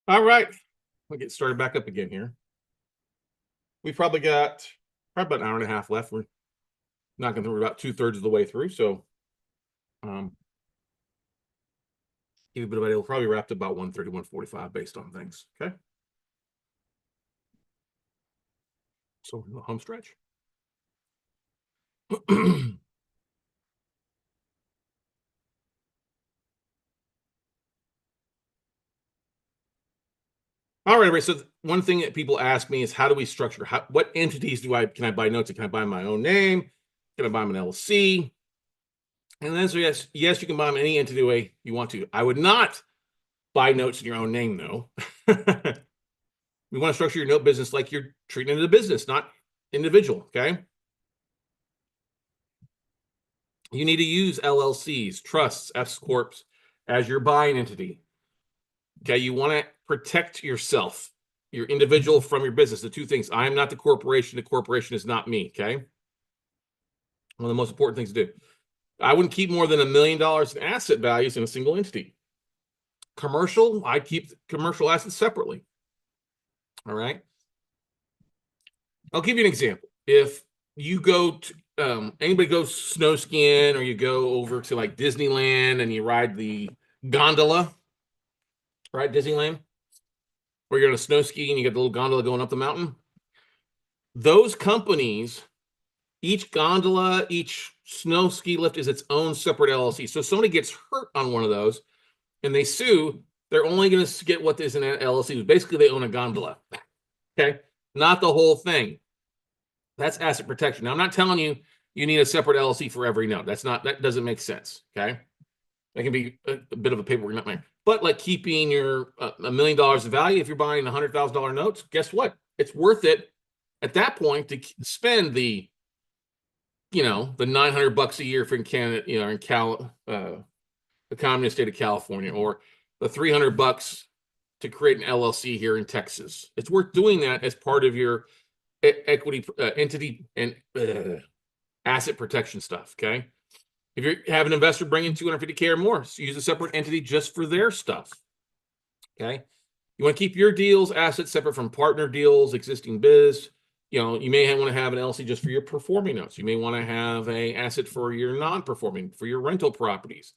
All right, we'll get started back up again here. We probably got about an hour and a half left. We're not going through about 2/3 of the way through, so give a bit of idea. We'll probably wrap up about 1:30, 1:45 based on things. Okay, so the home stretch. All right, so one thing that people ask me is, how do we structure? What entities can I buy notes in? Can I buy my own name? Can I buy them an LLC? And the answer is yes, you can buy them any entity way you want to. I would not buy notes in your own name, though. We want to structure your note business like you're treating it as a business, not individual. Okay. You need to use LLCs, trusts, S corps as your buying entity. Okay. You want to protect yourself, your individual from your business. The two things: I am not the corporation. The corporation is not me. Okay. One of the most important things to do. I wouldn't keep more than $1 million in asset values in a single entity. Commercial, I keep commercial assets separately. All right. I'll give you an example. If you go to anybody goes snow skiing, or you go over to like Disneyland and you ride the gondola, right? Disneyland, where you're on a snow ski and you get the little gondola going up the mountain. Those companies, each gondola, each snow ski lift is its own separate LLC. So if somebody gets hurt on one of those and they sue, they're only going to get what is in an LLC. Basically, they own a gondola. Okay, not the whole thing. That's asset protection. Now, I'm not telling you need a separate LLC for every note. That doesn't make sense. Okay, that can be a bit of a paperwork nightmare. But like keeping your $1 million of value, if you're buying $100,000 notes, guess what? It's worth it at that point to spend the $900 a year for Canada, the communist state of California, or the $300 to create an LLC here in Texas. It's worth doing that as part of your equity entity and asset protection stuff. Okay. If you have an investor bringing 250K or more, so use a separate entity just for their stuff. Okay. You want to keep your deals, assets separate from partner deals, existing biz. You may want to have an LLC just for your performing notes. You may want to have an asset for your non-performing, for your rental properties.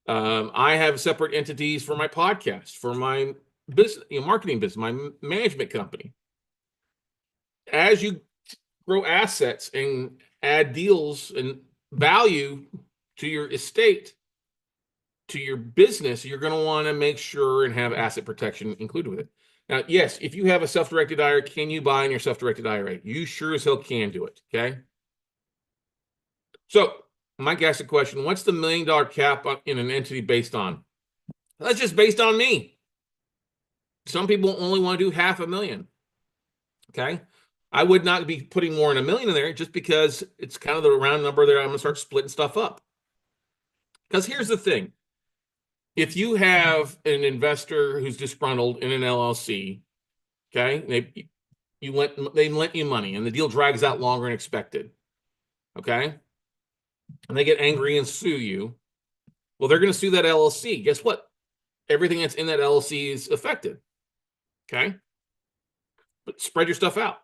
I have separate entities for my podcast, for my business, marketing business, my management company. As you grow assets and add deals and value to your estate, to your business, you're going to want to make sure and have asset protection included with it. Now, yes, if you have a self-directed IRA, can you buy in your self-directed IRA? You sure as hell can do it. Okay. So Mike asked the question, what's the $1 million cap in an entity based on? That's just based on me. Some people only want to do $500,000. Okay. I would not be putting more than $1 million in there, just because it's kind of the round number there. I'm going to start splitting stuff up. Because here's the thing. If you have an investor who's disgruntled in an LLC, okay, they lent you money and the deal drags out longer than expected, okay, and they get angry and sue you, well, they're going to sue that LLC. Guess what? Everything that's in that LLC is affected, okay? But spread your stuff out.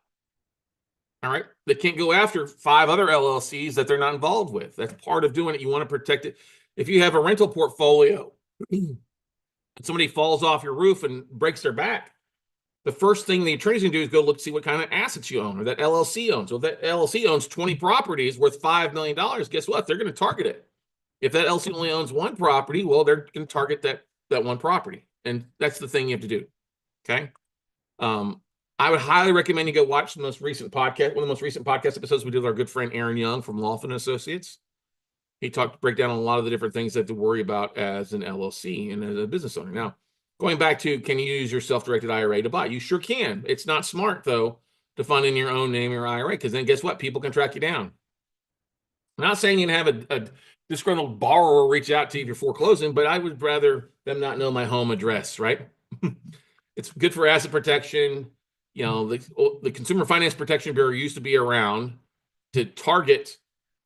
All right. They can't go after 5 other LLCs that they're not involved with. That's part of doing it. You want to protect it. If you have a rental portfolio, somebody falls off your roof and breaks their back, the first thing the attorney's going to do is go look, see what kind of assets you own, or that LLC owns. So if that LLC owns 20 properties worth $5 million, guess what? They're going to target it. If that LLC only owns 1 property, well, they're going to target that 1 property. And that's the thing you have to do. Okay. I would highly recommend you go watch the most recent podcast. One of the most recent podcast episodes we did with our good friend Aaron Young from Lawful Associates. He break down a lot of the different things that to worry about as an LLC and as a business owner. Now, going back to, can you use your self-directed IRA to buy? You sure can. It's not smart, though, to fund in your own name or IRA, because then guess what? People can track you down. I'm not saying you can have a disgruntled borrower reach out to you if you're foreclosing, but I would rather them not know my home address, right? It's good for asset protection. The Consumer Finance Protection Bureau used to be around to target,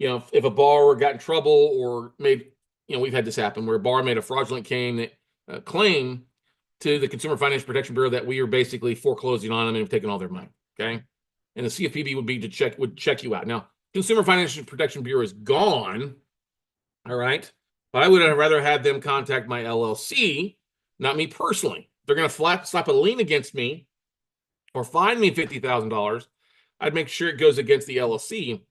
if a borrower got in trouble or made, we've had this happen where a borrower made a fraudulent claim, to the Consumer Financial Protection Bureau that we are basically foreclosing on them and taking all their money. Okay. And the CFPB would check you out. Now, Consumer Financial Protection Bureau is gone. All right. But I would have rather had them contact my LLC, not me personally. They're going to slap a lien against me or fine me $50,000. I'd make sure it goes against the LLC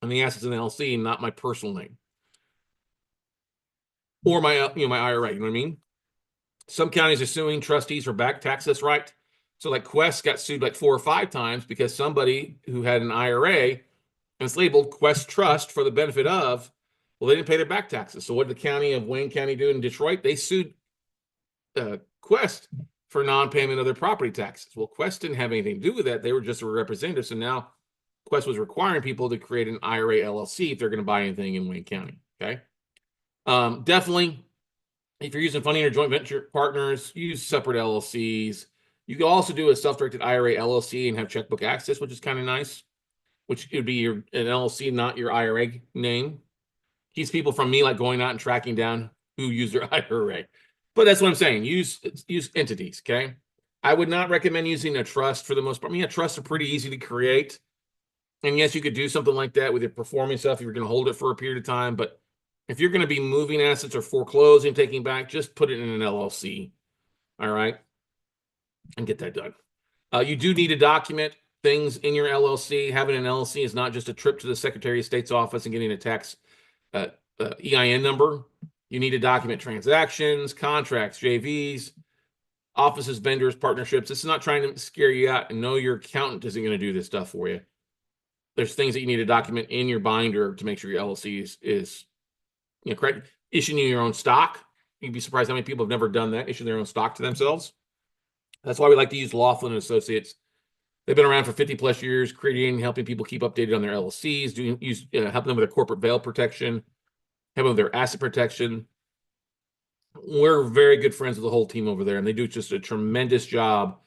and the assets in the LLC, not my personal name or my my IRA. You know what I mean? Some counties are suing trustees for back taxes, right? So like Quest got sued like 4 or 5 times because somebody who had an IRA and it's labeled Quest Trust for the benefit of, well, they didn't pay their back taxes. So what did the county of Wayne County do in Detroit? They sued Quest for non-payment of their property taxes. Well, Quest didn't have anything to do with that. They were just a representative. So now Quest was requiring people to create an IRA LLC if they're going to buy anything in Wayne County. Okay. Definitely, if you're using funding or joint venture partners, use separate LLCs. You can also do a self-directed IRA LLC and have checkbook access, which is kind of nice, which would be an LLC, not your IRA name. Keeps people from me like going out and tracking down who used their IRA. But that's what I'm saying. Use entities, okay? I would not recommend using a trust for the most part. I mean, trusts are pretty easy to create. And yes, you could do something like that with your performing stuff if you're going to hold it for a period of time. But if you're going to be moving assets or foreclosing, taking back, just put it in an LLC. All right. And get that done. You do need to document things in your LLC. Having an LLC is not just a trip to the Secretary of State's office and getting a tax EIN number. You need to document transactions, contracts, JVs, offices, vendors, partnerships. This is not trying to scare you out, and no, your accountant isn't going to do this stuff for you. There's things that you need to document in your binder to make sure your LLC is correct. Issuing your own stock. You'd be surprised how many people have never done that, issue their own stock to themselves. That's why we like to use Laughlin & Associates. They've been around for 50 plus years, creating, helping people keep updated on their LLCs, helping them with their corporate veil protection, helping with their asset protection. We're very good friends with the whole team over there, and they do just a tremendous job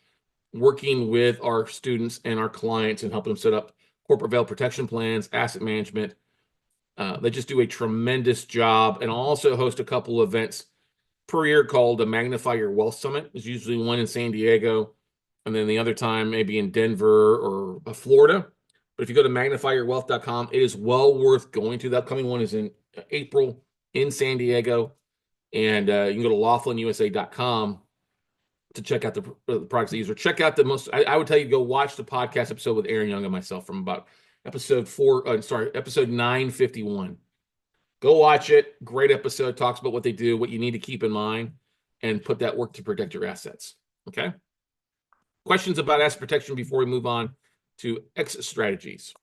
working with our students and our clients and helping them set up corporate veil protection plans, asset management. They just do a tremendous job, and also host a couple events per year called the Magnify Your Wealth Summit. There's usually one in San Diego, and then the other time maybe in Denver or Florida. But if you go to magnifyyourwealth.com, it is well worth going to. The upcoming one is in April in San Diego. And you can go to laughlinusa.com to check out the products they use, or check out the most. I would tell you to go watch the podcast episode with Aaron Young and myself from about episode 951. Go watch it. Great episode. Talks about what they do, what you need to keep in mind, and put that work to protect your assets. Okay. Questions about asset protection before we move on to exit strategies?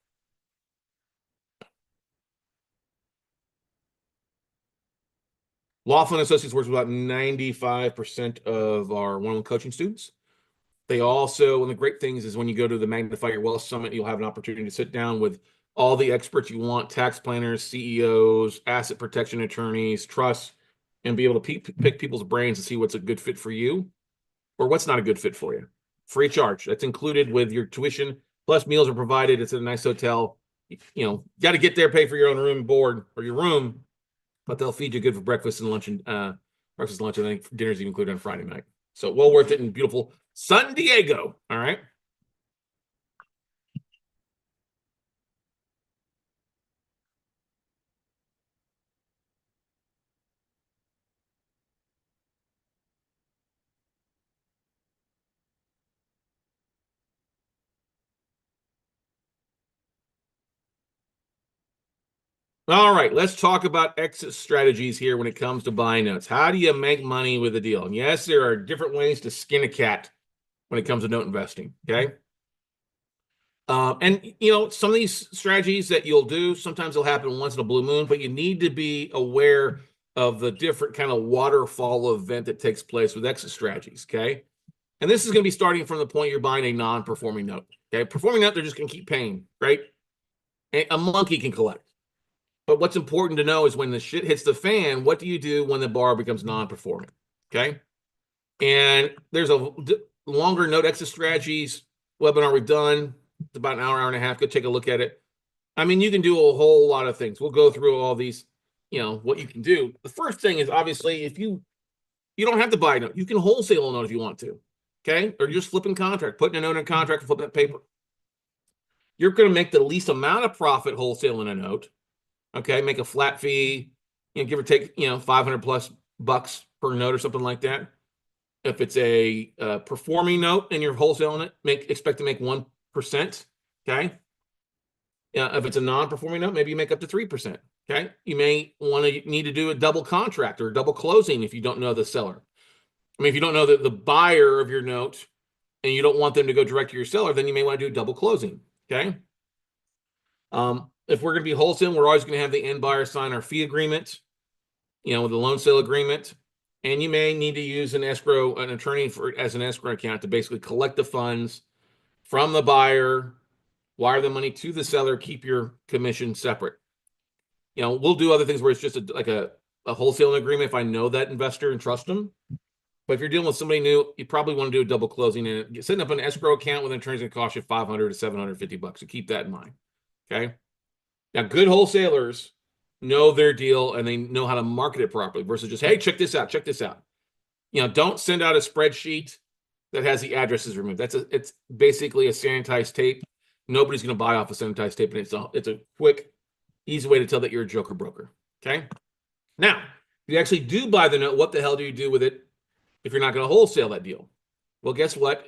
Laughlin Associates works with about 95% of our one-on-one coaching students. They also, one of the great things is when you go to the Magnify Your Wealth Summit, you'll have an opportunity to sit down with all the experts you want, tax planners, CEOs, asset protection attorneys, trusts, and be able to pick people's brains and see what's a good fit for you or what's not a good fit for you. Free charge. That's included with your tuition, plus meals are provided. It's in a nice hotel. Got to get there, pay for your own room and board or your room, but they'll feed you good for breakfast and lunch and breakfast, lunch, and I think dinner's even included on Friday night. So well worth it in beautiful San Diego. All right. All right, let's talk about exit strategies here when it comes to buying notes. How do you make money with a deal? And yes, there are different ways to skin a cat when it comes to note investing, okay? And some of these strategies that you'll do, sometimes they'll happen once in a blue moon, but you need to be aware of the different kind of waterfall event that takes place with exit strategies, okay? And this is going to be starting from the point you're buying a non-performing note, okay? Performing note, they're just going to keep paying, right? A monkey can collect. But what's important to know is when the shit hits the fan, what do you do when the borrower becomes non-performing? Okay. And there's a longer note exit strategies webinar we've done. It's about an hour and a half. Go take a look at it. I mean, you can do a whole lot of things. We'll go through all these, what you can do. The first thing is obviously if you You don't have to buy a note. You can wholesale a note if you want to. Okay. Or you're just flipping contract, putting a note in a contract and flipping that paper. You're going to make the least amount of profit wholesaling a note. Okay. Make a flat fee, give or take, 500 plus bucks per note or something like that. If it's a performing note and you're wholesaling it, expect to make 1%. Okay. If it's a non-performing note, maybe you make up to 3%. Okay. You may need to do a double contract or a double closing if you don't know the seller. I mean, if you don't know the buyer of your note and you don't want them to go direct to your seller, then you may want to do a double closing. Okay. If we're going to be wholesaling, we're always going to have the end buyer sign our fee agreement, with the loan sale agreement. And you may need to use an attorney as an escrow account to basically collect the funds from the buyer, wire the money to the seller, keep your commission separate. We'll do other things where it's just like a wholesaling agreement if I know that investor and trust them. But if you're dealing with somebody new, you probably want to do a double closing, and setting up an escrow account with an attorney is going to cost you $500 to $750. So keep that in mind. Okay. Now, good wholesalers know their deal and they know how to market it properly versus just, hey, check this out, check this out. Don't send out a spreadsheet that has the addresses removed. It's basically a sanitized tape. Nobody's going to buy off a sanitized tape, and it's a quick, easy way to tell that you're a joker broker. Okay. Now, if you actually do buy the note, what the hell do you do with it if you're not going to wholesale that deal? Well, guess what?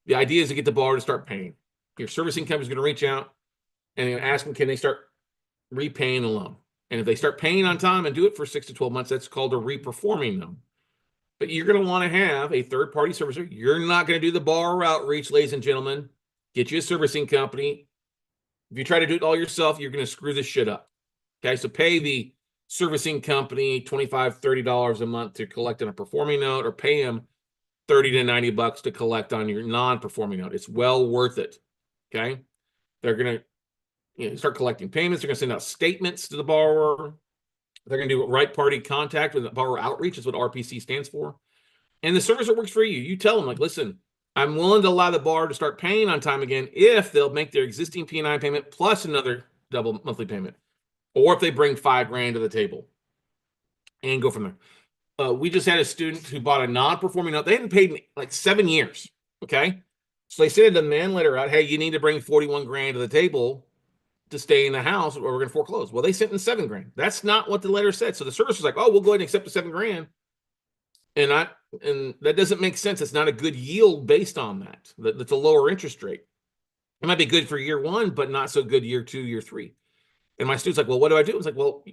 The idea is to get the borrower to start paying. Your servicing company is going to reach out and they're going to ask them, can they start repaying the loan? And if they start paying on time and do it for 6 to 12 months, that's called a reperforming loan. But you're going to want to have a third-party servicer. You're not going to do the borrower outreach, ladies and gentlemen. Get you a servicing company. If you try to do it all yourself, you're going to screw this shit up. Okay, so pay the servicing company $25, $30 a month to collect on a performing note, or pay them $30 to $90 to collect on your non-performing note. It's well worth it. Okay, they're going to start collecting payments. They're going to send out statements to the borrower. They're going to do right party contact with the borrower outreach. Is what RPC stands for. And the servicer works for you. You tell them, like, listen, I'm willing to allow the borrower to start paying on time again if they'll make their existing P&I payment plus another double monthly payment, or if they bring $5,000 to the table, and go from there. We just had a student who bought a non-performing note. They hadn't paid in like 7 years. Okay, so they sent a demand letter out. Hey, you need to bring $41,000 to the table to stay in the house, or we're going to foreclose. Well, they sent in $7,000. That's not what the letter said. So the servicer was like, "Oh, we'll go ahead and accept the $7,000," and that doesn't make sense. It's not a good yield based on that. That's a lower interest rate. It might be good for year 1, but not so good year 2, year 3. And my student's like, "Well, what do I do?" I was like, "Well,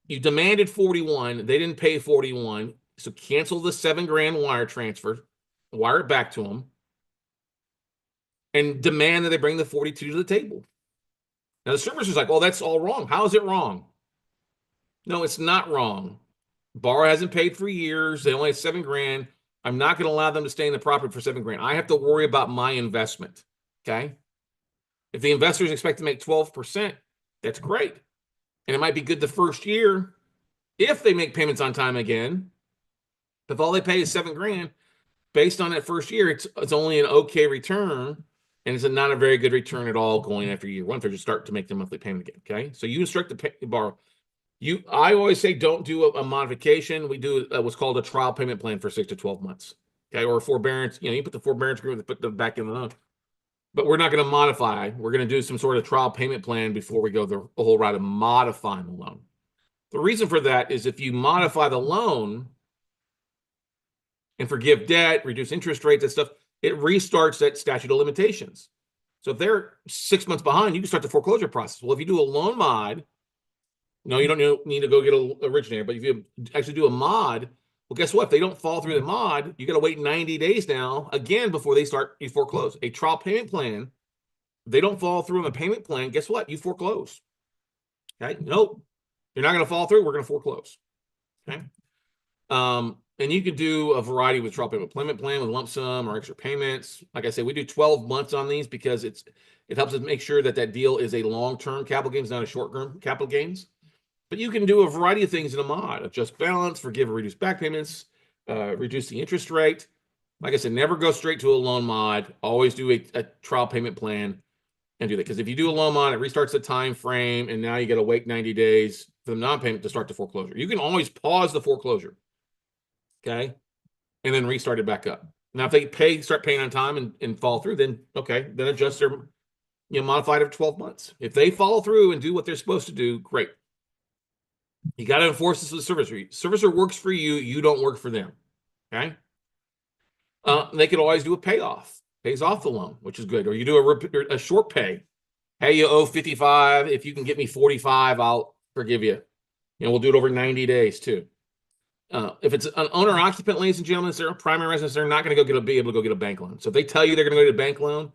you demanded 41. They didn't pay 41. So cancel the $7,000 wire transfer, wire it back to them, and demand that they bring the 42 to the table." Now, the servicer's like, "Well, that's all wrong. How is it wrong?" No, it's not wrong. Borrower hasn't paid for years. They only have $7,000. I'm not going to allow them to stay in the property for $7,000. I have to worry about my investment. Okay. If the investors expect to make 12%, that's great. And it might be good the first year if they make payments on time again. If all they pay is $7,000, based on that first year, it's only an okay return, and it's not a very good return at all going after year 1 if they just start to make the monthly payment again. Okay, so you instruct the borrower. I always say don't do a modification. We do what's called a trial payment plan for 6 to 12 months. Okay, or a forbearance. You put the forbearance agreement, put them back in the loan. But we're not going to modify. We're going to do some sort of trial payment plan before we go the whole route of modifying the loan. The reason for that is if you modify the loan and forgive debt, reduce interest rates and stuff, it restarts that statute of limitations. So if they're 6 months behind, you can start the foreclosure process. Well, if you do a loan mod, no, you don't need to go get an originator, but if you actually do a mod, well, guess what? If they don't fall through the mod, you got to wait 90 days now, again, before they start, you foreclose. A trial payment plan, if they don't fall through on a payment plan, guess what? You foreclose. Okay? Nope. You're not going to fall through. We're going to foreclose. Okay? And you could do a variety with trial payment plan with lump sum or extra payments. Like I said, we do 12 months on these because it helps us make sure that deal is a long-term capital gains, not a short-term capital gains. But you can do a variety of things in a mod: adjust balance, forgive or reduce back payments, reduce the interest rate. Like I said, never go straight to a loan mod. Always do a trial payment plan and do that. Because if you do a loan mod, it restarts the time frame, and now you got to wait 90 days for the non-payment to start the foreclosure. You can always pause the foreclosure. Okay. and then restart it back up. Now, if they start paying on time and fall through, then okay, then adjust their, modified of 12 months. If they follow through and do what they're supposed to do, great. You got to enforce this with the servicer. Servicer works for you. You don't work for them. Okay. They could always do a payoff, pays off the loan, which is good. Or you do a short pay. Hey, you owe 55. If you can get me 45, I'll forgive you. We'll do it over 90 days too. If it's an owner occupant, ladies and gentlemen, it's their primary residence, they're not going to be able to go get a bank loan. So if they tell you they're going to go get a bank loan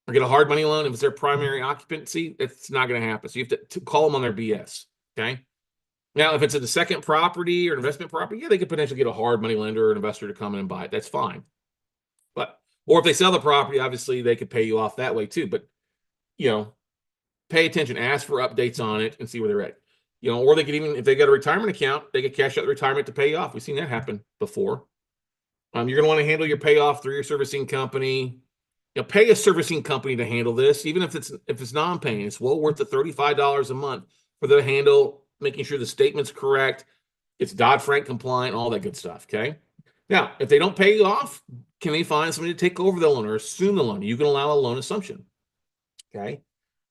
or get a hard money loan, if it's their primary occupancy, it's not going to happen. So you have to call them on their BS. Okay. Now, if it's a second property or investment property, yeah, they could potentially get a hard money lender or an investor to come in and buy it. That's fine. Or if they sell the property, obviously they could pay you off that way too. But, pay attention, ask for updates on it and see where they're at. Or they could even, if they got a retirement account, they could cash out the retirement to pay you off. We've seen that happen before. You're going to want to handle your payoff through your servicing company. Pay a servicing company to handle this, even if it's non-paying. It's well worth the $35 a month for them to handle, making sure the statement's correct, it's Dodd-Frank compliant, all that good stuff. Okay. Now, if they don't pay you off, can they find somebody to take over the loan or assume the loan? You can allow a loan assumption. Okay.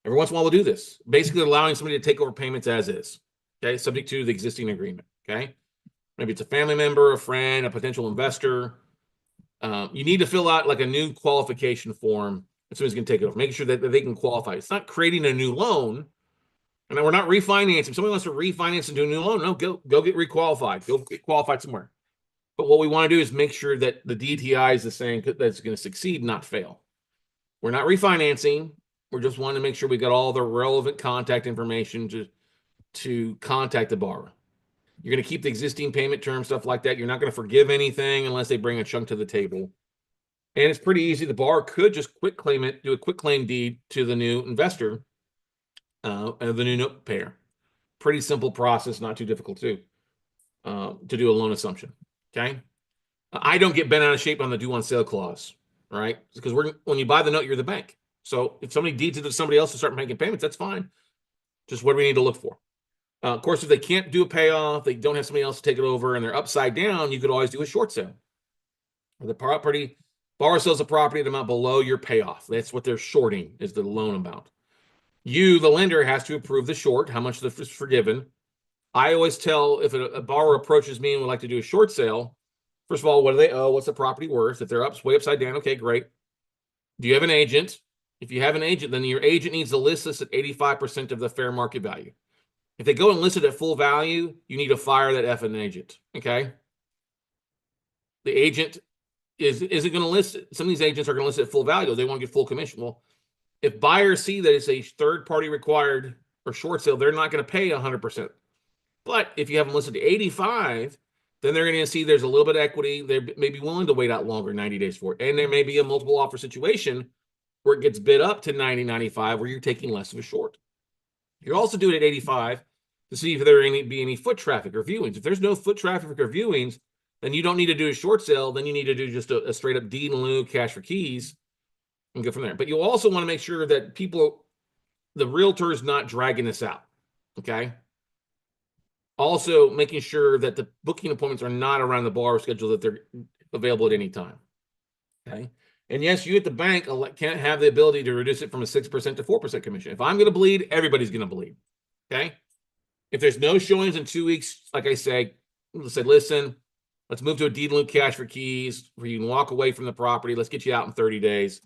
Every once in a while, we'll do this. Basically, allowing somebody to take over payments as is. Okay. Subject to the existing agreement. Okay. Maybe it's a family member, a friend, a potential investor. You need to fill out like a new qualification form as soon as you can take it over, making sure that they can qualify. It's not creating a new loan. And we're not refinancing. If somebody wants to refinance and do a new loan, no, go get requalified. Go get qualified somewhere. But what we want to do is make sure that the DTI is the same that's going to succeed, not fail. We're not refinancing. We're just wanting to make sure we got all the relevant contact information to contact the borrower. You're going to keep the existing payment terms, stuff like that. You're not going to forgive anything unless they bring a chunk to the table. And it's pretty easy. The borrower could just quit claim it, do a quick claim deed to the new investor, the new note payer. Pretty simple process, not too difficult to do a loan assumption. Okay. I don't get bent out of shape on the due on sale clause, right? Because when you buy the note, you're the bank. So if somebody deeds it to somebody else to start making payments, that's fine. Just what do we need to look for? Of course, if they can't do a payoff, they don't have somebody else to take it over, and they're upside down, you could always do a short sale. The borrower sells the property at an amount below your payoff. That's what they're shorting, is the loan amount. You, the lender, has to approve the short, how much is forgiven. I always tell, if a borrower approaches me and would like to do a short sale, first of all, what do they owe? What's the property worth? If they're way upside down, okay, great. Do you have an agent? If you have an agent, then your agent needs to list this at 85% of the fair market value. If they go and list it at full value, you need to fire that effing agent, okay? The agent isn't going to list it. Some of these agents are going to list it at full value. They want to get full commission. Well, if buyers see that it's a third-party required or short sale, they're not going to pay 100%. But if you have them listed at 85, then they're going to see there's a little bit of equity. They may be willing to wait out longer, 90 days for it. And there may be a multiple offer situation where it gets bid up to 90, 95, where you're taking less of a short. You're also doing it at 85 to see if there be any foot traffic or viewings. If there's no foot traffic or viewings, then you don't need to do a short sale. Then you need to do just a straight up deed in lieu, cash for keys, and go from there. But you also want to make sure that the realtor is not dragging this out, okay? Also, making sure that the booking appointments are not around the borrower schedule, that they're available at any time. Okay. And yes, you at the bank can't have the ability to reduce it from a 6% to 4% commission. If I'm going to bleed, everybody's going to bleed. Okay. If there's no showings in 2 weeks, like I say, listen, let's move to a deed in lieu cash for keys where you can walk away from the property. Let's get you out in 30 days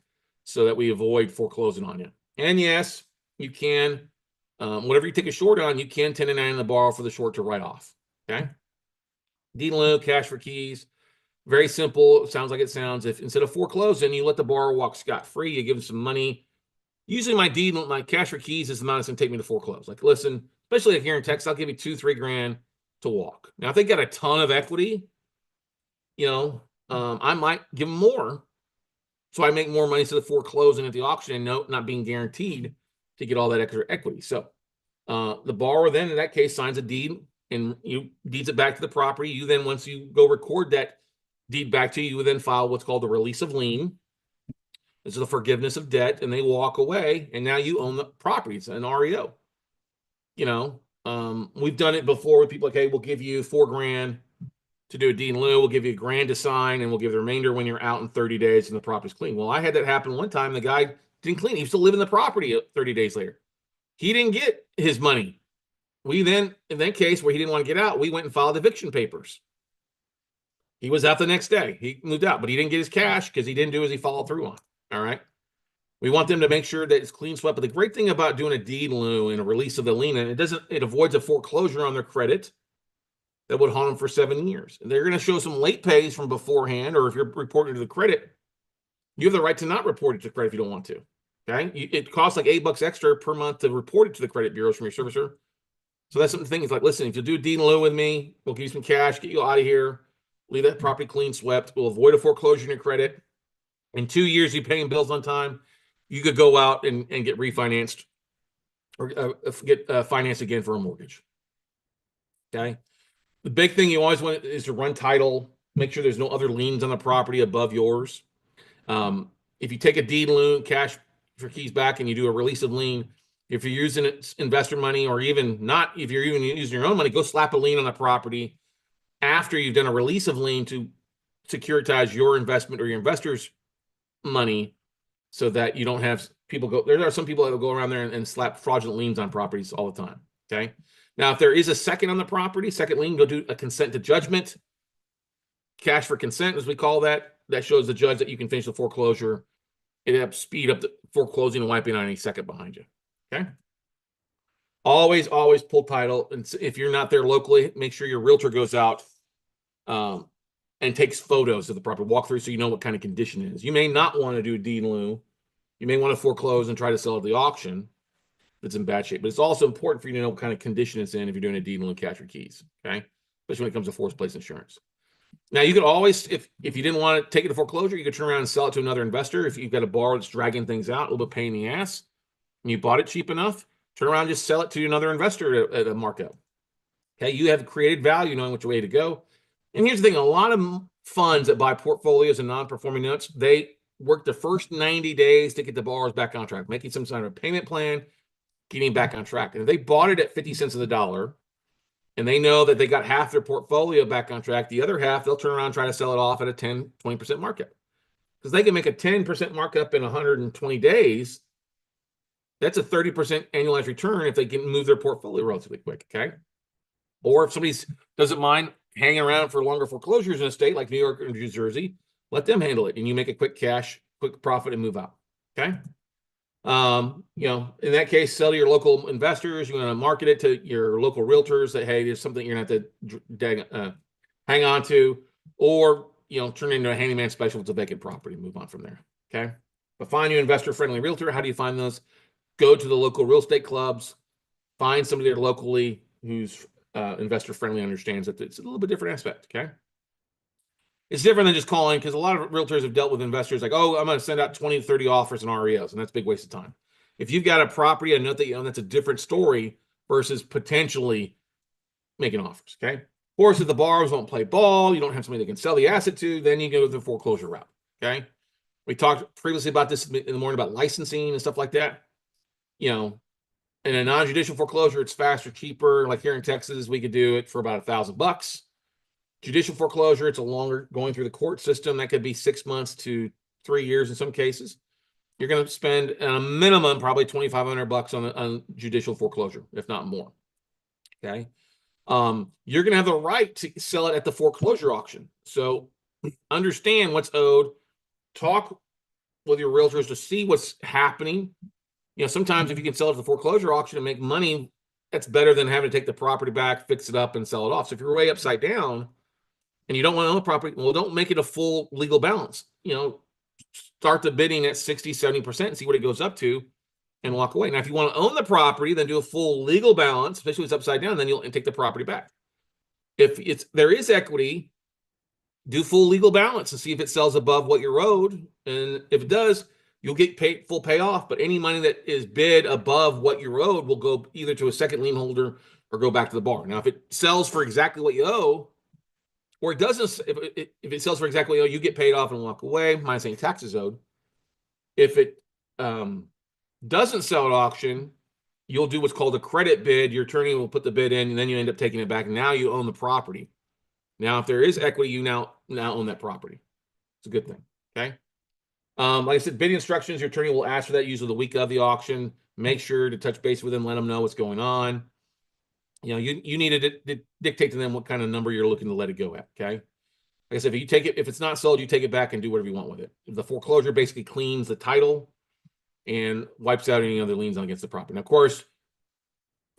so that we avoid foreclosing on you. And yes, you can. Whatever you take a short on, you can 1099 the borrower for the short to write off. Okay. Deed in lieu, cash for keys. Very simple. It sounds like it sounds. If instead of foreclosing, you let the borrower walk scot-free, you give them some money. Usually my cash for keys is the amount it's going to take me to foreclose. Like, listen, especially like here in Texas, I'll give you $2-3 grand to walk. Now, if they got a ton of equity, I might give them more. So I make more money instead of foreclosing at the auction and not being guaranteed to get all that extra equity. So the borrower then in that case signs a deed and you deeds it back to the property. You then, once you go record that deed back to you, would then file what's called the release of lien. This is the forgiveness of debt, and they walk away, and now you own the property. It's an REO. We've done it before with people like, hey, we'll give you $4 grand to do a deed in lieu. We'll give you $1,000 to sign, and we'll give the remainder when you're out in 30 days and the property's clean. Well, I had that happen one time. The guy didn't clean. He was still living in the property 30 days later. He didn't get his money. We then, in that case where he didn't want to get out, we went and filed eviction papers. He was out the next day. He moved out, but he didn't get his cash because he didn't do as he followed through on. All right. We want them to make sure that it's clean swept. But the great thing about doing a deed in lieu and a release of the lien, and it avoids a foreclosure on their credit that would haunt them for 7 years. And they're going to show some late pays from beforehand, or if you're reporting to the credit, you have the right to not report it to credit if you don't want to. Okay. It costs like $8 extra per month to report it to the credit bureaus from your servicer. So that's something to think. It's like, listen, if you do a deed in lieu with me, we'll give you some cash, get you out of here, leave that property clean swept. We'll avoid a foreclosure in your credit. In 2 years, you're paying bills on time. You could go out and get refinanced or get financed again for a mortgage. Okay. The big thing you always want is to run title, make sure there's no other liens on the property above yours. If you take a deed in lieu, cash for keys back, and you do a release of lien, if you're using investor money, or even not, if you're even using your own money, go slap a lien on the property after you've done a release of lien to securitize your investment or your investor's money, so that you don't have people go. There are some people that will go around there and slap fraudulent liens on properties all the time. Okay. Now, if there is a second on the property, second lien, go do a consent to judgment, cash for consent, as we call that. That shows the judge that you can finish the foreclosure. It helps speed up the foreclosing and wiping out any second behind you. Okay. Always pull title. And if you're not there locally, make sure your realtor goes out and takes photos of the property, walk through, so you know what kind of condition it is. You may not want to do a deed in lieu. You may want to foreclose and try to sell at the auction if it's in bad shape. But it's also important for you to know what kind of condition it's in if you're doing a deed in lieu, cash or keys. Okay. Especially when it comes to forced place insurance. Now, you could always, if you didn't want to take it to foreclosure, you could turn around and sell it to another investor. If you've got a borrower that's dragging things out, a little bit pain in the ass, and you bought it cheap enough, turn around and just sell it to another investor at a markup. Okay. You have created value knowing which way to go. And here's the thing, a lot of funds that buy portfolios and non-performing notes, they work the first 90 days to get the borrowers back on track, making some sort of payment plan, getting back on track. And if they bought it at 50 cents of the dollar, and they know that they got half their portfolio back on track, the other half, they'll turn around and try to sell it off at a 10, 20% markup. Because they can make a 10% markup in 120 days. That's a 30% annualized return if they can move their portfolio relatively quick, okay? Or if somebody doesn't mind hanging around for longer foreclosures in a state like New York or New Jersey, let them handle it, and you make a quick profit and move out. Okay. In that case, sell to your local investors. You want to market it to your local realtors that, hey, there's something you're going to have to hang on to, or, turn it into a handyman special. It's a vacant property. Move on from there. Okay. But find you investor friendly realtor. How do you find those? Go to the local real estate clubs, find somebody there locally who's investor friendly, understands that it's a little bit different aspect. Okay. It's different than just calling, because a lot of realtors have dealt with investors like, oh, I'm going to send out 20 to 30 offers and REOs, and that's a big waste of time. If you've got a property, a note that you own, that's a different story versus potentially making offers. Okay. Of course, if the borrowers won't play ball, you don't have somebody that can sell the asset to, then you go the foreclosure route. Okay. We talked previously about this in the morning about licensing and stuff like that. In a non-judicial foreclosure, it's faster, cheaper. Like here in Texas, we could do it for about $1,000. Judicial foreclosure, it's a longer going through the court system. That could be 6 months to 3 years in some cases. You're going to spend a minimum probably $2,500 on judicial foreclosure, if not more. Okay. You're going to have the right to sell it at the foreclosure auction. So understand what's owed. Talk with your realtors to see what's happening. Sometimes if you can sell it at the foreclosure auction and make money, that's better than having to take the property back, fix it up, and sell it off. So if you're way upside down and you don't want to own the property, well, don't make it a full legal balance. Start the bidding at 60, 70% and see what it goes up to and walk away. Now, if you want to own the property, then do a full legal balance, especially if it's upside down, then you'll take the property back. If there is equity, do full legal balance and see if it sells above what you're owed. And if it does, you'll get paid full payoff, but any money that is bid above what you're owed will go either to a second lien holder or go back to the borrower. Now, if it sells for exactly what you owe, or it doesn't, if it sells for exactly what you owe, you get paid off and walk away, minus any taxes owed. If it doesn't sell at auction, you'll do what's called a credit bid. Your attorney will put the bid in, and then you end up taking it back. And now you own the property. Now, if there is equity, you now own that property. It's a good thing. Okay. Like I said, bidding instructions, your attorney will ask for that usually the week of the auction. Make sure to touch base with them, let them know what's going on. You know, you need to dictate to them what kind of number you're looking to let it go at. Okay. Like I said, if you take it, if it's not sold, you take it back and do whatever you want with it. The foreclosure basically cleans the title and wipes out any other liens against the property. Now, of course,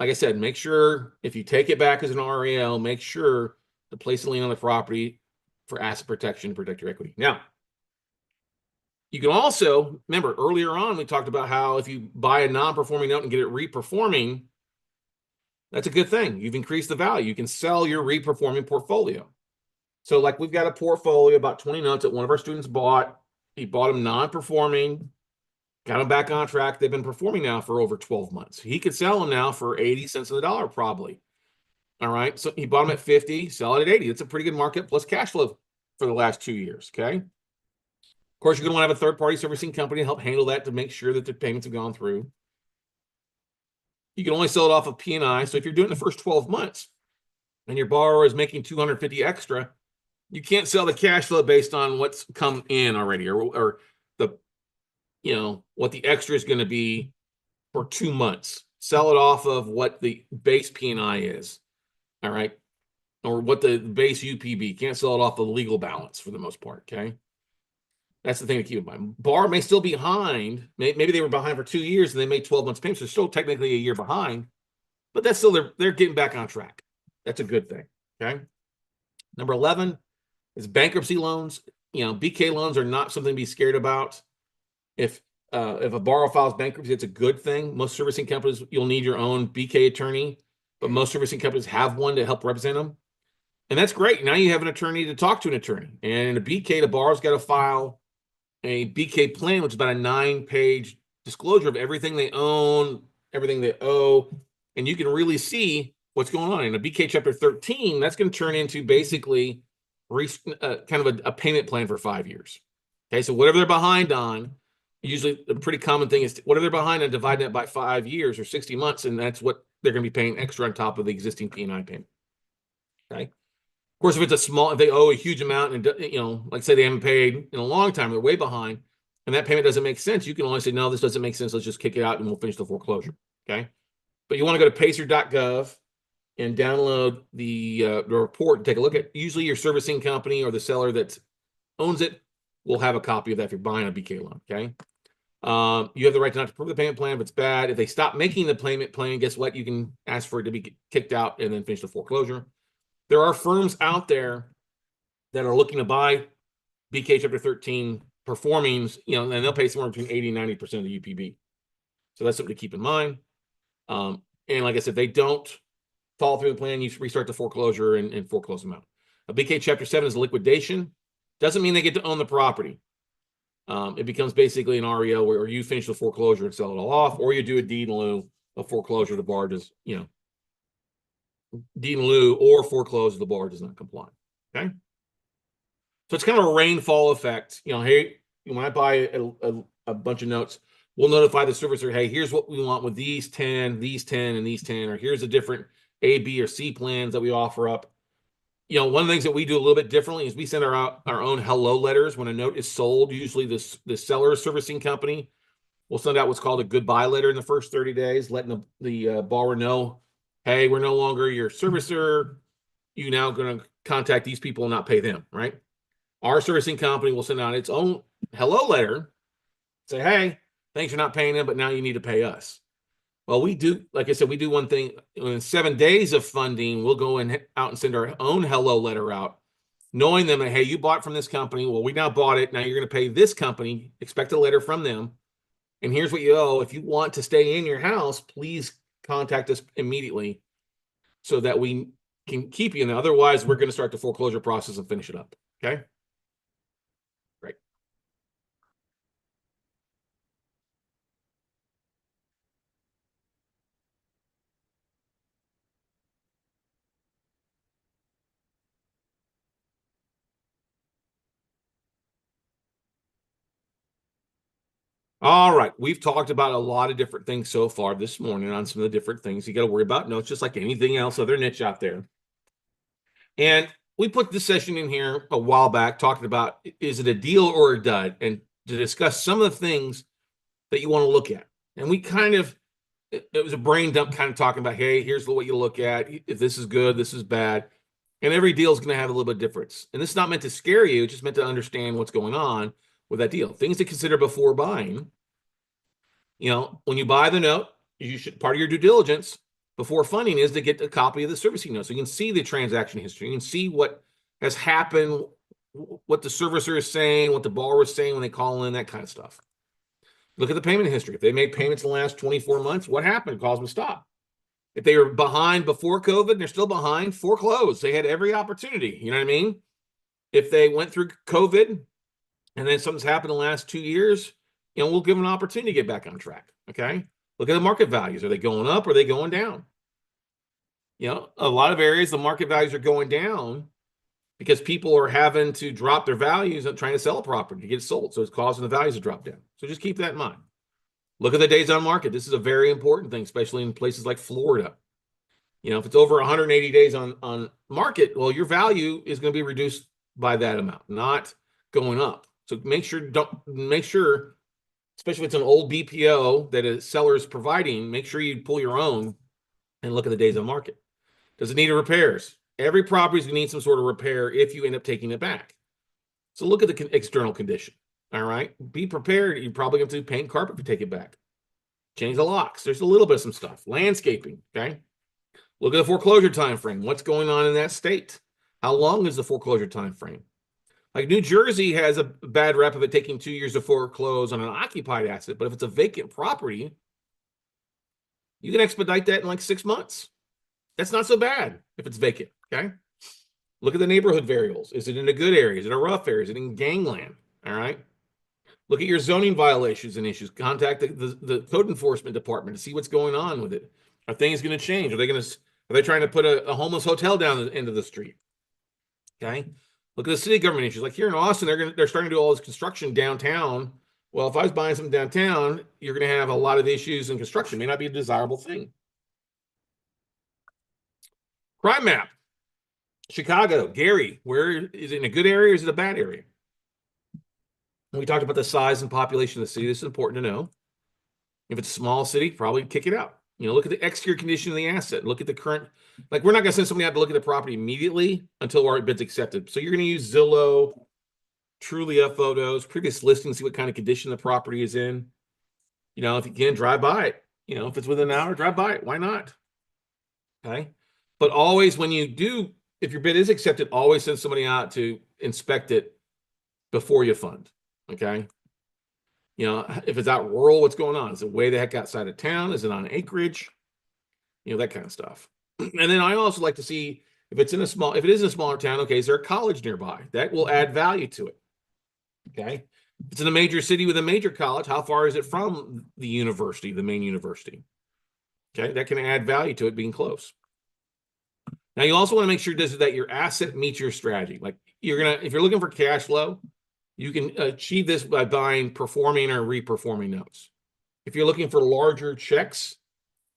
like I said, make sure if you take it back as an REL, make sure to place a lien on the property for asset protection to protect your equity. Now, you can also, remember earlier on, we talked about how if you buy a non-performing note and get it reperforming, that's a good thing. You've increased the value. You can sell your reperforming portfolio. So like we've got a portfolio, about 20 notes that one of our students bought. He bought them non-performing, got them back on track. They've been performing now for over 12 months. He could sell them now for 80 cents on the dollar probably. All right. So he bought them at 50, sell it at 80. That's a pretty good market plus cash flow for the last 2 years. Okay. Of course, you're going to want to have a third-party servicing company to help handle that to make sure that the payments have gone through. You can only sell it off of P&I. So if you're doing the first 12 months and your borrower is making 250 extra, you can't sell the cash flow based on what's come in already or the, you know, what the extra is going to be for 2 months. Sell it off of what the base P&I is. All right. Or what the base UPB. Can't sell it off the legal balance for the most part. Okay. That's the thing to keep in mind. Borrower may still be behind. Maybe they were behind for 2 years and they made 12 months payments. So they're still technically a year behind, but that's still, they're getting back on track. That's a good thing. Okay. Number 11 is bankruptcy loans. You know, BK loans are not something to be scared about. If a borrower files bankruptcy, it's a good thing. Most servicing companies, you'll need your own BK attorney, but most servicing companies have one to help represent them. And that's great. Now you have an attorney to talk to an attorney. And in a BK, the borrower's got to file a BK plan, which is about a 9-page disclosure of everything they own, everything they owe. And you can really see what's going on. In a BK Chapter 13, that's going to turn into basically kind of a payment plan for 5 years. Okay, so whatever they're behind on, usually a pretty common thing is whatever they're behind on, divide that by 5 years or 60 months, and that's what they're going to be paying extra on top of the existing P&I payment. Okay. Of course, if it's a small, if they owe a huge amount and, you know, like say they haven't paid in a long time, they're way behind, and that payment doesn't make sense, you can only say, no, this doesn't make sense. Let's just kick it out and we'll finish the foreclosure. Okay. But you want to go to pacer.gov and download the report and take a look at, usually your servicing company or the seller that owns it will have a copy of that if you're buying a BK loan. Okay. You have the right to not approve the payment plan if it's bad. If they stop making the payment plan, guess what? You can ask for it to be kicked out and then finish the foreclosure. There are firms out there that are looking to buy BK Chapter 13 performings, you know, and they'll pay somewhere between 80 and 90% of the UPB. So that's something to keep in mind. And like I said, if they don't follow through the plan, you restart the foreclosure and foreclose them out. A BK Chapter 7 is liquidation. Doesn't mean they get to own the property. It becomes basically an REO where you finish the foreclosure and sell it all off, or you do a deed in lieu of foreclosure. The borrower does, you know, deed in lieu or foreclose, the borrower does not comply. Okay. So it's kind of a rainfall effect. You know, hey, when I buy a bunch of notes, we'll notify the servicer, hey, here's what we want with these 10, these 10, and these 10, or here's the different A, B, or C plans that we offer up. You know, one of the things that we do a little bit differently is we send our own hello letters when a note is sold. Usually the seller servicing company will send out what's called a goodbye letter in the first 30 days, letting the borrower know, hey, we're no longer your servicer. You're now going to contact these people and not pay them, right? Our servicing company will send out its own hello letter, say, hey, thanks for not paying them, but now you need to pay us. Well, we do, like I said, we do one thing. In 7 days of funding, we'll go out and send our own hello letter out, knowing them that, hey, you bought from this company. Well, we now bought it. Now you're going to pay this company. Expect a letter from them. And here's what you owe. If you want to stay in your house, please contact us immediately so that we can keep you in there. Otherwise, we're going to start the foreclosure process and finish it up. Okay? Right. All right. We've talked about a lot of different things so far this morning on some of the different things you got to worry about. No, it's just like anything else, other niche out there. And we put this session in here a while back talking about, is it a deal or a dud? And to discuss some of the things that you want to look at. And we kind of, it was a brain dump kind of talking about, hey, here's what you look at. If this is good, this is bad. And every deal is going to have a little bit of difference. And this is not meant to scare you. It's just meant to understand what's going on with that deal. Things to consider before buying. When you buy the note, you should, part of your due diligence before funding is to get a copy of the servicing note. So you can see the transaction history. You can see what has happened, what the servicer is saying, what the borrower is saying when they call in, that kind of stuff. Look at the payment history. If they made payments in the last 24 months, what happened? Cause them to stop. If they were behind before COVID and they're still behind, foreclose. They had every opportunity. You know what I mean? If they went through COVID and then something's happened in the last 2 years, we'll give them an opportunity to get back on track. Okay. Look at the market values. Are they going up or are they going down? A lot of areas, the market values are going down because people are having to drop their values and trying to sell a property to get it sold. So it's causing the values to drop down. So just keep that in mind. Look at the days on market. This is a very important thing, especially in places like Florida. If it's over 180 days on market, well, your value is going to be reduced by that amount, not going up. So make sure, especially if it's an old BPO that a seller is providing, make sure you pull your own and look at the days on market. Does it need repairs? Every property is going to need some sort of repair if you end up taking it back. So look at the external condition. All right. Be prepared. You're probably going to paint carpet if you take it back. Change the locks. There's a little bit of some stuff. Landscaping. Okay. Look at the foreclosure time frame. What's going on in that state? How long is the foreclosure time frame? Like New Jersey has a bad rep of it taking 2 years to foreclose on an occupied asset. But if it's a vacant property, you can expedite that in like 6 months. That's not so bad if it's vacant. Okay. Look at the neighborhood variables. Is it in a good area? Is it a rough area? Is it in gangland? All right. Look at your zoning violations and issues. Contact the code enforcement department to see what's going on with it. Are things going to change? Are they trying to put a homeless hotel down the end of the street? Okay. Look at the city government issues. Like here in Austin, they're starting to do all this construction downtown. Well, if I was buying something downtown, you're going to have a lot of issues in construction. It may not be a desirable thing. Crime map. Chicago, Gary, where is it in a good area or is it a bad area? We talked about the size and population of the city. This is important to know. If it's a small city, probably kick it out. Look at the exterior condition of the asset. Look at the current, like we're not going to send somebody out to look at the property immediately until our bid's accepted. So you're going to use Zillow, Trulia photos, previous listings, see what kind of condition the property is in. If you can, drive by it. If it's within an hour, drive by it. Why not? Okay. But always when you do, if your bid is accepted, always send somebody out to inspect it before you fund. Okay. If it's out rural, what's going on? Is it way the heck outside of town? Is it on acreage? That kind of stuff. And then I also like to see if it is in a smaller town, okay, is there a college nearby? That will add value to it. Okay. If it's in a major city with a major college, how far is it from the university, the main university? Okay. That can add value to it being close. Now you also want to make sure that your asset meets your strategy. Like if you're looking for cash flow, you can achieve this by buying performing or reperforming notes. If you're looking for larger checks,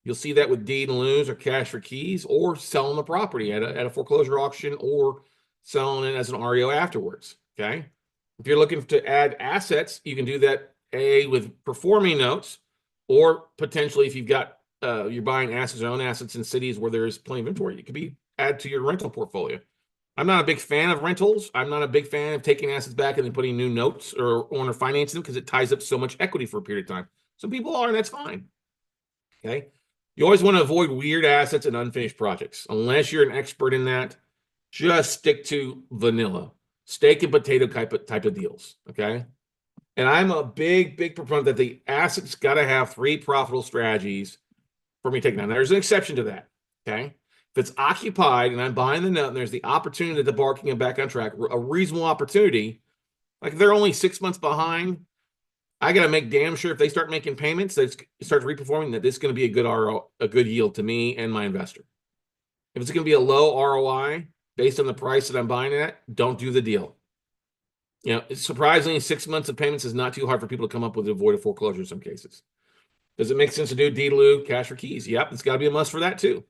you'll see that with deed and liens or cash for keys, or selling the property at a foreclosure auction, or selling it as an REO afterwards. Okay. If you're looking to add assets, you can do that with performing notes, or potentially if you've got you're buying assets or own assets in cities where there's plenty of inventory, it could be add to your rental portfolio. I'm not a big fan of rentals. I'm not a big fan of taking assets back and then putting new notes or owner financing them because it ties up so much equity for a period of time. Some people are, and that's fine. Okay. You always want to avoid weird assets and unfinished projects. Unless you're an expert in that, just stick to vanilla, steak and potato type of deals. Okay. And I'm a big proponent that the assets got to have 3 profitable strategies for me to take down. There's an exception to that. Okay. If it's occupied and I'm buying the note and there's the opportunity that the borrower can get back on track, a reasonable opportunity, like if they're only 6 months behind, I got to make damn sure if they start making payments, that it starts reperforming, that this is going to be a good RO, a good yield to me and my investor. If it's going to be a low ROI based on the price that I'm buying it at, don't do the deal. Surprisingly, 6 months of payments is not too hard for people to come up with to avoid a foreclosure in some cases. Does it make sense to do deed in lieu, cash for keys? Yep, it's got to be a must for that too.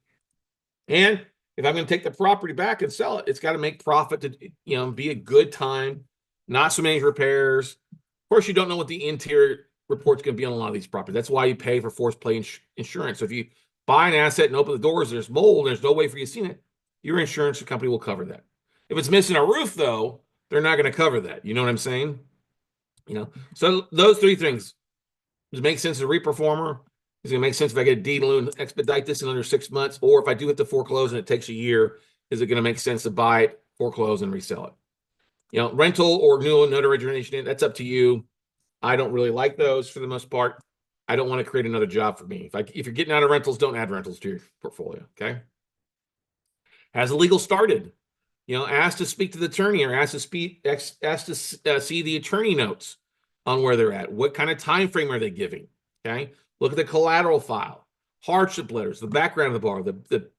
And If I'm going to take the property back and sell it, it's got to make profit to, be a good time, not so many repairs. Of course, you don't know what the interior report's going to be on a lot of these properties. That's why you pay for forced play insurance. So if you buy an asset and open the doors, there's mold, and there's no way for you to see it, your insurance company will cover that. If it's missing a roof, though, they're not going to cover that. You know what I'm saying? So those three things. Does it make sense as a reperformer? Is it going to make sense if I get a deed in lieu and expedite this in under 6 months? Or if I do it to foreclose and it takes a year, is it going to make sense to buy it, foreclose, and resell it? Rental or new note origination, that's up to you. I don't really like those for the most part. I don't want to create another job for me. If you're getting out of rentals, don't add rentals to your portfolio, okay? Has the legal started? Ask to speak to the attorney or ask to see the attorney notes on where they're at. What kind of time frame are they giving? Okay. Look at the collateral file, hardship letters, the background of the borrower, the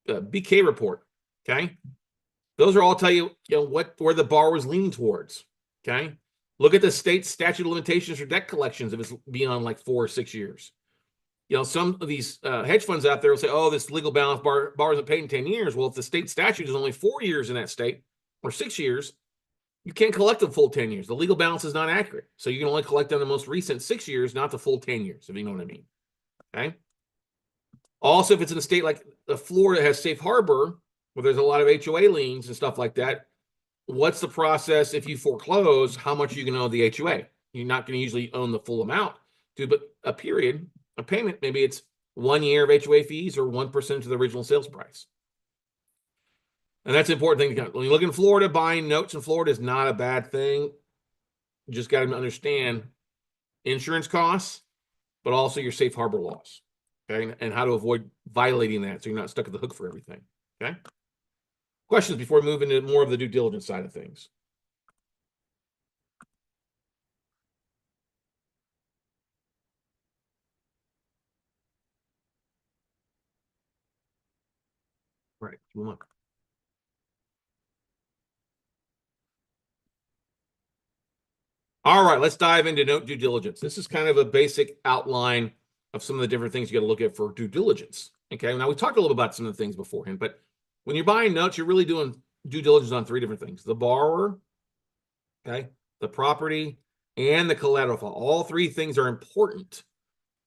BK report. Okay. Those are all tell you, where the borrower is leaning towards. Okay. Look at the state statute of limitations for debt collections if it's beyond like 4 or 6 years. Some of these hedge funds out there will say, oh, this legal balance bar isn't paid in 10 years. Well, if the state statute is only 4 years in that state or 6 years, you can't collect the full 10 years. The legal balance is not accurate. So you can only collect on the most recent 6 years, not the full 10 years, if you know what I mean. Okay. Also, if it's in a state like Florida has safe harbor, where there's a lot of HOA liens and stuff like that, what's the process if you foreclose? How much are you going to owe the HOA? You're not going to usually own the full amount, but a period, a payment, maybe it's 1 year of HOA fees or 1% of the original sales price. And that's an important thing to count. When you look in Florida, buying notes in Florida is not a bad thing. You just got to understand insurance costs, but also your safe harbor laws, okay? And how to avoid violating that so you're not stuck at the hook for everything, okay? Questions before we move into more of the due diligence side of things? Right. Move on. All right, let's dive into note due diligence. This is kind of a basic outline of some of the different things you got to look at for due diligence. Okay, now we talked a little about some of the things beforehand, but when you're buying notes, you're really doing due diligence on 3 different things: the borrower, okay, the property, and the collateral file. All 3 things are important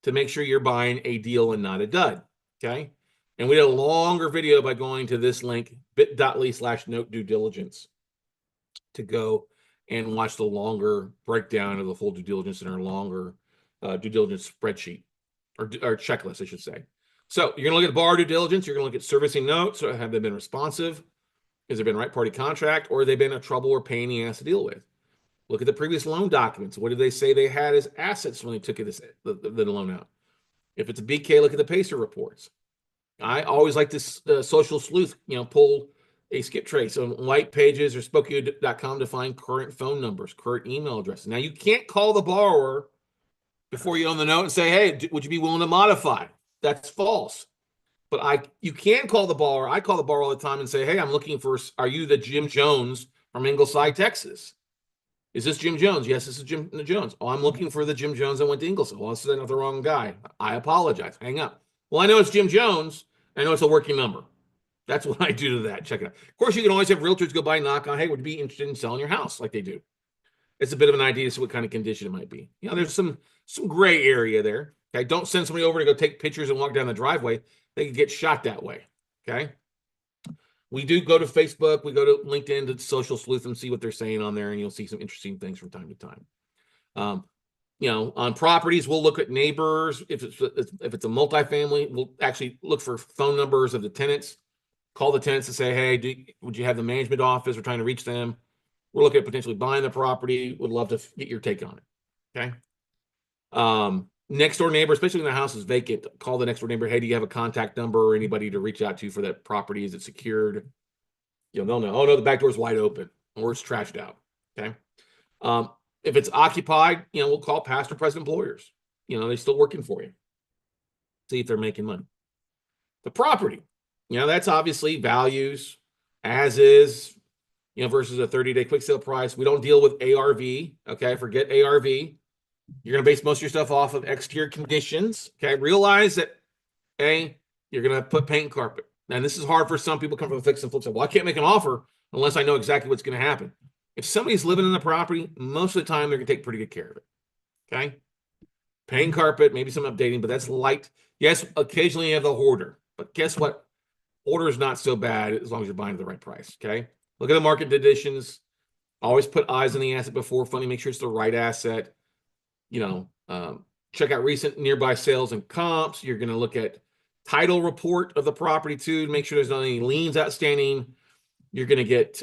to make sure you're buying a deal and not a dud. Okay, and we did a longer video by going to this link, bit.ly/note due diligence, to go and watch the longer breakdown of the full due diligence in our longer due diligence spreadsheet or checklist, I should say. So you're going to look at borrower due diligence. You're going to look at servicing notes. So have they been responsive? Has there been a right party contract, or have they been a trouble or pain he has to deal with? Look at the previous loan documents. What did they say they had as assets when they took the loan out? If it's a BK, look at the PACER reports. I always like this social sleuth, pull a skip trace on white pages or spokeo.com to find current phone numbers, current email addresses. Now, you can't call the borrower before you own the note and say, hey, would you be willing to modify? That's false. But you can call the borrower. I call the borrower all the time and say, hey, I'm looking for, are you the Jim Jones from Ingleside, Texas? Is this Jim Jones? Yes, this is Jim Jones. Oh, I'm looking for the Jim Jones that went to Ingleside. Well, this is not the wrong guy. I apologize. Hang up. Well, I know it's Jim Jones. I know it's a working number. That's what I do to that. Check it out. Of course, you can always have realtors go by and knock on, hey, would you be interested in selling your house, like they do? It's a bit of an idea as to what kind of condition it might be. There's some gray area there. Okay, don't send somebody over to go take pictures and walk down the driveway. They could get shot that way. Okay. We do go to Facebook. We go to LinkedIn to social sleuth and see what they're saying on there, and you'll see some interesting things from time to time. On properties, we'll look at neighbors. If it's a multifamily, we'll actually look for phone numbers of the tenants. Call the tenants and say, hey, would you have the management office? We're trying to reach them. We're looking at potentially buying the property. Would love to get your take on it. Okay. Next door neighbor, especially when the house is vacant, call the next door neighbor. Hey, do you have a contact number or anybody to reach out to for that property? Is it secured? They'll know. Oh no, the back door is wide open or it's trashed out. Okay. If it's occupied, we'll call past or present employers. They're still working for you. See if they're making money. The property, that's obviously values as is, versus a 30-day quick sale price. We don't deal with ARV. Okay. Forget ARV. You're going to base most of your stuff off of exterior conditions. Okay. Realize that, you're going to put paint and carpet. And this is hard for some people come from the fix and flip side. Well, I can't make an offer unless I know exactly what's going to happen. If somebody's living in the property, most of the time they're going to take pretty good care of it. Okay. Paint carpet, maybe some updating, but that's light. Yes, occasionally you have the hoarder, but guess what? Order is not so bad as long as you're buying at the right price. Okay. Look at the market conditions. Always put eyes on the asset before funding. Make sure it's the right asset. Check out recent nearby sales and comps. You're going to look at title report of the property too to make sure there's not any liens outstanding. You're going to get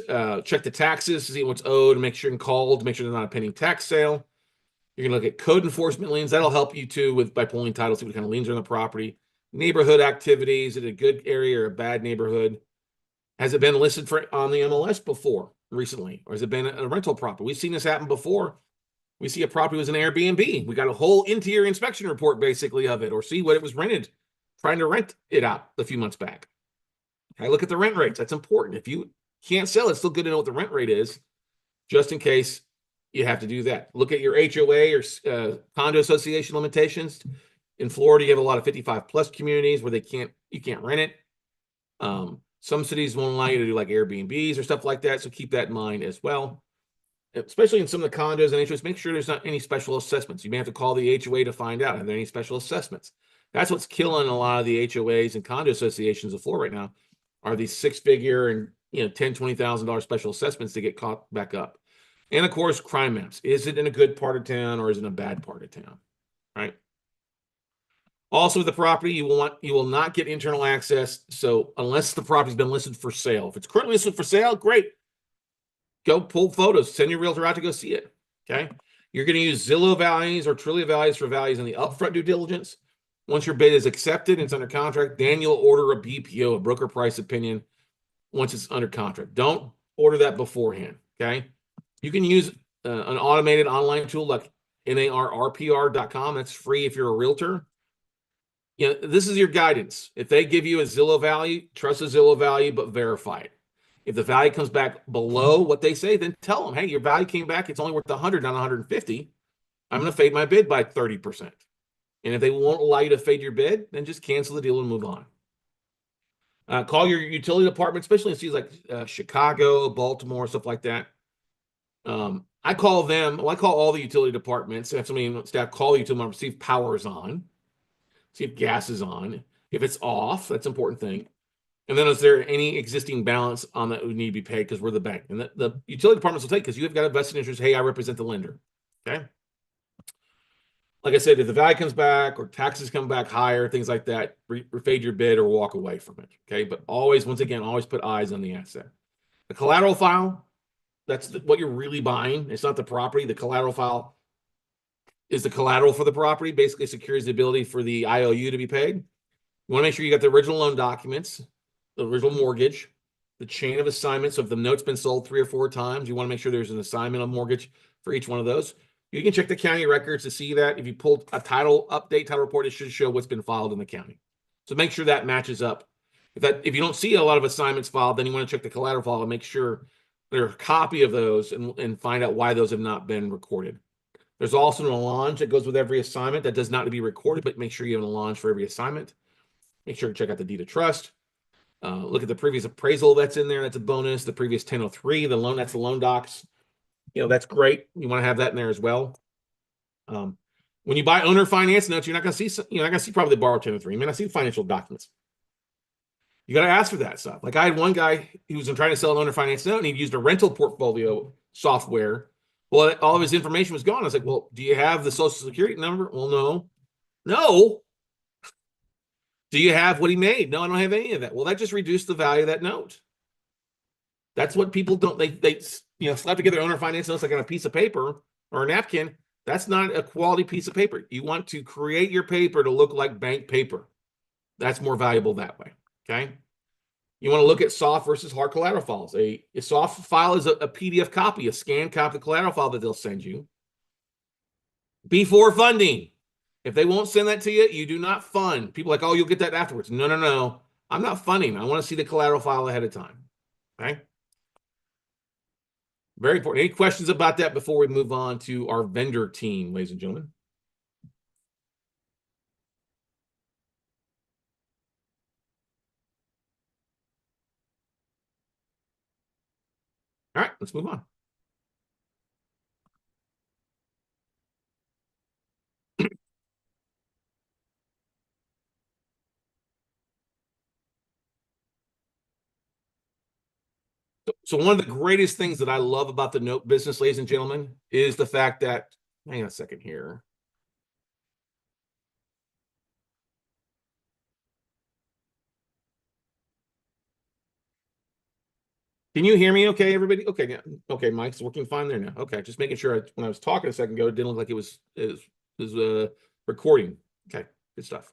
check the taxes to see what's owed, make sure and call to make sure there's not a pending tax sale. You're going to look at code enforcement liens. That'll help you too by pulling titles, see what kind of liens are on the property. Neighborhood activities, is it a good area or a bad neighborhood? Has it been listed on the MLS before recently? Or has it been a rental property? We've seen this happen before. We see a property was an Airbnb. We got a whole interior inspection report basically of it, or see what it was rented, trying to rent it out a few months back. Okay, look at the rent rates. That's important. If you can't sell it, it's still good to know what the rent rate is, just in case you have to do that. Look at your HOA or condo association limitations. In Florida, you have a lot of 55 plus communities where you can't rent it. Some cities won't allow you to do like Airbnbs or stuff like that. So keep that in mind as well. Especially in some of the condos and HOAs, make sure there's not any special assessments. You may have to call the HOA to find out, are there any special assessments? That's what's killing a lot of the HOAs and condo associations of Florida right now, are these six-figure and $10,000, $20,000 special assessments to get caught back up. And of course, crime maps. Is it in a good part of town or is it in a bad part of town? Right. Also, with the property, you will not get internal access. So unless the property's been listed for sale, if it's currently listed for sale, great. Go pull photos. Send your realtor out to go see it. Okay. You're going to use Zillow values or Trulia values for values in the upfront due diligence. Once your bid is accepted and it's under contract, then you'll order a BPO, a broker price opinion, once it's under contract. Don't order that beforehand. Okay. You can use an automated online tool like narrpr.com. That's free if you're a realtor. This is your guidance. If they give you a Zillow value, trust the Zillow value, but verify it. If the value comes back below what they say, then tell them, hey, your value came back. It's only worth 100, not 150. I'm going to fade my bid by 30%. And if they won't allow you to fade your bid, then just cancel the deal and move on. Call your utility department, especially in cities like Chicago, Baltimore, stuff like that. I call all the utility departments. Have somebody in staff call the utility department, see if power is on, see if gas is on. If it's off, that's an important thing. And then is there any existing balance on that would need to be paid because we're the bank? And the utility departments will take because you have got a vested interest. Hey, I represent the lender. Okay. Like I said, if the value comes back or taxes come back higher, things like that, fade your bid or walk away from it. Okay. But always put eyes on the asset. The collateral file, that's what you're really buying. It's not the property. The collateral file is the collateral for the property, basically secures the ability for the IOU to be paid. You want to make sure you got the original loan documents, the original mortgage, the chain of assignment. So if the note's been sold 3 or 4 times, you want to make sure there's an assignment of mortgage for each one of those. You can check the county records to see that. If you pulled a title report, it should show what's been filed in the county. So make sure that matches up. If you don't see a lot of assignments filed, then you want to check the collateral file and make sure there's a copy of those and find out why those have not been recorded. There's also an allonge that goes with every assignment that does not need to be recorded, but make sure you have an allonge for every assignment. Make sure to check out the deed of trust. Look at the previous appraisal that's in there. That's a bonus. The previous 1003, that's the loan docs. That's great. You want to have that in there as well. When you buy owner finance notes, you're not going to see probably the borrower 1003. You may not see the financial documents. You got to ask for that stuff. Like I had one guy who was trying to sell an owner finance note and he used a rental portfolio software. Well, all of his information was gone. I was like, well, do you have the social security number? Well, no. Do you have what he made? No, I don't have any of that. Well, that just reduced the value of that note. That's what people don't, they slap together owner finance notes like on a piece of paper or a napkin. That's not a quality piece of paper. You want to create your paper to look like bank paper. That's more valuable that way. Okay. You want to look at soft versus hard collateral files. A soft file is a PDF copy, a scanned copy of the collateral file that they'll send you. Before funding. If they won't send that to you, you do not fund. People are like, oh, you'll get that afterwards. No. I'm not funding. I want to see the collateral file ahead of time. Okay. Very important. Any questions about that before we move on to our vendor team, ladies and gentlemen? All right, let's move on. So one of the greatest things that I love about the note business, ladies and gentlemen, is the fact that, hang on a second here. Can you hear me okay, everybody? Okay, yeah. Okay, Mike's working fine there now. Okay, just making sure when I was talking a second ago, it didn't look like it was recording. Okay, good stuff.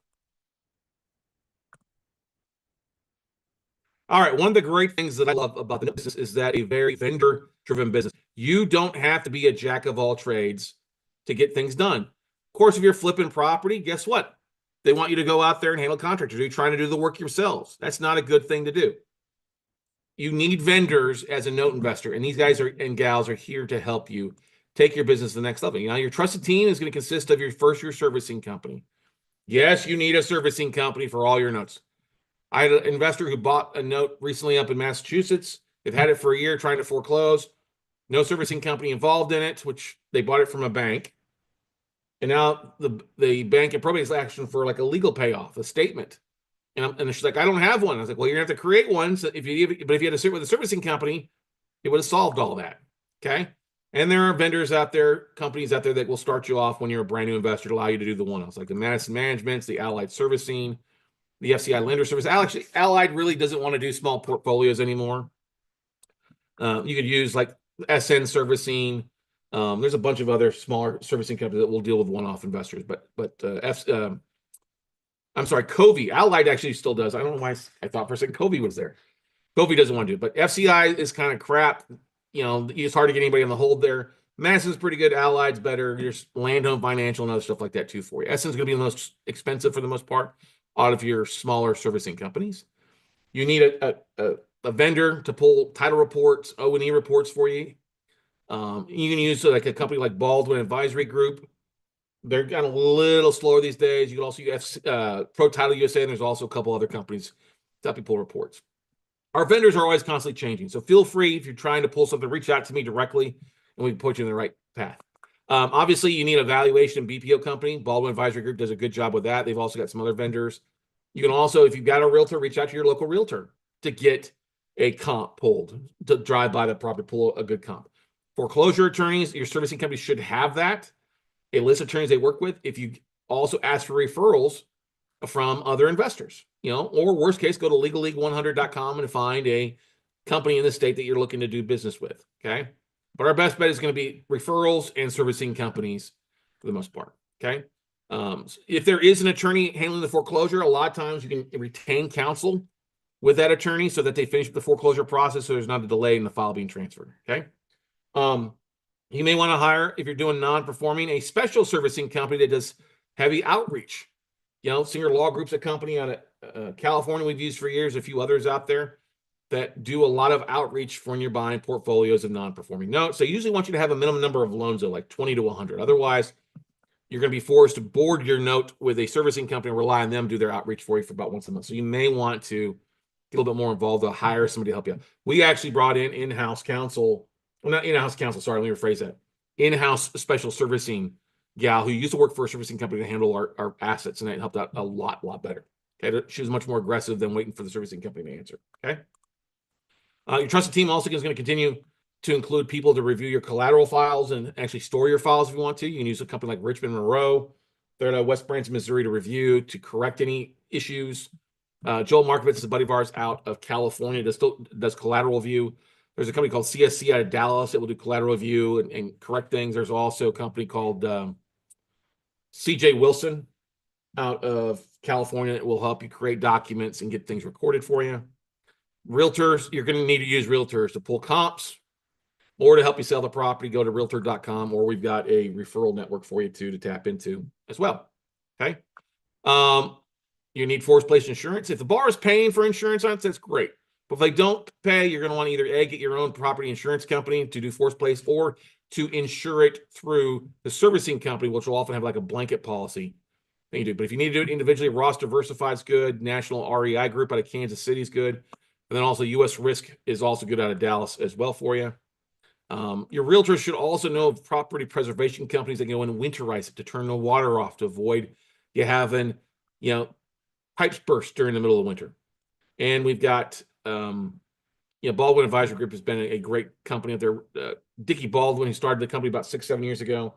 All right, one of the great things that I love about the business is that a very vendor-driven business. You don't have to be a jack of all trades to get things done. Of course, if you're flipping property, guess what? They want you to go out there and handle contractors. You're trying to do the work yourselves. That's not a good thing to do. You need vendors as a note investor, and these guys and gals are here to help you take your business to the next level. Your trusted team is going to consist of your servicing company. Yes, you need a servicing company for all your notes. I had an investor who bought a note recently up in Massachusetts. They've had it for a year trying to foreclose. No servicing company involved in it, which they bought it from a bank. And now the bank had probate action for like a legal payoff, a statement. And she's like, I don't have one. I was like, well, you're gonna have to create one. So if you had to sit with a servicing company, it would have solved all that. Okay. And there are vendors out there, companies out there that will start you off when you're a brand new investor to allow you to do the one else, like the Madison Managements, the Allied Servicing, the FCI Lender Service. Actually, Allied really doesn't want to do small portfolios anymore. You could use like SN Servicing. There's a bunch of other smaller servicing companies that will deal with one-off investors, I'm sorry, Covey. Allied actually still does. I don't know why I thought for a second Covey was there. Covey doesn't want to do it, but FCI is kind of crap. It's hard to get anybody on the hold there. Madison's pretty good. Allied's better. There's Land Home Financial and other stuff like that too for you. SN's going to be the most expensive for the most part out of your smaller servicing companies. You need a vendor to pull title reports, O&E reports for you. You can use like a company like Baldwin Advisory Group. They're kind of a little slower these days. You can also use Pro Title USA, and there's also a couple other companies that people reports. Our vendors are always constantly changing, so feel free if you're trying to pull something, reach out to me directly, and we can put you in the right path. Obviously, you need a valuation BPO company. Baldwin Advisory Group does a good job with that. They've also got some other vendors. You can also, if you've got a realtor, reach out to your local realtor to get a comp pulled, to drive by the property, pull a good comp. Foreclosure attorneys, your servicing company should have that, a list of attorneys they work with. If you also ask for referrals from other investors, or worst case, go to legalleague100.com and find a company in the state that you're looking to do business with. Okay. But our best bet is going to be referrals and servicing companies for the most part. Okay. If there is an attorney handling the foreclosure, a lot of times you can retain counsel with that attorney so that they finish the foreclosure process, so there's not a delay in the file being transferred. Okay. You may want to hire, if you're doing non-performing, a special servicing company that does heavy outreach. Senior Law Group's a company out of California we've used for years, a few others out there that do a lot of outreach for when you're buying portfolios of non-performing notes. They usually want you to have a minimum number of loans of like 20 to 100. Otherwise, you're going to be forced to board your note with a servicing company and rely on them to do their outreach for you for about once a month. So you may want to get a little bit more involved to hire somebody to help you out. We actually brought in-house counsel. Well, not in-house counsel. Sorry, let me rephrase that. In-house special servicing gal who used to work for a servicing company to handle our assets, and it helped out a lot better. Okay, she was much more aggressive than waiting for the servicing company to answer. Okay, your trusted team also is going to continue to include people to review your collateral files and actually store your files if you want to. You can use a company like Richmond Monroe. They're at West Branch, Missouri, to review, to correct any issues. Joel Markovitz is a buddy of ours out of California, does collateral review. There's a company called CSC out of Dallas that will do collateral review and correct things. There's also a company called CJ Wilson out of California that will help you create documents and get things recorded for you. Realtors, you're going to need to use realtors to pull comps or to help you sell the property. Go to realtor.com, or we've got a referral network for you to tap into as well. Okay. You need forced place insurance. If the bar is paying for insurance on it, that's great. But if they don't pay, you're going to want to either get your own property insurance company to do forced place, or to insure it through the servicing company, which will often have like a blanket policy that you do. But if you need to do it individually, Ross Diversified is good. National REI Group out of Kansas City is good. And then also US Risk is also good out of Dallas as well for you. Your realtor should also know of property preservation companies that go in and winterize it to turn the water off to avoid you having, pipes burst during the middle of winter. And we've got, Baldwin Advisory Group has been a great company out there. Dickie Baldwin, he started the company about 6-7 years ago,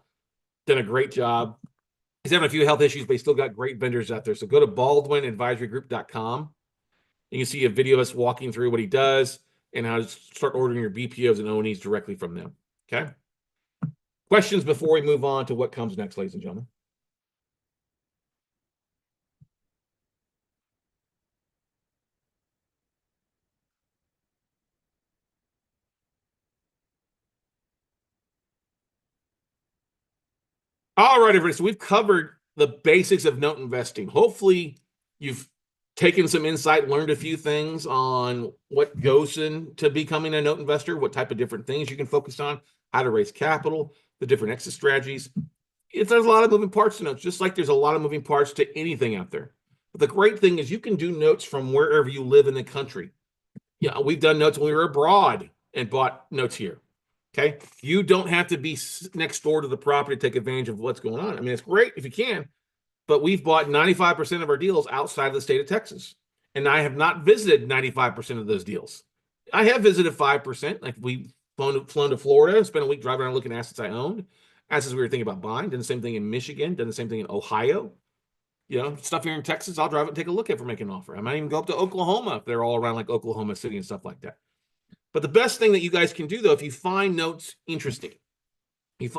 done a great job. He's having a few health issues, but he's still got great vendors out there. So go to baldwinadvisorygroup.com. You can see a video of us walking through what he does and how to start ordering your BPOs and O&Es directly from them. Okay. Questions before we move on to what comes next, ladies and gentlemen? All right, everybody. So we've covered the basics of note investing. Hopefully, you've taken some insight, learned a few things on what goes into becoming a note investor, what type of different things you can focus on, how to raise capital, the different exit strategies. There's a lot of moving parts to notes, just like there's a lot of moving parts to anything out there. But the great thing is you can do notes from wherever you live in the country. Yeah, we've done notes when we were abroad and bought notes here. Okay. You don't have to be next door to the property to take advantage of what's going on. I mean, it's great if you can, but we've bought 95% of our deals outside of the state of Texas. And I have not visited 95% of those deals. I have visited 5%. Like we've flown to Florida, spent a week driving around looking at assets I owned, assets we were thinking about buying. Done the same thing in Michigan, done the same thing in Ohio. Stuff here in Texas, I'll drive it and take a look at for making an offer. I might even go up to Oklahoma if they're all around like Oklahoma City and stuff like that. But the best thing that you guys can do, though, if you find notes interesting,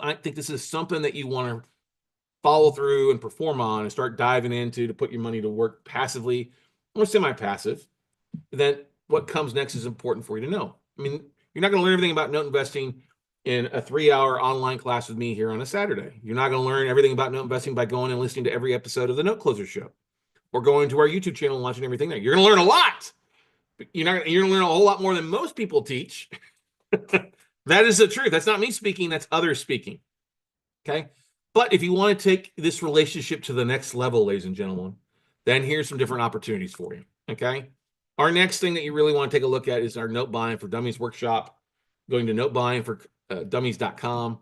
I think this is something that you want to follow through and perform on and start diving into to put your money to work passively or semi-passive, then what comes next is important for you to know. I mean, you're not going to learn everything about note investing in a 3-hour online class with me here on a Saturday. You're not going to learn everything about note investing by going and listening to every episode of the Note Closer Show or going to our YouTube channel and watching everything there. You're going to learn a lot. You're going to learn a whole lot more than most people teach. That is the truth. That's not me speaking. That's others speaking. Okay. But if you want to take this relationship to the next level, ladies and gentlemen, then here's some different opportunities for you. Okay. Our next thing that you really want to take a look at is our Note Buying for Dummies workshop. Going to notebuyingfordummies.com.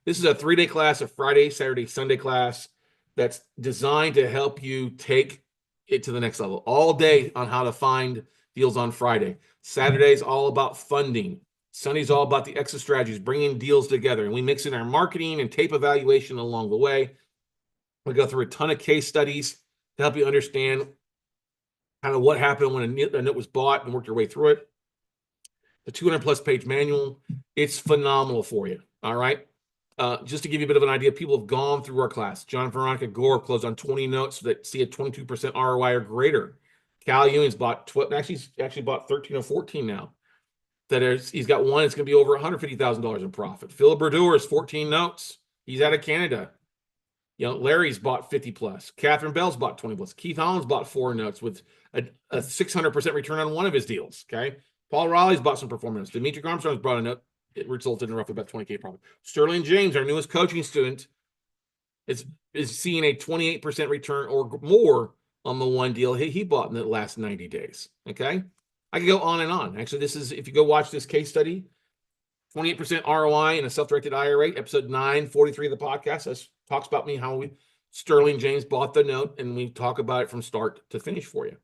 This is a 3-day class, a Friday, Saturday, Sunday class that's designed to help you take it to the next level. All day on how to find deals on Friday. Saturday's all about funding. Sunday's all about the exit strategies, bringing deals together. And we mix in our marketing and tape evaluation along the way. We go through a ton of case studies to help you understand kind of what happened when a note was bought and work your way through it. The 200+ page manual, it's phenomenal for you. All right. Just to give you a bit of an idea, people have gone through our class. John and Veronica Gore closed on 20 notes that see a 22% ROI or greater. Cal Ewing's bought 12, actually bought 13 or 14 now. He's got one that's going to be over $150,000 in profit. Philip Berdeur is 14 notes. He's out of Canada. Larry's bought 50+. Catherine Bell's bought 20+. Keith Holland's bought 4 notes with a 600% return on one of his deals. Okay. Paul Raleigh's bought some performance. Dimitri Armstrong's brought a note. It resulted in roughly about 20K profit. Sterling James, our newest coaching student, is seeing a 28% return or more on the one deal he bought in the last 90 days. Okay. I could go on and on. Actually, this is, if you go watch this case study, 28% ROI in a self-directed IRA, episode 943 of the podcast, talks about how Sterling James bought the note, and we talk about it from start to finish for you.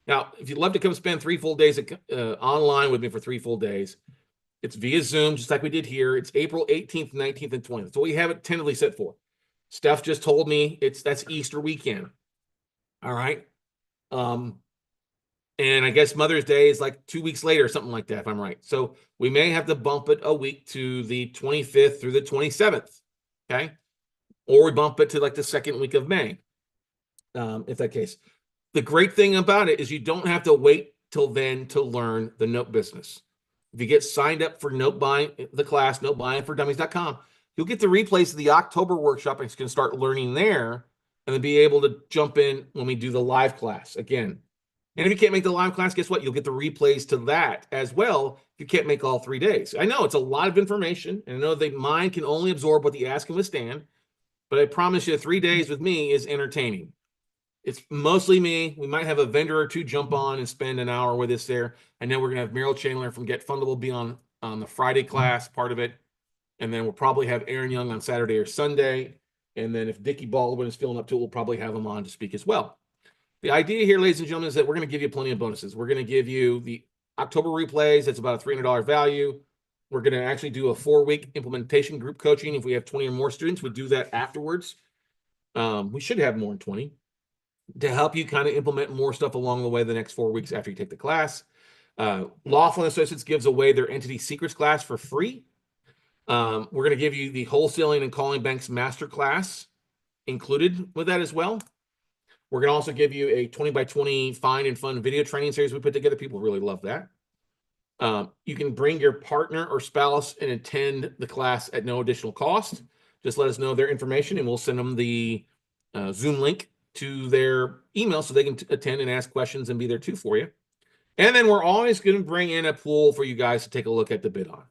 Now, if you'd love to come spend 3 full days online with me for 3 full days, it's via Zoom, just like we did here. It's April 18th, 19th, and 20th. So we have it tentatively set for. Steph just told me that's Easter weekend. All right. And I guess Mother's Day is like 2 weeks later, something like that, if I'm right. So we may have to bump it a week to the 25th through the 27th. Okay. Or we bump it to like the second week of May. If that case. The great thing about it is you don't have to wait till then to learn the note business. If you get signed up for Note Buying, the class, notebuyingfordummies.com, you'll get the replays of the October workshop and you can start learning there and then be able to jump in when we do the live class again. And if you can't make the live class, guess what? You'll get the replays to that as well if you can't make all 3 days. I know it's a lot of information, and I know the mind can only absorb what the ass can withstand, but I promise you 3 days with me is entertaining. It's mostly me. We might have a vendor or two jump on and spend an hour with us there. And then we're going to have Meryl Chandler from Get Fundable be on on the Friday class part of it. And then we'll probably have Aaron Young on Saturday or Sunday. And then if Dickie Baldwin is feeling up to it, we'll probably have him on to speak as well. The idea here, ladies and gentlemen, is that we're going to give you plenty of bonuses. We're going to give you the October replays. That's about a $300 value. We're going to actually do a 4-week implementation group coaching. If we have 20 or more students, we do that afterwards. We should have more than 20 to help you kind of implement more stuff along the way the next 4 weeks after you take the class. Lawful Associates gives away their entity secrets class for free. We're going to give you the wholesaling and calling banks master class included with that as well. We're going to also give you a 20 by 20 find and fun video training series we put together. People really love that. You can bring your partner or spouse and attend the class at no additional cost. Just let us know their information and we'll send them the Zoom link to their email so they can attend and ask questions and be there too for you. And then we're always going to bring in a pool for you guys to take a look at the bid on.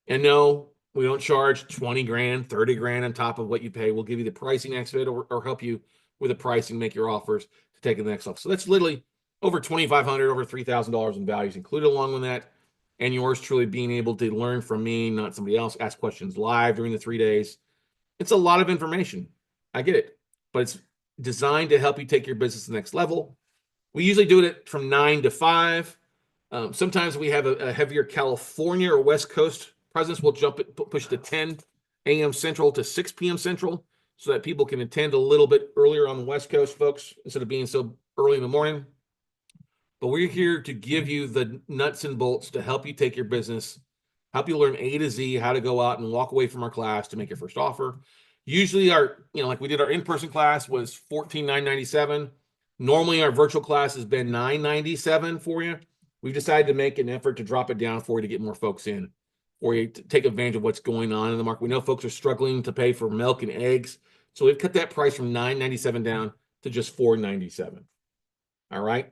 And no, we don't charge 20 grand, 30 grand on top of what you pay. We'll give you the pricing next bid or help you with the pricing, make your offers to take it to the next level. So that's literally over $2,500, over $3,000 in values included along with that. And yours truly being able to learn from me, not somebody else, ask questions live during the 3 days. It's a lot of information. I get it, but it's designed to help you take your business to the next level. We usually do it from 9 to 5. Sometimes we have a heavier California or West Coast presence. We'll push to 10 a.m. Central to 6 p.m. Central so that people can attend a little bit earlier on the West Coast, folks, instead of being so early in the morning. But we're here to give you the nuts and bolts to help you take your business, help you learn A to Z, how to go out and walk away from our class to make your first offer. Usually like we did our in-person class was $14,997. Normally our virtual class has been $997 for you. We've decided to make an effort to drop it down for you to get more folks in, for you to take advantage of what's going on in the market. We know folks are struggling to pay for milk and eggs. So we've cut that price from $997 down to just $497. All right.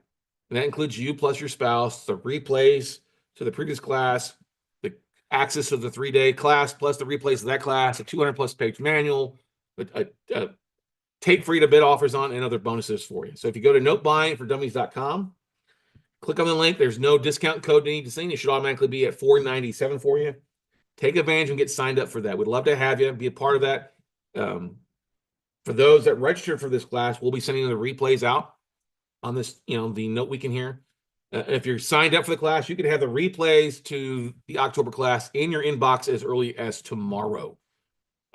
And that includes you plus your spouse, the replays to the previous class, the access to the 3-day class, plus the replays of that class, a 200+ page manual, a tape for you to bid offers on, and other bonuses for you. So if you go to notebuyingfordummies.com, click on the link. There's no discount code you need to see. It should automatically be at $497 for you. Take advantage and get signed up for that. We'd love to have you be a part of that. For those that register for this class, we'll be sending the replays out on this, the Note Weekend here. If you're signed up for the class, you can have the replays to the October class in your inbox as early as tomorrow.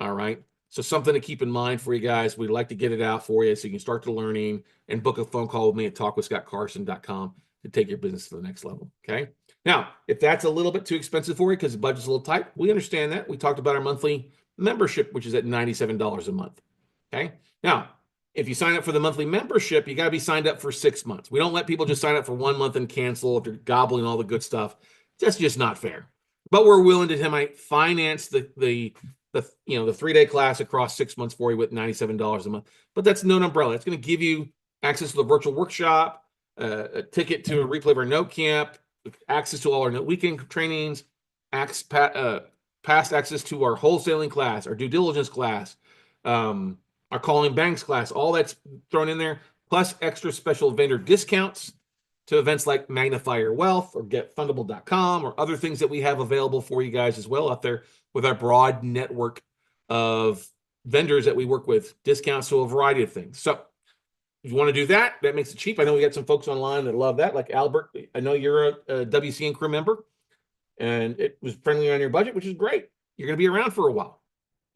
All right. So something to keep in mind for you guys. We'd like to get it out for you so you can start the learning and book a phone call with me at talkwithscottcarson.com to take your business to the next level. Okay. Now, if that's a little bit too expensive for you because the budget's a little tight, we understand that. We talked about our monthly membership, which is at $97 a month. Okay. Now, if you sign up for the monthly membership, you got to be signed up for 6 months. We don't let people just sign up for 1 month and cancel if they're gobbling all the good stuff. That's just not fair. But we're willing to finance the 3-day class across 6 months for you with $97 a month. But that's no umbrella. It's going to give you access to the virtual workshop, a ticket to a replay of our Note Camp, access to all our Note Weekend trainings, past access to our wholesaling class, our due diligence class, our calling banks class, all that's thrown in there, plus extra special vendor discounts to events like Magnify Your Wealth or GetFundable.com or other things that we have available for you guys as well out there with our broad network of vendors that we work with, discounts to a variety of things. So if you want to do that, that makes it cheap. I know we got some folks online that love that, like Albert. I know you're a WCN crew member, and it was friendly on your budget, which is great. You're going to be around for a while.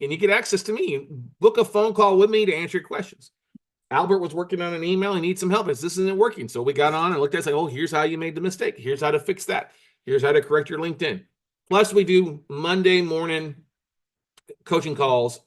And you get access to me. Book a phone call with me to answer your questions. Albert was working on an email. He needs some help. This isn't working. So we got on and looked at it. Like, oh, here's how you made the mistake. Here's how to fix that. Here's how to correct your LinkedIn. Plus, we do Monday morning coaching calls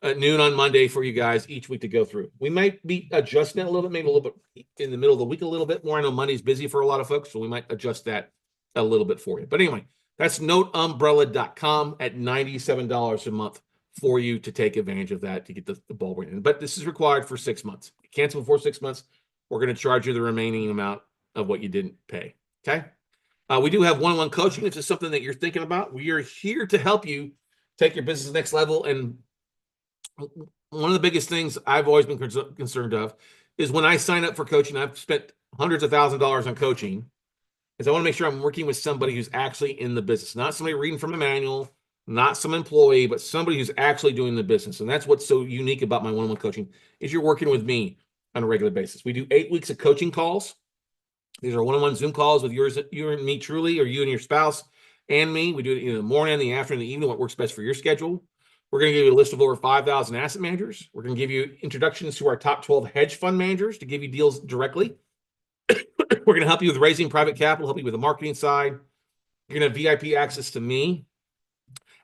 at noon on Monday for you guys each week to go through. We might be adjusting it a little bit, maybe a little bit in the middle of the week a little bit more. I know Monday's busy for a lot of folks, so we might adjust that a little bit for you. But anyway, that's noteumbrella.com at $97 a month for you to take advantage of that to get the ball rolling. But this is required for 6 months. Cancel before 6 months, we're going to charge you the remaining amount of what you didn't pay. Okay. We do have one-on-one coaching. If it's something that you're thinking about, we are here to help you take your business to the next level. And one of the biggest things I've always been concerned of is when I sign up for coaching, I've spent hundreds of thousands of dollars on coaching. is I want to make sure I'm working with somebody who's actually in the business, not somebody reading from a manual, not some employee, but somebody who's actually doing the business. And that's what's so unique about my one-on-one coaching is you're working with me on a regular basis. We do 8 weeks of coaching calls. These are one-on-one Zoom calls with you and me truly, or you and your spouse and me. We do it in the morning, the afternoon, the evening, what works best for your schedule. We're going to give you a list of over 5,000 asset managers. We're going to give you introductions to our top 12 hedge fund managers to give you deals directly. We're going to help you with raising private capital, help you with the marketing side. You're going to have VIP access to me.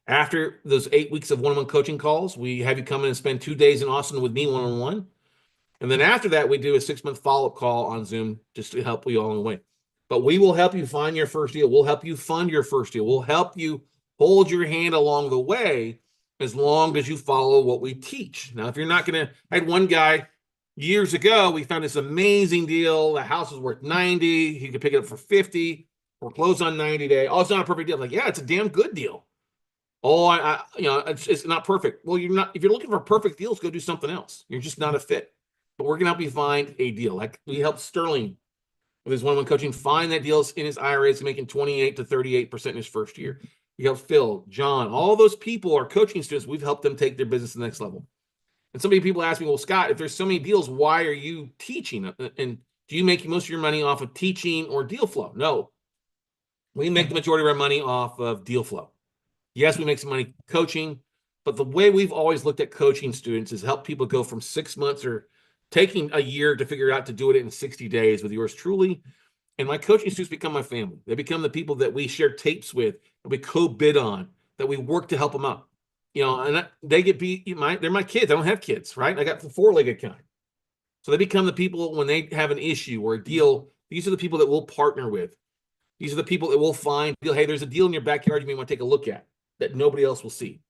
After those 8 weeks of one-on-one coaching calls, we have you come in and spend 2 days in Austin with me one-on-one. And then after that, we do a 6-month follow-up call on Zoom just to help you along the way. But we will help you find your first deal. We'll help you fund your first deal. We'll help you hold your hand along the way as long as you follow what we teach. Now, if you're not going to, I had one guy years ago, we found this amazing deal. The house was worth 90. He could pick it up for 50 or close on 90 day. Oh, it's not a perfect deal. Like, yeah, it's a damn good deal. Oh, it's not perfect. Well, you're not, if you're looking for perfect deals, go do something else. You're just not a fit. But we're going to help you find a deal. Like we helped Sterling with his one-on-one coaching find that deals in his IRAs, making 28 to 38% in his first year. We helped Phil, John, all those people are coaching students. We've helped them take their business to the next level. And so many people ask me, well, Scott, if there's so many deals, why are you teaching? And do you make most of your money off of teaching or deal flow? No. We make the majority of our money off of deal flow. Yes, we make some money coaching, but the way we've always looked at coaching students is help people go from 6 months or taking a year to figure out to do it in 60 days with yours truly. And my coaching students become my family. They become the people that we share tapes with, that we co-bid on, that we work to help them out. And they get they're my kids. I don't have kids, right? I got the four-legged kind. So they become the people when they have an issue or a deal. These are the people that we'll partner with. These are the people that we'll find. Hey, there's a deal in your backyard you may want to take a look at that nobody else will see.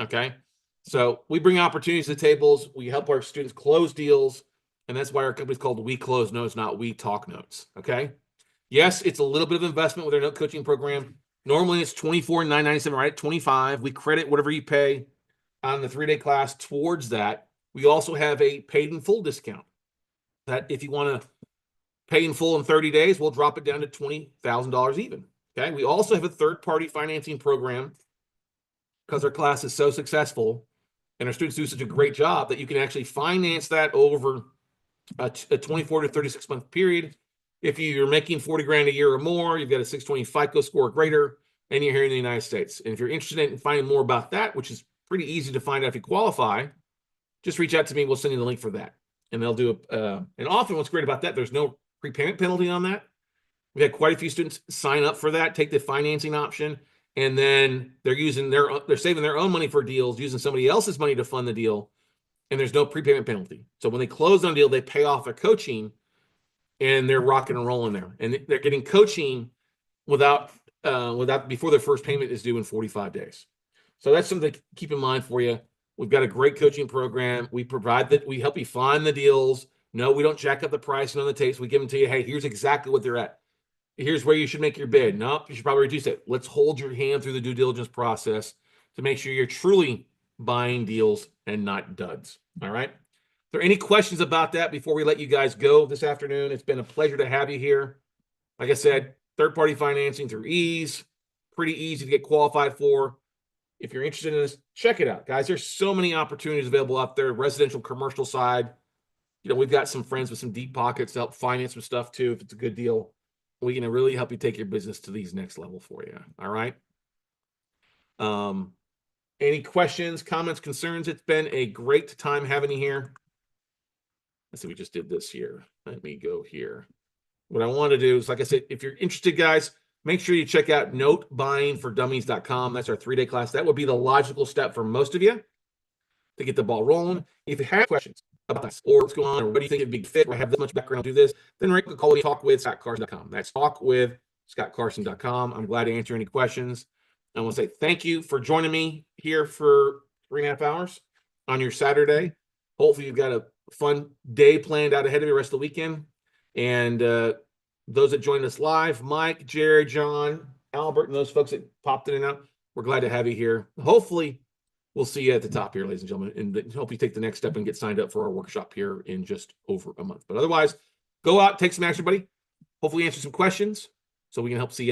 Okay. So we bring opportunities to the tables. We help our students close deals. And that's why our company's called We Close Notes, not We Talk Notes. Okay. Yes, it's a little bit of investment with our note coaching program. Normally it's $24,997, right? $25. We credit whatever you pay on the 3-day class towards that. We also have a paid in full discount that if you want to pay in full in 30 days, we'll drop it down to $20,000 even. Okay. We also have a third-party financing program because our class is so successful and our students do such a great job that you can actually finance that over a 24 to 36 month period. If you're making 40 grand a year or more, you've got a 620 FICO score or greater, and you're here in the United States. And if you're interested in finding more about that, which is pretty easy to find out if you qualify, just reach out to me. We'll send you the link for that. And they'll do and often what's great about that, there's no prepayment penalty on that. We've had quite a few students sign up for that, take the financing option, and then they're saving their own money for deals, using somebody else's money to fund the deal, and there's no prepayment penalty. So when they close on a deal, they pay off their coaching, and they're rocking and rolling there, and they're getting coaching without before their first payment is due in 45 days. So that's something to keep in mind for you. We've got a great coaching program. We provide that. We help you find the deals. No, we don't jack up the pricing on the tapes. We give them to you. Hey, here's exactly what they're at. Here's where you should make your bid. No, you should probably reduce it. Let's hold your hand through the due diligence process to make sure you're truly buying deals and not duds. All right. Are there any questions about that before we let you guys go this afternoon? It's been a pleasure to have you here. Like I said, third-party financing through ease, pretty easy to get qualified for. If you're interested in this, check it out, guys. There's so many opportunities available out there, residential, commercial side. We've got some friends with some deep pockets to help finance some stuff too, if it's a good deal. We can really help you take your business to these next level for you. All right. Any questions, comments, concerns? It's been a great time having you here. Let's see, we just did this here. Let me go here. What I want to do is, like I said, if you're interested, guys, make sure you check out notebuyingfordummies.com. That's our 3-day class. That would be the logical step for most of you to get the ball rolling. If you have questions about this or what's going on, or what do you think would be fit, or I have this much background to do this, then call me, talkwithscottcarson.com. That's talkwithscottcarson.com. I'm glad to answer any questions. I want to say thank you for joining me here for 3.5 hours on your Saturday. Hopefully you've got a fun day planned out ahead of you the rest of the weekend. And those that joined us live, Mike, Jared, John, Albert, and those folks that popped in and out, we're glad to have you here. Hopefully we'll see you at the top here, ladies and gentlemen, and help you take the next step and get signed up for our workshop here in just over a month. But otherwise, go out, take some action, buddy. Hopefully answer some questions. so we can help see you